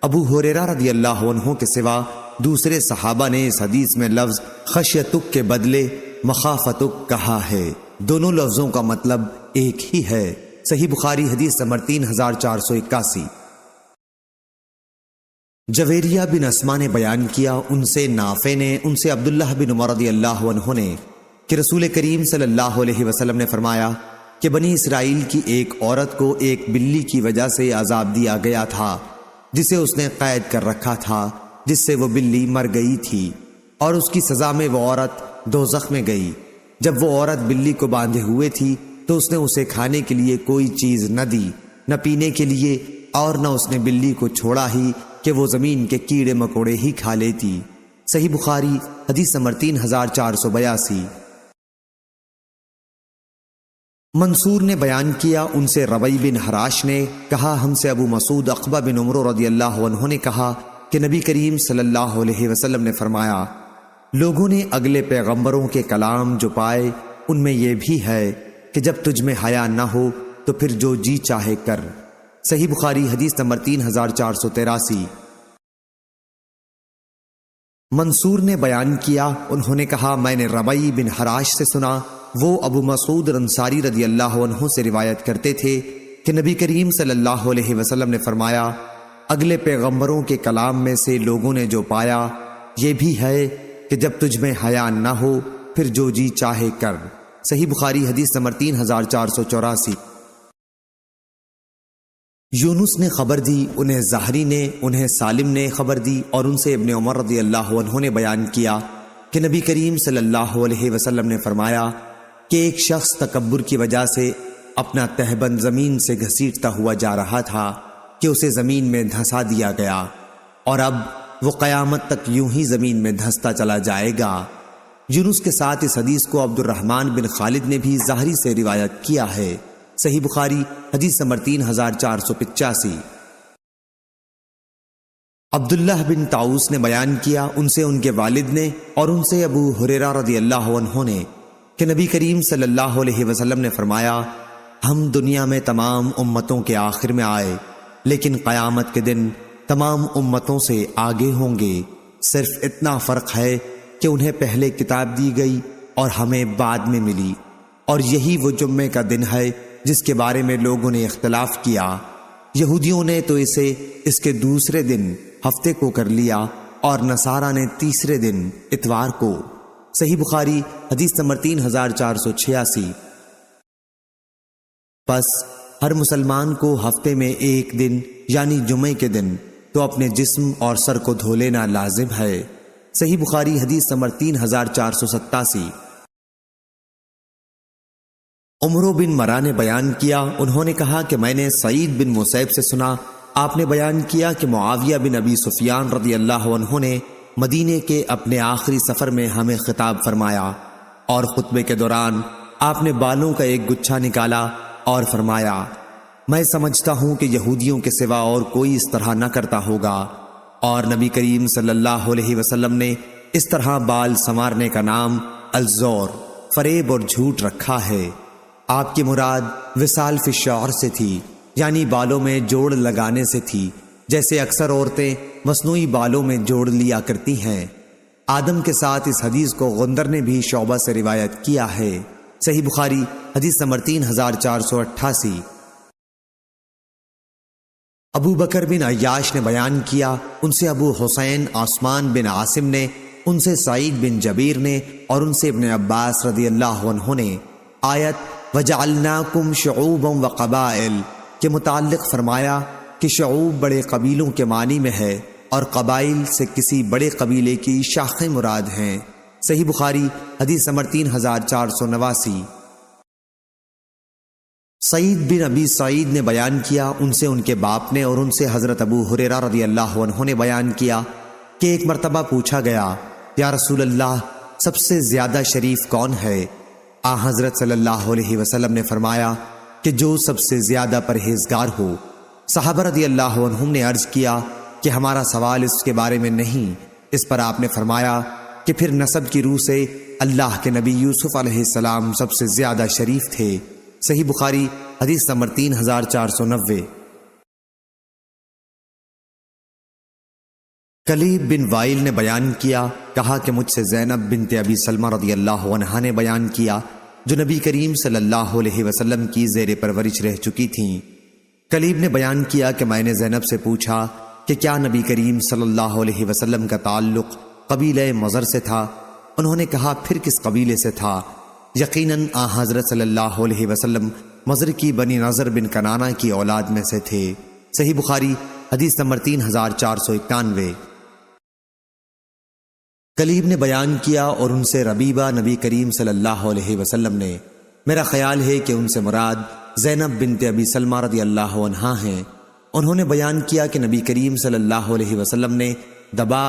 ابو ہریرہ رضی اللہ عنہ کے سوا دوسرے صحابہ نے اس حدیث میں لفظ خشیتک کے بدلے مخافتک کہا ہے۔ دونوں لفظوں کا مطلب ایک ہی ہے۔ صحیح بخاری حدیث نمبر 3481۔ جویریہ بن اسما نے بیان کیا، ان سے نافع نے، ان سے عبداللہ بن عمر رضی اللہ عنہ نے کہ رسول کریم صلی اللہ علیہ وسلم نے فرمایا کہ بنی اسرائیل کی ایک عورت کو ایک بلی کی وجہ سے عذاب دیا گیا تھا جسے اس نے قید کر رکھا تھا، جس سے وہ بلی مر گئی تھی، اور اس کی سزا میں وہ عورت دوزخ میں گئی۔ جب وہ عورت بلی کو باندھے ہوئے تھی تو اس نے اسے کھانے کے لیے کوئی چیز نہ دی، نہ پینے کے لیے، اور نہ اس نے بلی کو چھوڑا ہی کہ وہ زمین کے کیڑے مکوڑے ہی کھا لیتی۔ صحیح بخاری حدیث نمبر 3482۔ منصور نے بیان کیا، ان سے ربیع بن حراش نے کہا، ہم سے ابو مسعود عقبہ بن عمرو رضی اللہ عنہ نے کہا کہ نبی کریم صلی اللہ علیہ وسلم نے فرمایا، لوگوں نے اگلے پیغمبروں کے کلام جو پائے ان میں یہ بھی ہے کہ جب تجھ میں حیا نہ ہو تو پھر جو جی چاہے کر۔ صحیح بخاری حدیث نمبر 3483۔ منصور نے بیان کیا، انہوں نے کہا، میں نے ربیع بن حراش سے سنا، وہ ابو مسعود انصاری رضی اللہ عنہ سے روایت کرتے تھے کہ نبی کریم صلی اللہ علیہ وسلم نے فرمایا، اگلے پیغمبروں کے کلام میں سے لوگوں نے جو پایا یہ بھی ہے کہ جب تجھ میں حیا نہ ہو پھر جو جی چاہے کر۔ صحیح بخاری حدیث نمبر 3484۔ یونس نے خبر دی، انہیں زہری نے، انہیں سالم نے خبر دی، اور ان سے ابن عمر رضی اللہ عنہ نے بیان کیا کہ نبی کریم صلی اللہ علیہ وسلم نے فرمایا کہ ایک شخص تکبر کی وجہ سے اپنا تہبند زمین سے گھسیٹتا ہوا جا رہا تھا کہ اسے زمین میں دھنسا دیا گیا، اور اب وہ قیامت تک یوں ہی زمین میں دھنستا چلا جائے گا۔ یونس کے ساتھ اس حدیث کو عبد الرحمن بن خالد نے بھی زہری سے روایت کیا ہے۔ صحیح بخاری حدیث نمبر 3485۔ عبداللہ بن طاؤس نے بیان کیا، ان سے ان کے والد نے اور ان سے ابو ہریرہ رضی اللہ عنہ نے کہ نبی کریم صلی اللہ علیہ وسلم نے فرمایا، ہم دنیا میں تمام امتوں کے آخر میں آئے، لیکن قیامت کے دن تمام امتوں سے آگے ہوں گے، صرف اتنا فرق ہے کہ انہیں پہلے کتاب دی گئی اور ہمیں بعد میں ملی، اور یہی وہ جمعے کا دن ہے جس کے بارے میں لوگوں نے اختلاف کیا۔ یہودیوں نے تو اسے اس کے دوسرے دن ہفتے کو کر لیا اور نصارہ نے تیسرے دن اتوار کو۔ صحیح بخاری حدیث نمبر 3486۔ پس ہر مسلمان کو ہفتے میں ایک دن یعنی جمعے کے دن تو اپنے جسم اور سر کو دھو لینا لازم ہے۔ صحیح بخاری حدیث نمبر 3487۔ عمرو بن مرا نے بیان کیا، انہوں نے کہا کہ میں نے سعید بن مسیب سے سنا، آپ نے بیان کیا کہ معاویہ بن ابی سفیان رضی اللہ عنہ نے مدینے کے اپنے آخری سفر میں ہمیں خطاب فرمایا، اور خطبے کے دوران آپ نے بالوں کا ایک گچھا نکالا اور فرمایا، میں سمجھتا ہوں کہ یہودیوں کے سوا اور کوئی اس طرح نہ کرتا ہوگا، اور نبی کریم صلی اللہ علیہ وسلم نے اس طرح بال سنوارنے کا نام الزور، فریب اور جھوٹ رکھا ہے۔ آپ کی مراد وصال فی الشعر سے تھی، یعنی بالوں میں جوڑ لگانے سے تھی، جیسے اکثر عورتیں مصنوعی بالوں میں جوڑ لیا کرتی ہیں۔ آدم کے ساتھ اس حدیث کو غندر نے بھی شعبہ سے روایت کیا ہے۔ صحیح بخاری حدیث نمبر 3488۔ ابو بکر بن عیاش نے بیان کیا، ان سے ابو حسین عثمان بن عاصم نے، ان سے سعید بن جبیر نے، اور ان سے ابن عباس رضی اللہ عنہ نے آیت وَجَعَلْنَاكُمْ شُعُوبًا وَقَبَائِلَ کے متعلق فرمایا کہ شعوب بڑے قبیلوں کے معنی میں ہے اور قبائل سے کسی بڑے قبیلے کی شاخیں مراد ہیں۔ صحیح بخاری حدیث نمبر 3489۔ سعید بن ابی سعید نے بیان کیا، ان سے ان کے باپ نے اور ان سے حضرت ابو ہریرہ رضی اللہ عنہ نے بیان کیا کہ ایک مرتبہ پوچھا گیا، یا رسول اللہ سب سے زیادہ شریف کون ہے؟ حضرت صلی اللہ علیہ وسلم نے فرمایا کہ جو سب سے زیادہ پرہیزگار ہو۔ صحابہ رضی اللہ عنہم نے عرض کیا کہ ہمارا سوال اس کے بارے میں نہیں۔ اس پر آپ نے فرمایا کہ پھر نسب کی روح سے اللہ کے نبی یوسف علیہ السلام سب سے زیادہ شریف تھے۔ صحیح بخاری حدیث نمبر 3490۔ کلیب بن وائل نے بیان کیا، کہا کہ مجھ سے زینب بنت ابی سلمہ رضی اللہ عنہا نے بیان کیا جو نبی کریم صلی اللہ علیہ وسلم کی زیر پرورش رہ چکی تھیں۔ کلیب نے بیان کیا کہ میں نے زینب سے پوچھا کہ کیا نبی کریم صلی اللہ علیہ وسلم کا تعلق قبیلہ مضر سے تھا؟ انہوں نے کہا پھر کس قبیلے سے تھا؟ یقیناً حضرت صلی اللہ علیہ وسلم مضر کی بنی نضر بن کنانہ کی اولاد میں سے تھے۔ صحیح بخاری حدیث نمبر 3491۔ کلیب نے بیان کیا اور ان سے ربیبہ نبی کریم صلی اللہ علیہ وسلم نے، میرا خیال ہے کہ ان سے مراد زینب بنت ابی سلمہ رضی اللہ عنہا ہیں۔ انہوں نے بیان کیا کہ نبی کریم صلی اللہ علیہ وسلم نے دبا،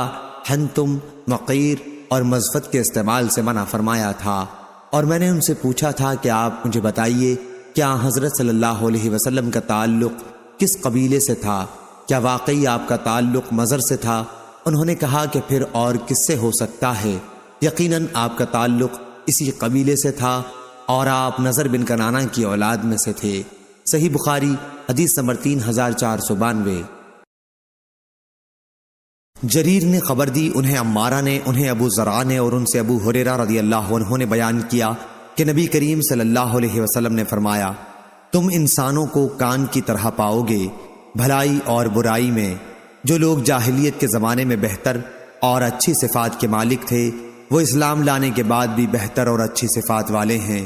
حنتم، مقیر اور مزفت کے استعمال سے منع فرمایا تھا، اور میں نے ان سے پوچھا تھا کہ آپ مجھے بتائیے کیا حضرت صلی اللہ علیہ وسلم کا تعلق کس قبیلے سے تھا؟ کیا واقعی آپ کا تعلق مضر سے تھا؟ انہوں نے کہا کہ پھر اور کس سے ہو سکتا ہے؟ یقیناً آپ کا تعلق اسی قبیلے سے تھا اور آپ نضر بن کنانہ کی اولاد میں سے تھے۔ صحیح بخاری حدیث نمبر 3492۔ جریر نے خبر دی، انہیں عمارہ نے، انہیں ابو زرع نے اور ان سے ابو ہریرہ رضی اللہ عنہ نے بیان کیا کہ نبی کریم صلی اللہ علیہ وسلم نے فرمایا، تم انسانوں کو کان کی طرح پاؤ گے بھلائی اور برائی میں۔ جو لوگ جاہلیت کے زمانے میں بہتر اور اچھی صفات کے مالک تھے وہ اسلام لانے کے بعد بھی بہتر اور اچھی صفات والے ہیں،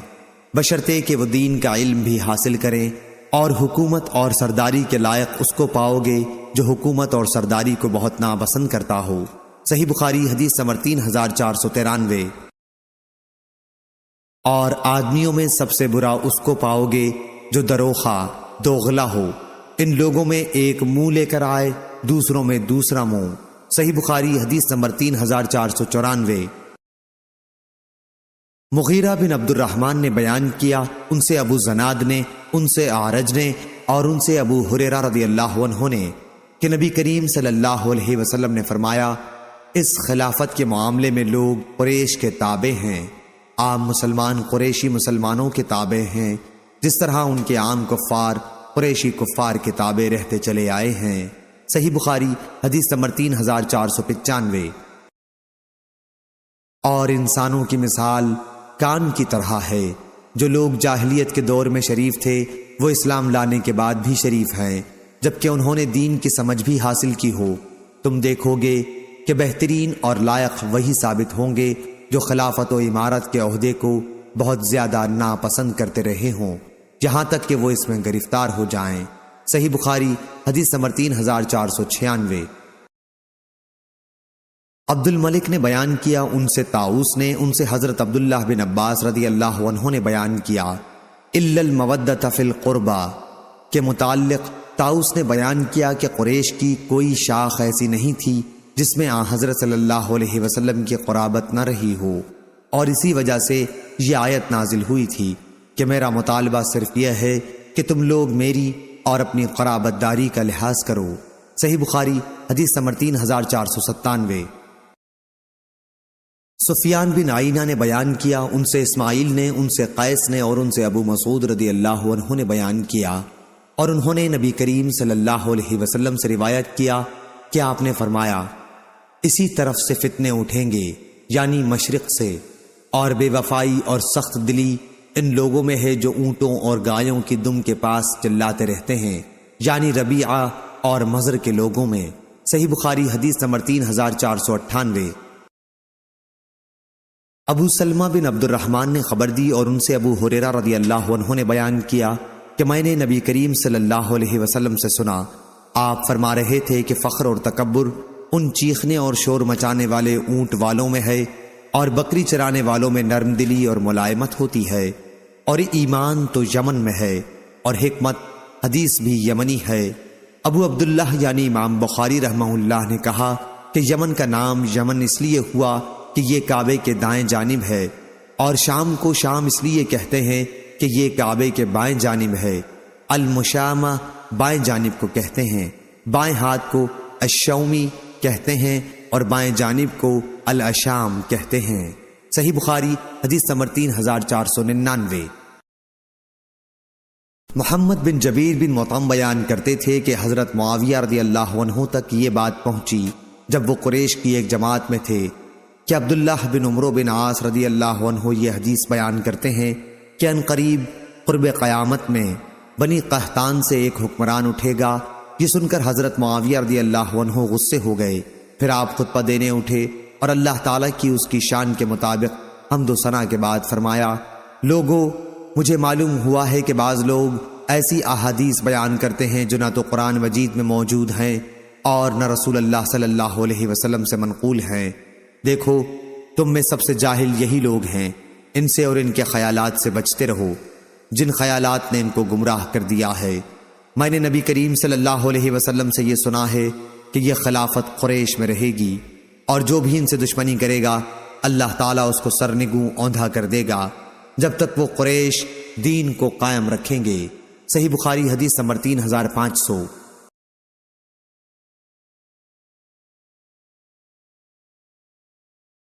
بشرطے کہ وہ دین کا علم بھی حاصل کریں، اور حکومت اور سرداری کے لائق اس کو پاؤ گے جو حکومت اور سرداری کو بہت ناپسند کرتا ہو۔ صحیح بخاری حدیث نمبر 3493۔ اور آدمیوں میں سب سے برا اس کو پاؤ گے جو دروخہ، دوغلا ہو، ان لوگوں میں ایک منہ لے کر آئے، دوسروں میں دوسرا منہ۔ صحیح بخاری حدیث نمبر 3494۔ مغیرہ بن عبد الرحمن نے بیان کیا، ان سے ابو زناد نے، ان سے اعرج نے اور ان سے ابو ہریرہ رضی اللہ عنہ نے کہ نبی کریم صلی اللہ علیہ وسلم نے فرمایا، اس خلافت کے معاملے میں لوگ قریش کے تابع ہیں، عام مسلمان قریشی مسلمانوں کے تابع ہیں، جس طرح ان کے عام کفار قریشی کفار کے تابع رہتے چلے آئے ہیں۔ صحیح بخاری حدیث نمبر 3495۔ اور انسانوں کی مثال کان کی طرح ہے، جو لوگ جاہلیت کے دور میں شریف تھے وہ اسلام لانے کے بعد بھی شریف ہیں، جبکہ انہوں نے دین کی سمجھ بھی حاصل کی ہو۔ تم دیکھو گے کہ بہترین اور لائق وہی ثابت ہوں گے جو خلافت و امارت کے عہدے کو بہت زیادہ ناپسند کرتے رہے ہوں، یہاں تک کہ وہ اس میں گرفتار ہو جائیں۔ صحیح بخاری حدیث نمبر 3496۔ عبد الملک نے بیان کیا، ان سے طاؤس نے، ان سے حضرت عبداللہ بن عباس رضی اللہ عنہ نے بیان کیا، الا المودۃ فی القربى کے متعلق طاؤس نے بیان کیا کہ قریش کی کوئی شاخ ایسی نہیں تھی جس میں حضرت صلی اللہ علیہ وسلم کی قرابت نہ رہی ہو، اور اسی وجہ سے یہ آیت نازل ہوئی تھی کہ میرا مطالبہ صرف یہ ہے کہ تم لوگ میری اور اپنی قرابت داری کا لحاظ کرو۔ صحیح بخاری حدیث نمبر 3497۔ سفیان بن عینہ نے بیان کیا، ان سے اسماعیل نے، ان سے قیس نے اور ان سے ابو مسعود رضی اللہ عنہ نے بیان کیا، اور انہوں نے نبی کریم صلی اللہ علیہ وسلم سے روایت کیا کہ آپ نے فرمایا، اسی طرف سے فتنے اٹھیں گے، یعنی مشرق سے، اور بے وفائی اور سخت دلی ان لوگوں میں ہے جو اونٹوں اور گایوں کی دم کے پاس چلاتے رہتے ہیں، یعنی ربیعہ اور مضر کے لوگوں میں۔ صحیح بخاری حدیث نمبر 3498۔ ابو سلمہ بن عبد الرحمن نے خبر دی اور ان سے ابو ہریرہ رضی اللہ عنہ نے بیان کیا کہ میں نے نبی کریم صلی اللہ علیہ وسلم سے سنا، آپ فرما رہے تھے کہ فخر اور تکبر ان چیخنے اور شور مچانے والے اونٹ والوں میں ہے، اور بکری چرانے والوں میں نرم دلی اور ملائمت ہوتی ہے، اور ایمان تو یمن میں ہے، اور حکمت حدیث بھی یمنی ہے۔ ابو عبداللہ یعنی امام بخاری رحمہ اللہ نے کہا کہ یمن کا نام یمن اس لیے ہوا کہ یہ کعبے کے دائیں جانب ہے، اور شام کو شام اس لیے کہتے ہیں کہ یہ کعبے کے بائیں جانب ہے۔ المشامہ بائیں جانب کو کہتے ہیں، بائیں ہاتھ کو الشومی کہتے ہیں، اور بائیں جانب کو الاشام کہتے ہیں۔ صحیح بخاری حدیث نمبر 3499۔ محمد بن جبیر بن مطعم بیان کرتے تھے کہ حضرت معاویہ رضی اللہ عنہ تک یہ بات پہنچی جب وہ قریش کی ایک جماعت میں تھے کہ عبداللہ بن عمرو بن عاص رضی اللہ عنہ یہ حدیث بیان کرتے ہیں کہ ان قریب قرب قیامت میں بنی قحطان سے ایک حکمران اٹھے گا۔ یہ سن کر حضرت معاویہ رضی اللہ عنہ غصے ہو گئے، پھر آپ خطبہ دینے اٹھے اور اللہ تعالیٰ کی اس کی شان کے مطابق حمد و ثنا کے بعد فرمایا، لوگو مجھے معلوم ہوا ہے کہ بعض لوگ ایسی احادیث بیان کرتے ہیں جو نہ تو قرآن مجید میں موجود ہیں اور نہ رسول اللہ صلی اللہ علیہ وسلم سے منقول ہیں۔ دیکھو تم میں سب سے جاہل یہی لوگ ہیں، ان سے اور ان کے خیالات سے بچتے رہو جن خیالات نے ان کو گمراہ کر دیا ہے۔ میں نے نبی کریم صلی اللہ علیہ وسلم سے یہ سنا ہے کہ یہ خلافت قریش میں رہے گی، اور جو بھی ان سے دشمنی کرے گا اللہ تعالیٰ اس کو سرنگوں اوندھا کر دے گا جب تک وہ قریش دین کو قائم رکھیں گے۔ صحیح بخاری حدیث نمبر 3500۔